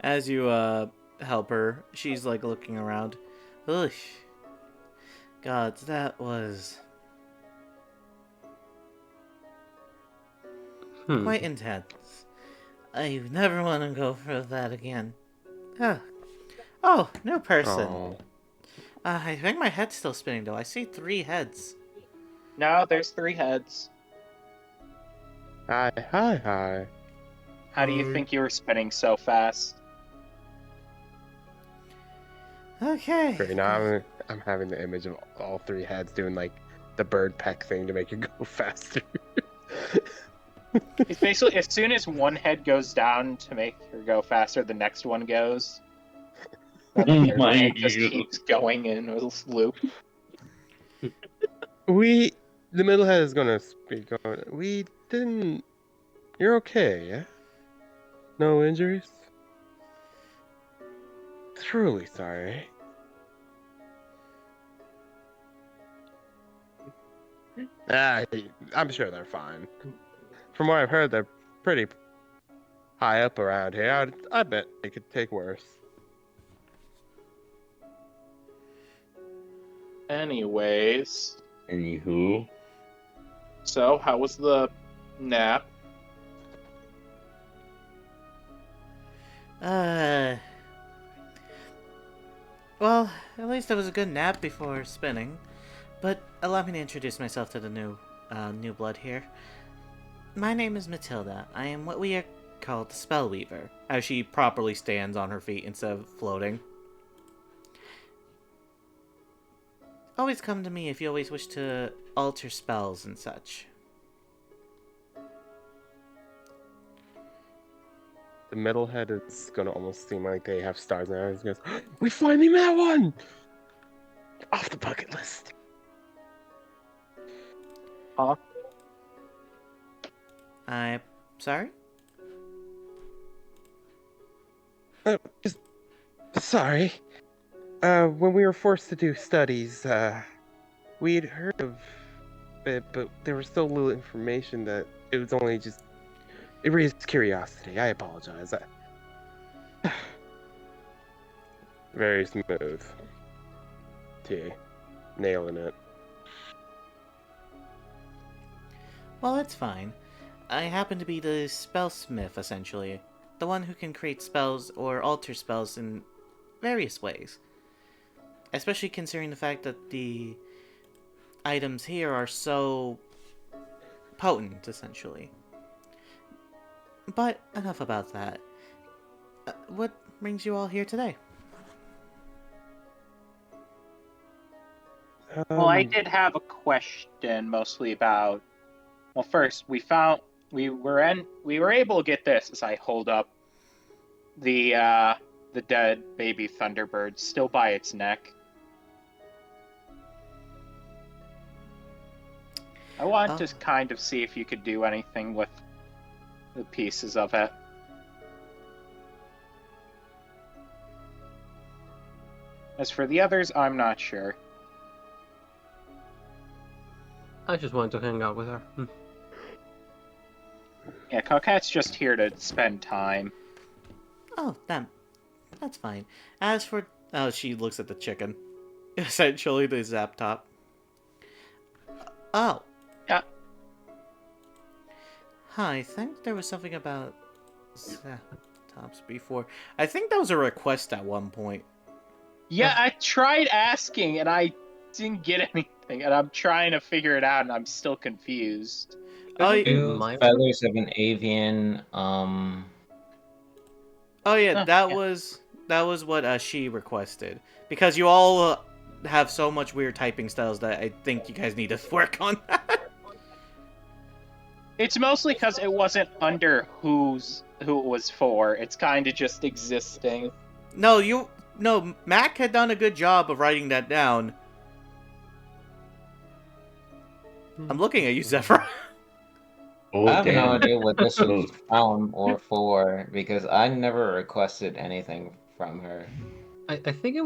As you help her, she's like looking around. Ugh. God, that was quite intense. I never want to go for that again. Oh, new person. Oh. I think my head's still spinning though. I see 3 heads. No, there's 3 heads. Hi. How do you think you were spinning so fast? Okay. Great. Now I'm having the image of all 3 heads doing like the bird peck thing to make it go faster. It's basically as soon as one head goes down to make her go faster, the next one goes. Oh my It just god. keeps going in a loop. The middle head is gonna speak on. We didn't. You're okay, yeah? No injuries? Truly sorry. I'm sure they're fine. From what I've heard, they're pretty high up around here. I bet they could take worse. Anyways, Anywho. so how was the nap? Well, at least it was a good nap before spinning. But allow me to introduce myself to the new blood here. My name is Matilda. I am what we are called the Spellweaver, as she properly stands on her feet instead of floating. Always come to me if you always wish to alter spells and such. The middle head is gonna almost seem like they have stars in their eyes. Goes, we finally met one! Off the bucket list. I Sorry? Just sorry. When we were forced to do studies, we'd heard of it, but there was so little information that it was only just. It raised curiosity. I apologize. Very smooth. T. Nailing it. Well, that's fine. I happen to be the spellsmith, essentially. The one who can create spells or alter spells in various ways. Especially considering the fact that the items here are so potent, essentially. But enough about that. What brings you all here today? Well, I did have a question mostly about. Well, first we were able to get this as I hold up the dead baby Thunderbird still by its neck. I wanted to kind of see if you could do anything with the pieces of it. As for the others, I'm not sure. I just wanted to hang out with her. Yeah, Coquette's just here to spend time. Oh, that's fine. As for... Oh, she looks at the chicken. Essentially the Zap Top. Oh. Yeah. Huh, I think there was something about Zap Tops before. I think that was a request at one point. Yeah, I tried asking and I didn't get anything, and I'm trying to figure it out, and I'm still confused. Two feathers of an avian. Oh yeah, that was what she requested. Because you all have so much weird typing styles that I think you guys need to work on that. It's mostly because it wasn't under who it was for. It's kind of just existing. No, Mac had done a good job of writing that down. I'm looking at you, Zephyr. I have no idea what this was from or for because I never requested anything from her. I think it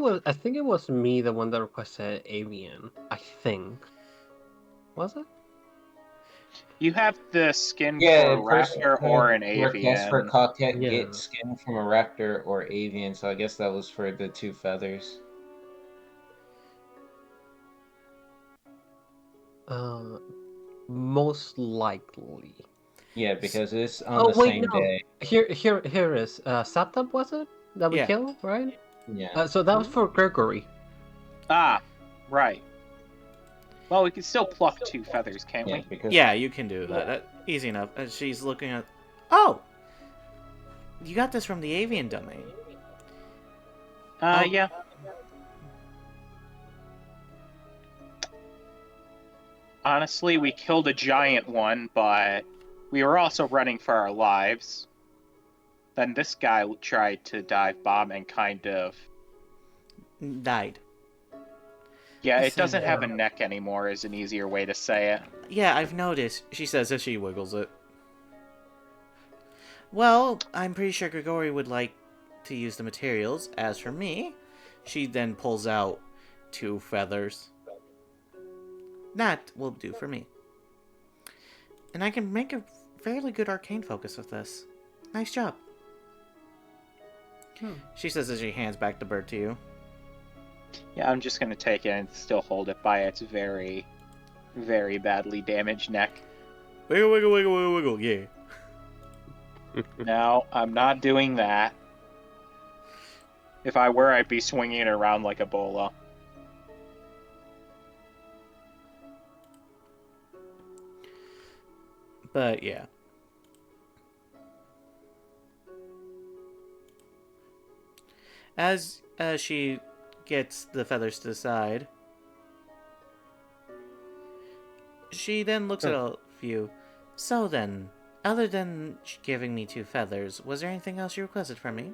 was me, the one that requested avian. I think. Was it? You have the skin Yeah, for a raptor or an avian. Request for Coquette, Yeah. get skin from a raptor or avian, so I guess that was for the two feathers. Most likely. Yeah, because it's on the same day. Here is Saptop, was it that we killed, right? Yeah. So that was for Gregory. Ah, right. Well, we can still pluck two feathers, can't we? Because Yeah, you can do that. Easy enough. As she's looking at... Oh! You got this from the avian domain. Yeah. Honestly, we killed a giant one, but we were also running for our lives. Then this guy tried to dive bomb and kind of... Died. Yeah, it Listen, doesn't have a neck anymore is an easier way to say it. Yeah, I've noticed, she says as she wiggles it. Well, I'm pretty sure Grigori would like to use the materials. As for me, she then pulls out 2 feathers. That will do for me. And I can make a fairly good arcane focus with this. Nice job. She says as she hands back the bird to you. Yeah, I'm just gonna take it and still hold it by its very, very badly damaged neck. Wiggle, wiggle, wiggle, wiggle, wiggle, yeah. No, I'm not doing that. If I were, I'd be swinging it around like a bola. But, yeah. As she gets the feathers to the side, she then looks at a few. So then, other than giving me 2 feathers, was there anything else you requested from me?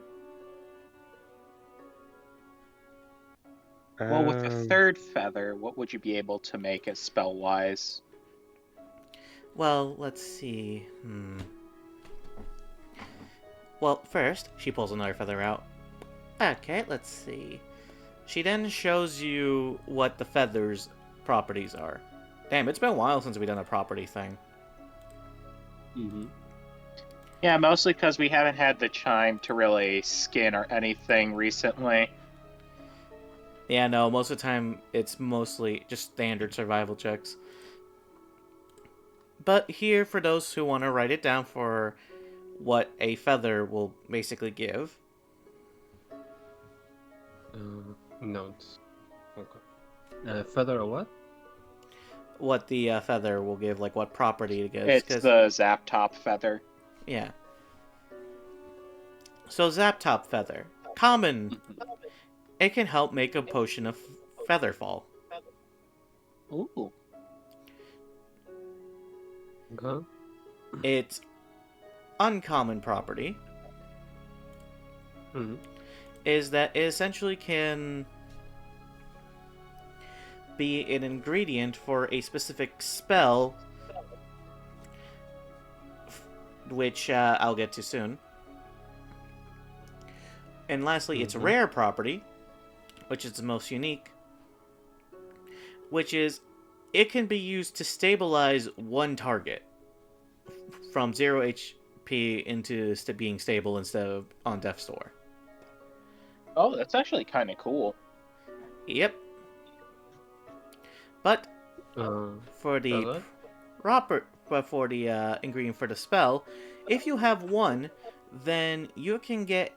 Well, with the 3rd feather, what would you be able to make as spell-wise? Well, let's see. Well, first, she pulls another feather out. Okay, let's see. She then shows you what the feather's properties are. Damn, it's been a while since we've done a property thing. Mm-hmm. Yeah, mostly because we haven't had the chime to really skin or anything recently. Yeah, no, most of the time it's mostly just standard survival checks. But here, for those who want to write it down for what a feather will basically give. Notes. Okay. Feather or what? What the feather will give, like what property it gives. It's 'cause- the Zap Top feather. Yeah. So Zap Top Feather. Common. It can help make a potion of feather fall. Ooh. Okay. Its uncommon property Mhm. is that it essentially can be an ingredient for a specific spell, which I'll get to soon. And lastly, its rare property, which is the most unique, which is it can be used to stabilize one target from 0 HP into being stable instead of on death's door. Oh, that's actually kind of cool. Yep. But for feather? the ingredient for the spell, if you have one, then you can get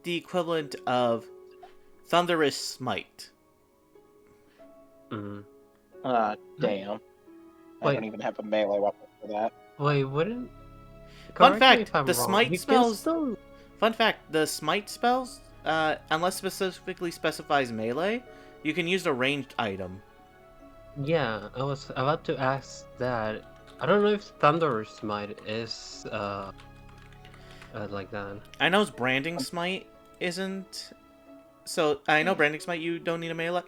the equivalent of Thunderous Smite. Mm-hmm. Damn. I Wait. don't even have a melee weapon for that. Wait, wouldn't? Fun Correct me fact: if I'm the wrong, Smite you can spells. still- Fun fact: the Smite spells, unless specifically specifies melee, you can use a ranged item. Yeah, I was about to ask that. I don't know if Thunder Smite is like that. I know Branding Smite isn't. So I know Branding Smite. You don't need a melee.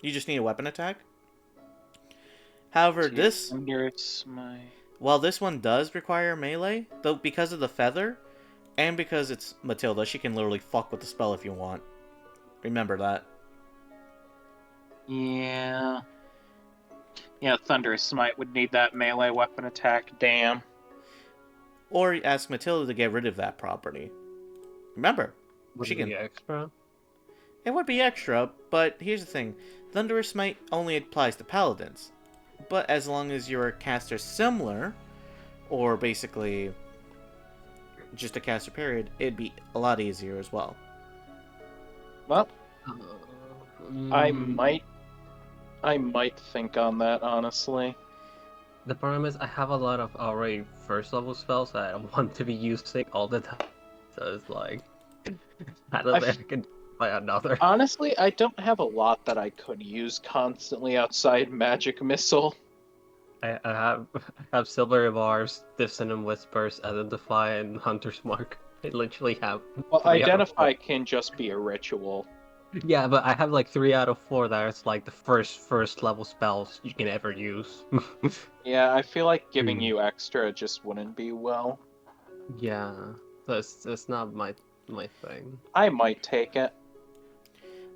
You just need a weapon attack. However, this while this one does require melee, though because of the feather, and because it's Matilda, she can literally fuck with the spell if you want. Remember that. Yeah. Yeah, Thunderous Smite would need that melee weapon attack. Damn. Or ask Matilda to get rid of that property. Remember, Would she it can. be extra? It would be extra, but here's the thing: Thunderous Smite only applies to paladins. But as long as you're a caster similar, or basically just a caster period, it'd be a lot easier as well. Well, I Mm, might think on that, honestly. The problem is I have a lot of already first level spells that I don't want to be using all the time. So it's like, I don't think I can buy another. Honestly, I don't have a lot that I could use constantly outside Magic Missile. I have Silvery Barbs, Dissonant Whispers, Identify, and Hunter's Mark. I literally have. Well, 3 out of Identify can just be a ritual. 4. Yeah, but I have like 3 out of 4 that is like the first level spells you can ever use. Yeah, I feel like giving you extra just wouldn't be well. Yeah, so it's not my thing. I might take it.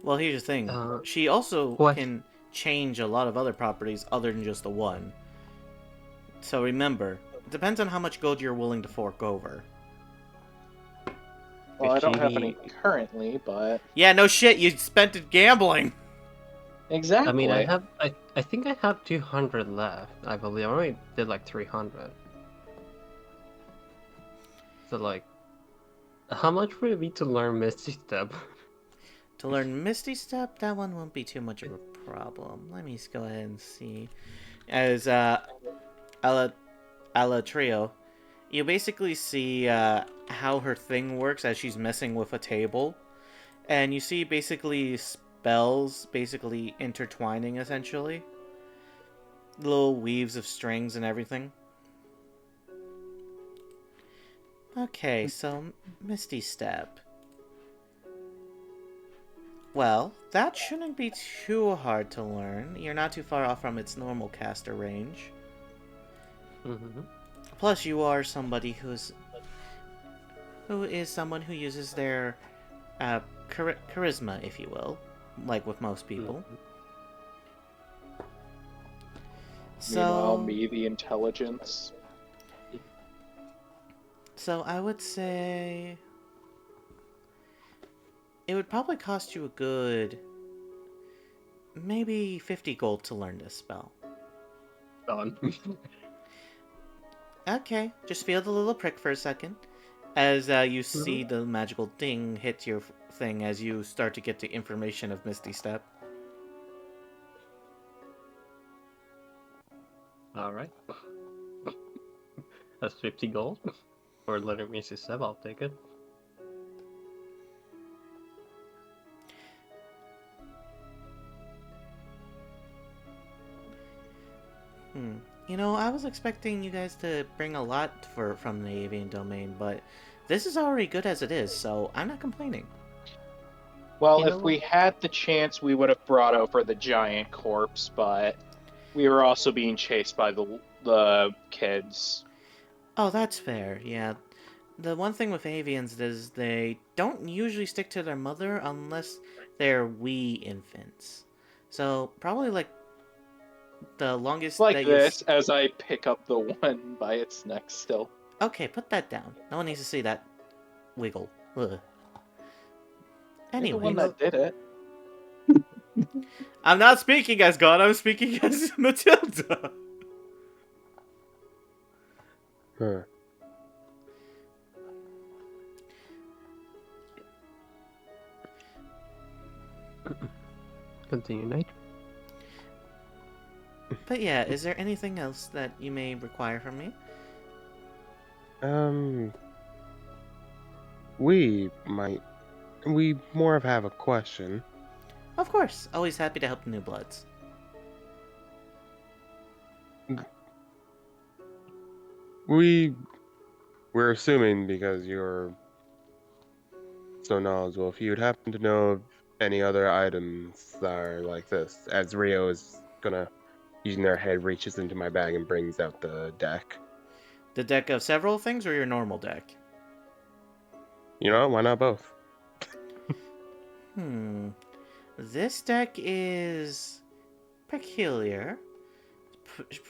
Well, here's the thing: she also can change a lot of other properties other than just the one. So remember, it depends on how much gold you're willing to fork over. Well, I don't have any currently, but... Yeah, no shit, you spent it gambling! Exactly. I mean, I think I have 200 left. I believe I already did like 300. So like, how much would it be to learn Misty Step? To learn Misty Step, that one won't be too much of a problem. Let me go ahead and see. As Alatrio, you basically see how her thing works as she's messing with a table. And you see basically spells basically intertwining, essentially. Little weaves of strings and everything. Okay, so Misty Step. Well, that shouldn't be too hard to learn. You're not too far off from its normal caster range. Mm-hmm. Plus, you are somebody who's who is someone who uses their charisma, if you will, like with most people. Meanwhile, So, me, the intelligence. so I would say it would probably cost you a good maybe 50 gold to learn this spell. Done. Okay, just feel the little prick for a second as you see the magical thing hit your thing as you start to get the information of Misty Step. Alright. That's 50 gold. For letting me see Seb, I'll take it. You know, I was expecting you guys to bring a lot from the avian domain, but this is already good as it is, so I'm not complaining. Well, You know if we had the chance, we would have brought over the giant corpse, but we were also being chased by the kids. Oh, that's fair, yeah. The one thing with avians is they don't usually stick to their mother unless they're wee infants. So, probably like the longest Like that this, as I pick up the one by its neck still. Okay, put that down. No one needs to see that wiggle. Ugh. You're Anyway, the one that did it. I'm not speaking as God, I'm speaking as Matilda. Huh. Continue, Knight. But yeah, is there anything else that you may require from me? We more of have a question. Of course, always happy to help the new bloods. We're assuming because you're so knowledgeable, if you'd happen to know of any other items that are like this, as Rio is gonna, using their head, reaches into my bag and brings out the deck. The deck of several things or your normal deck? You know, why not both? This deck is peculiar.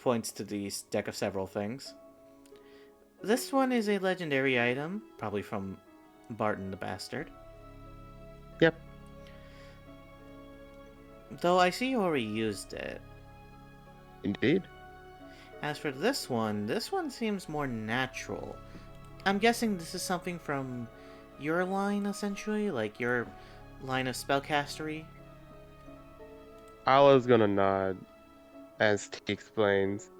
Points to the deck of several things. This one is a legendary item, probably from Barton the Bastard. Yep. Though I see you already used it. Indeed. As for this one seems more natural. I'm guessing this is something from your line, essentially? Like your line of spellcastery? Allah's gonna nod as T explains.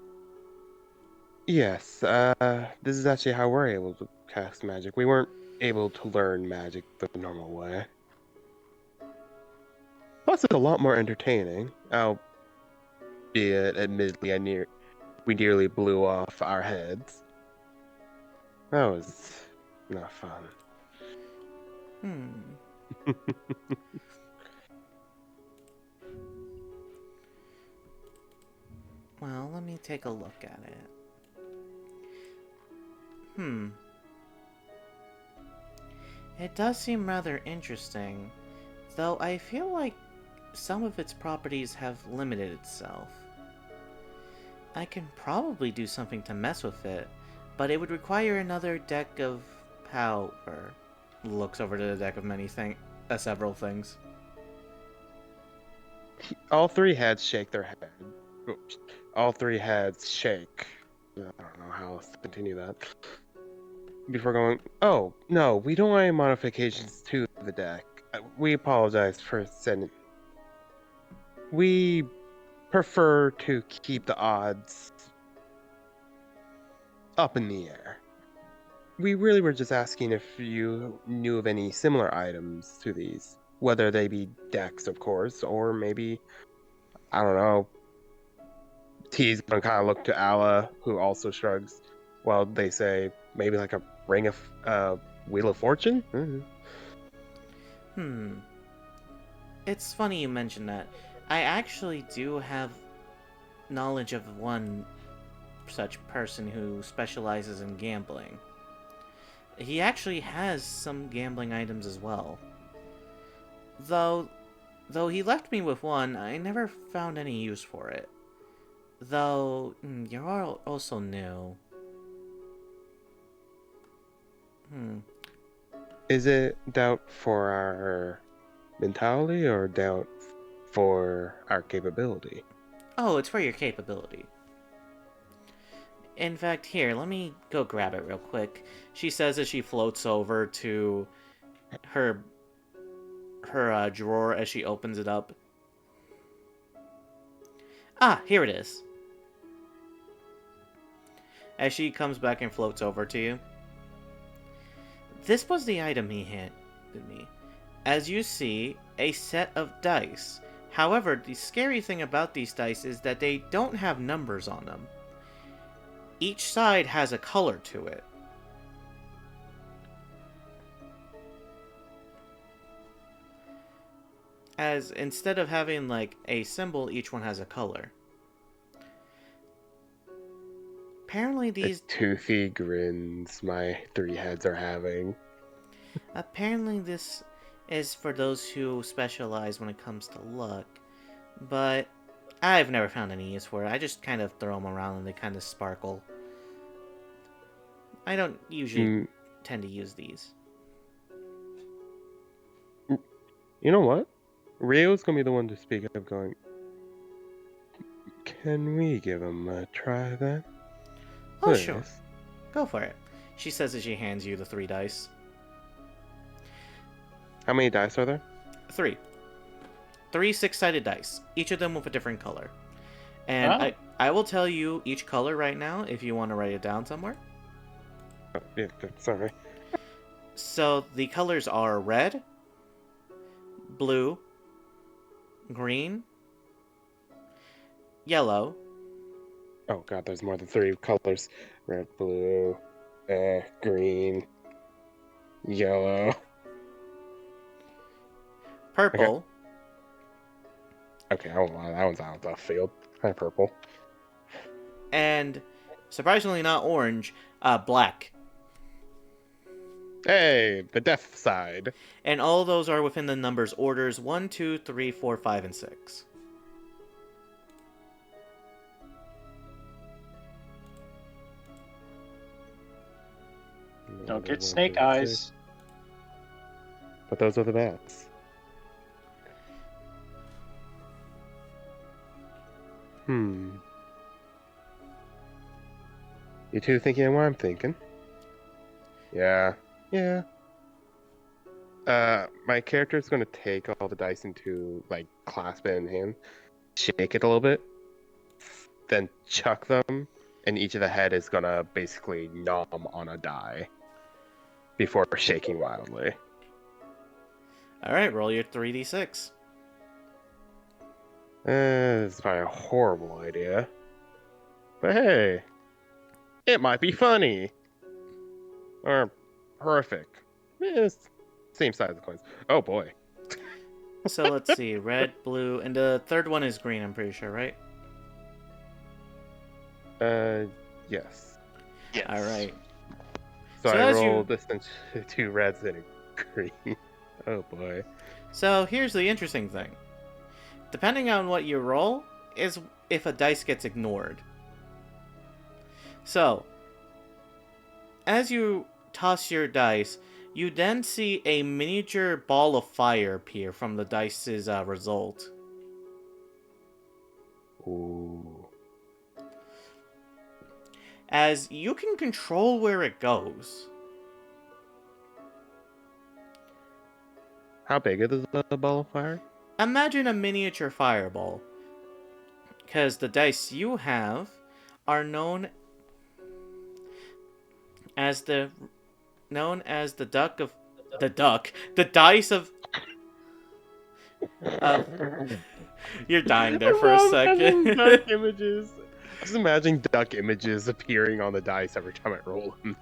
Yes, this is actually how we're able to cast magic. We weren't able to learn magic the normal way. Plus, it's a lot more entertaining. Albeit, admittedly, we nearly blew off our heads. That was not fun. Well, let me take a look at it. It does seem rather interesting, though I feel like some of its properties have limited itself. I can probably do something to mess with it, but it would require another deck of power. Looks over to the deck of several things. All three heads shake their head. Oops. All three heads shake. I don't know how else to continue that. Before going, oh, no, we don't want any modifications to the deck. We apologize for sending. We prefer to keep the odds up in the air. We really were just asking if you knew of any similar items to these. Whether they be decks, of course, or maybe, I don't know. T's gonna kind of look to Allah, who also shrugs, while they say maybe like a ring of Wheel of Fortune? It's funny you mention that. I actually do have knowledge of one such person who specializes in gambling. he actually has some gambling items as well. Though he left me with one, I never found any use for it. Though, you're also new. Is it doubt for our mentality or doubt for our capability? Oh, it's for your capability. In fact, here, let me go grab it real quick. She says as she floats over to her drawer as she opens it up. Ah, here it is. As she comes back and floats over to you. This was the item he handed me. As you see, a set of dice. However, the scary thing about these dice is that they don't have numbers on them. Each side has a color to it. As instead of having like a symbol, each one has a color. Apparently these toothy grins my 3 heads are having. Apparently this is for those who specialize when it comes to luck, but I've never found any use for it. I just kind of throw them around and they kind of sparkle. I don't usually tend to use these. You know what? Rio's gonna be the one to speak up going, can we give him a try then? Oh, Please. sure. Go for it. She says as she hands you the 3 dice. How many dice are there? 3. 3 6-sided dice, each of them with a different color. And I will tell you each color right now if you want to write it down somewhere. Oh, yeah, sorry. So the colors are red, blue, green, yellow. Oh god, there's more than 3 colors. Red, blue, green, yellow. Purple. Okay, I won't lie, that one's out of left field. Kind of purple. And, surprisingly not orange, black. Hey, the death side. And all of those are within the numbers orders 1, 2, 3, 4, 5, and 6. Don't get snake eyes. But those are the bats. You two thinking what I'm thinking? Yeah. My character's gonna take all the dice into, like, clasp it in hand, shake it a little bit, then chuck them, and each of the head is gonna basically nom on a die before shaking wildly. Alright, roll your 3d6. This is probably a horrible idea. But hey, it might be funny. Or horrific. It's same size of coins. Oh boy. So let's see, red, blue, and the third one is green, I'm pretty sure, right? Yes. Alright. So I as rolled this into 2 reds and a green. Oh boy. So here's the interesting thing. Depending on what you roll, is if a dice gets ignored. So, as you toss your dice, you then see a miniature ball of fire appear from the dice's result. Ooh. As you can control where it goes. How big is the ball of fire? Imagine a miniature fireball. Because the dice you have are known as the dice of you're dying there for a second. Duck images. Just imagine duck images appearing on the dice every time I roll them.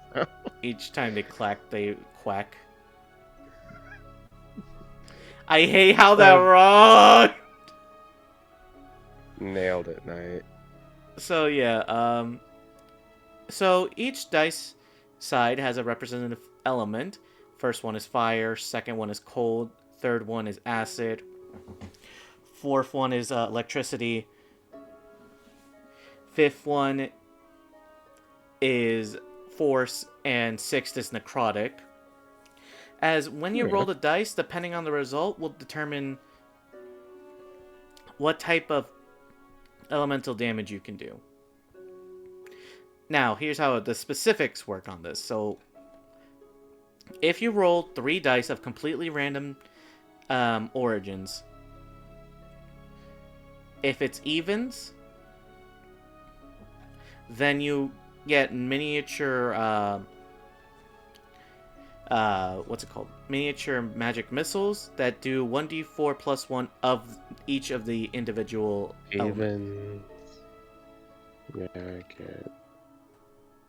Each time they clack, they quack. I hate how that wrong. Nailed it, Knight. So yeah, so each dice side has a representative element. First one is fire, second one is cold, third one is acid, fourth one is electricity, fifth one is force, and sixth is necrotic. As when you roll the dice, depending on the result, will determine what type of elemental damage you can do. Now, here's how the specifics work on this. So, if you roll 3 dice of completely random origins, if it's evens, then you get miniature, what's it called? Miniature magic missiles that do 1d4 plus 1 of each of the individual Even. Yeah, I get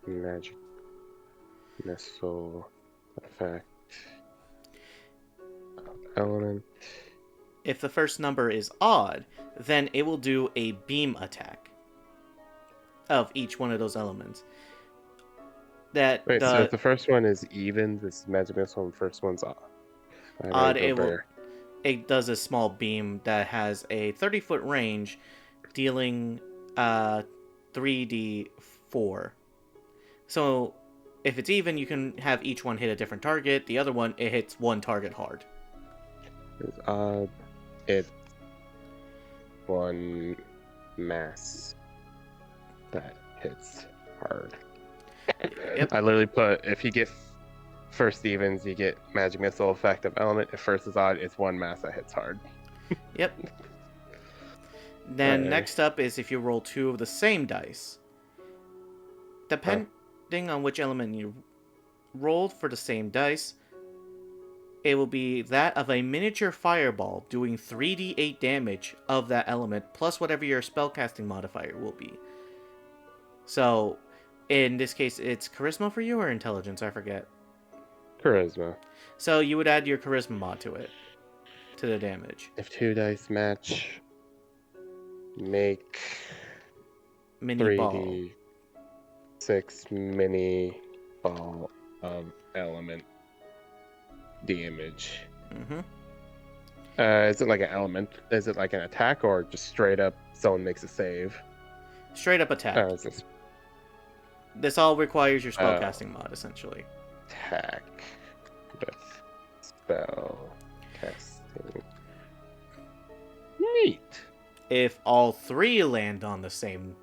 magic missile effect element. If the first number is odd, then it will do a beam attack of each one of those elements. Wait, so if the first one is even, this magic missile, and the first one's odd. Odd, it does a small beam that has a 30-foot range, dealing 3d4. So if it's even, you can have each one hit a different target. The other one, it hits one target hard. It's odd. It's one mass that hits hard. Yep. I literally put, if you get first evens, you get magic missile effect of element. If first is odd, it's one mass that hits hard. Yep. Then next up is if you roll 2 of the same dice. Depending on which element you rolled for the same dice, it will be that of a miniature fireball doing 3d8 damage of that element, plus whatever your spellcasting modifier will be. So, in this case, it's charisma for you or intelligence? I forget. Charisma. So you would add your charisma mod to it, to the damage. If 2 dice match, make Mini 3d ball. 6 mini ball of element damage. Mm-hmm. Is it like an element? Is it like an attack or just straight up someone makes a save? Straight up attack. Oh, is this This all requires your spellcasting mod, essentially. attack with spell casting? Neat. If all 3 land on the same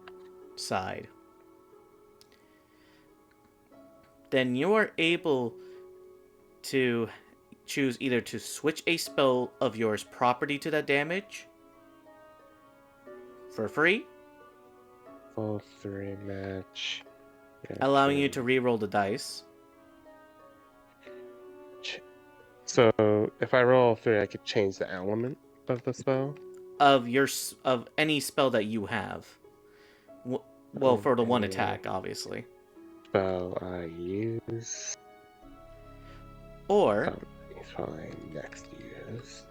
side, then you are able to choose either to switch a spell of yours property to that damage for free, Full 3 match. allowing you to re-roll the dice. So if I roll 3, I could change the element of the spell. Of any spell that you have. Well, for the one attack, obviously. Spell I use. Or Fine, next use.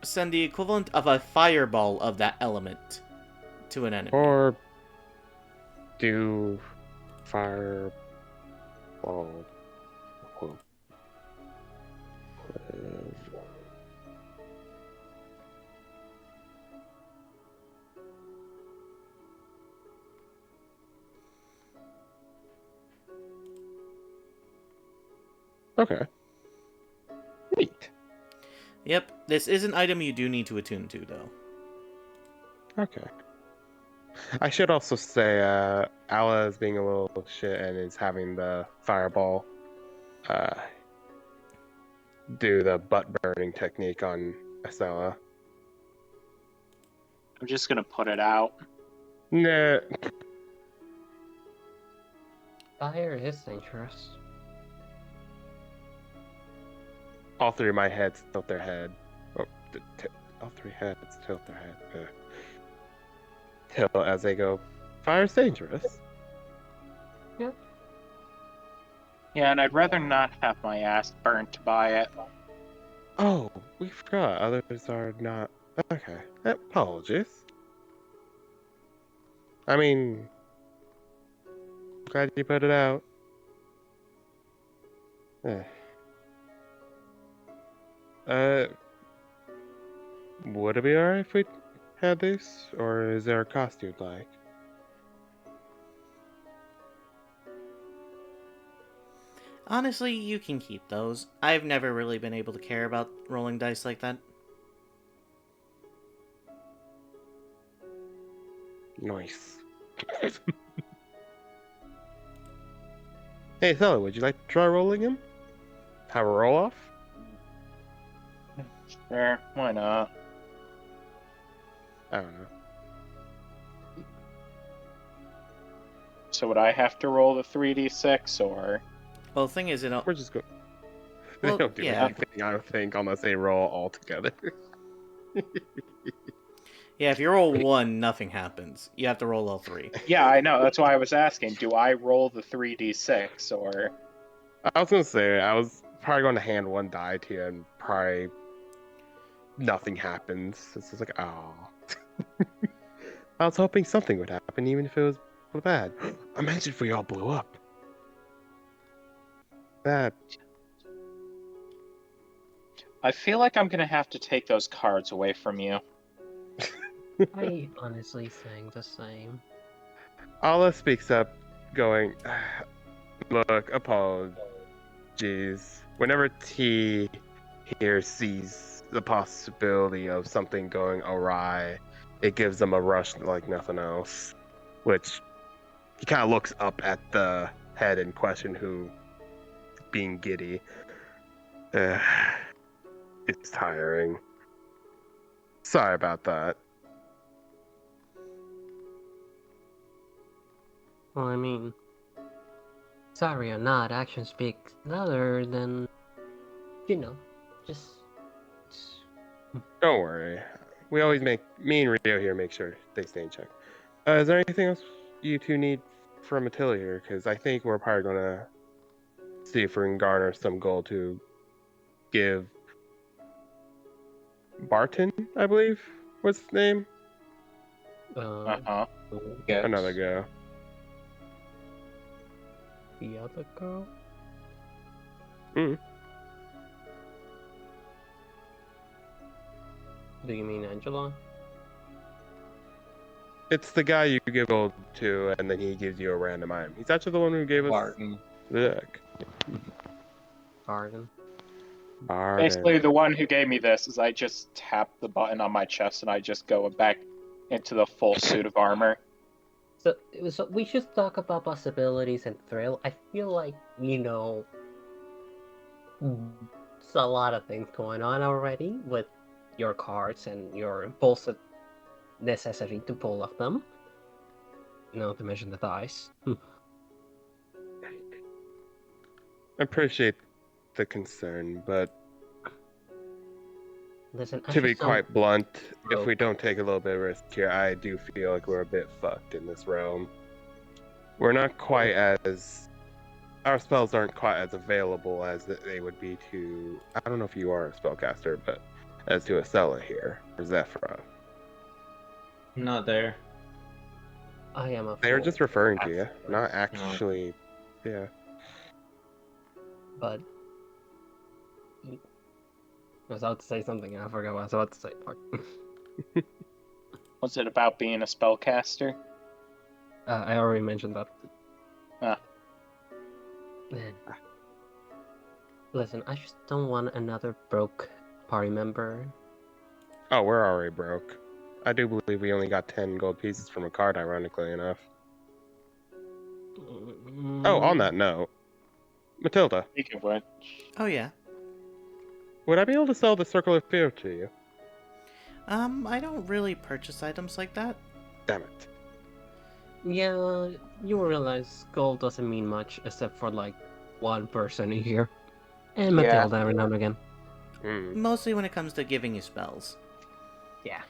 send the equivalent of a fireball of that element to an enemy. Or do fireball. Okay. Neat. Yep, this is an item you do need to attune to, though. Okay. I should also say, Ala is being a little shit and is having the fireball do the butt burning technique on Estella. I'm just gonna put it out. Nah. Fire is dangerous. All 3 of my heads tilt their head. Oh, all 3 heads tilt their head. Tilt as they go, fire's dangerous. Yeah, and I'd rather not have my ass burnt by it. Oh, we forgot. Others are not. Okay. Apologies. I mean, glad you put it out. Eh. Would it be alright if we had this, or is there a cost you'd like? Honestly, you can keep those. I've never really been able to care about rolling dice like that. Nice. Hey, Sally, would you like to try rolling him? Have a roll off? Sure, why not? I don't know. So would I have to roll the 3d6 or? Well, the thing is, it don't... We're just going. They Well, don't do yeah. anything, I don't think, unless they roll all together. Yeah, if you roll 1, nothing happens. You have to roll all 3. Yeah, I know. That's why I was asking. Do I roll the 3d6 or? I was gonna say, I was probably going to hand one die to you, and probably nothing happens. It's just like, oh. I was hoping something would happen, even if it was bad. Imagine if we all blew up. That. I feel like I'm gonna have to take those cards away from you. I honestly think the same. Allah speaks up, going, look, apologies. Whenever T here sees the possibility of something going awry, it gives them a rush like nothing else. Which he kind of looks up at the head in question, who, being giddy, it's tiring. Sorry about that. Well, I mean, sorry or not, actions speak louder than, just... Don't worry. We always me and Rio here make sure they stay in check. Is there anything else you two need from Attila here? Because I think we're probably going to see if we can garner some gold to give Barton, I believe, what's his name? Uh-huh. Yes. Another go. The other girl? Mm. Do you mean Angela? It's the guy you give gold to, and then he gives you a random item. He's actually the one who gave us Barton. the deck. Barton. Barton. Basically, the one who gave me this is I just tap the button on my chest and I just go back into the full suit of armor. So we should talk about possibilities and thrill. I feel like, there's a lot of things going on already with your cards and your impulsive necessity to pull off them. To mention the dice. I appreciate the concern, but Listen, to be quite blunt, if we broke. don't take a little bit of risk here, I do feel like we're a bit fucked in this realm. We're not quite as... Our spells aren't quite as available as they would be to... I don't know if you are a spellcaster, but as to Estella here, or Zephyra. Not there. I am a They were fool. just referring to you, Absolutely. not actually... Yeah. But I was about to say something and I forgot what I was about to say. Fuck. Was it about being a spellcaster? I already mentioned that. Ah. Man. Listen, I just don't want another broke party member. Oh, we're already broke. I do believe we only got 10 gold pieces from a card, ironically enough. Oh, on that note, Matilda, Speaking of which, Oh, yeah. would I be able to sell the Circle of Fear to you? I don't really purchase items like that. Damn it. Yeah, you realize gold doesn't mean much except for like one person in here. And Yeah. Matilda every now and again. Mostly when it comes to giving you spells. Yeah.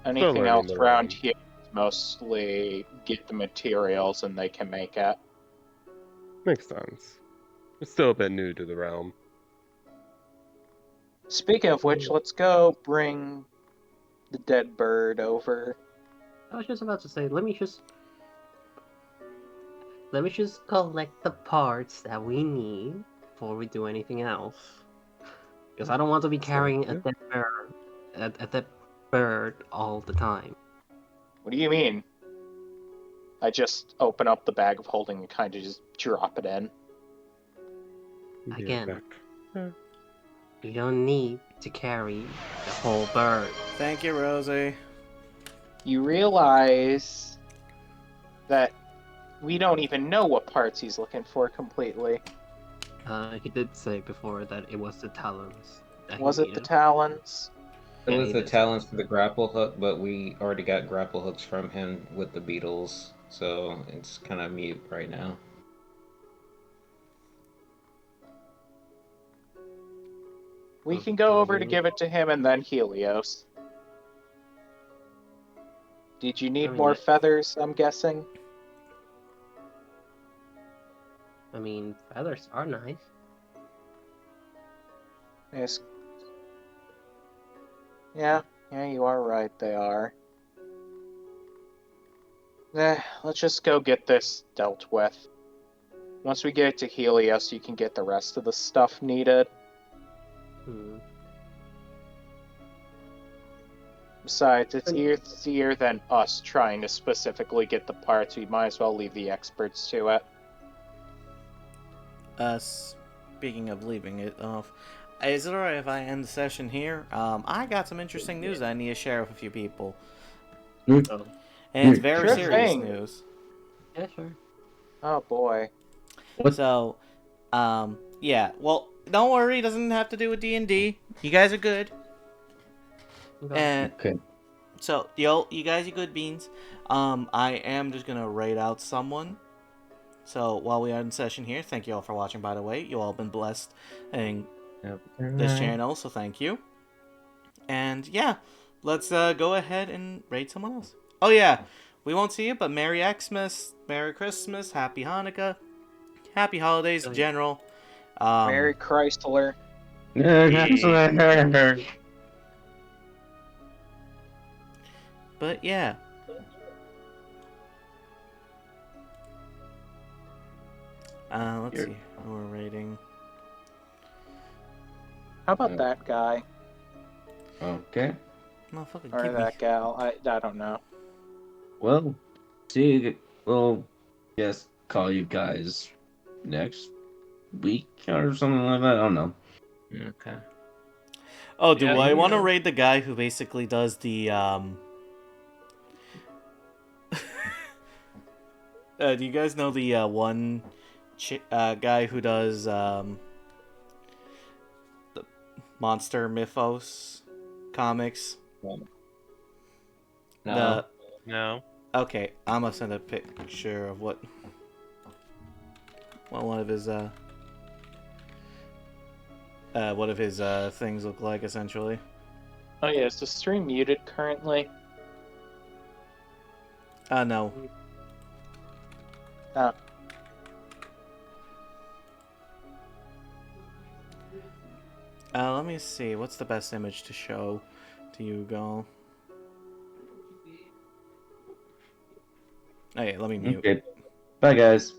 anything learning else the around range. here is mostly get the materials and they can make it. Makes sense. It's still a bit new to the realm. Speaking of which, let's go bring the dead bird over. I was just about to say, let me just collect the parts that we need before we do anything else. Because I don't want to be carrying a dead bird, a dead bird all the time. What do you mean? I just open up the bag of holding and kind of just drop it in. Again, you don't need to carry the whole bird. Thank you, Rosie. You realize that we don't even know what parts he's looking for completely. He did say before that it was the talons. Was it the talons? It Yeah, was he the did. talents for the grapple hook, but we already got grapple hooks from him with the beetles, so it's kind of mute right now. We can go over to give it to him and then Helios. Did you need more feathers, I'm guessing? I mean, feathers are nice. Yes. Yeah, you are right, they are. Let's just go get this dealt with. Once we get it to Helios, you can get the rest of the stuff needed. Besides, it's easier than us trying to specifically get the parts. We might as well leave the experts to it. Speaking of leaving it off, is it alright if I end the session here? I got some interesting news I need to share with a few people. And it's very Sure serious thing. news. Yeah, sure. Oh boy. So, yeah. Well, don't worry. It doesn't have to do with D&D. You guys are good. And so, you guys are good beans. I am just gonna raid out someone. So while we are in session here, thank you all for watching. By the way, you all been blessed in this channel, so thank you. And yeah, let's go ahead and raid someone else. Oh yeah, we won't see you, but Merry Xmas, Merry Christmas, Happy Hanukkah, Happy Holidays in general. Merry Chrysler. But yeah. Let's see who we're rating. How about that guy? Okay. Motherfucker, Or give that me. gal. I don't know. Well, see, we'll just call you guys next week or something like that. I don't know. Okay. Oh, do Yeah, I want to yeah. raid the guy who basically does the do you guys know the one guy who does the Monster Mythos comics? No. No. Okay, I'm gonna send a picture of what one of his things look like, essentially. Oh yeah, is the stream muted currently? No. Oh. Let me see. What's the best image to show to you, Gal? Okay, let me mute. Okay. Bye, guys.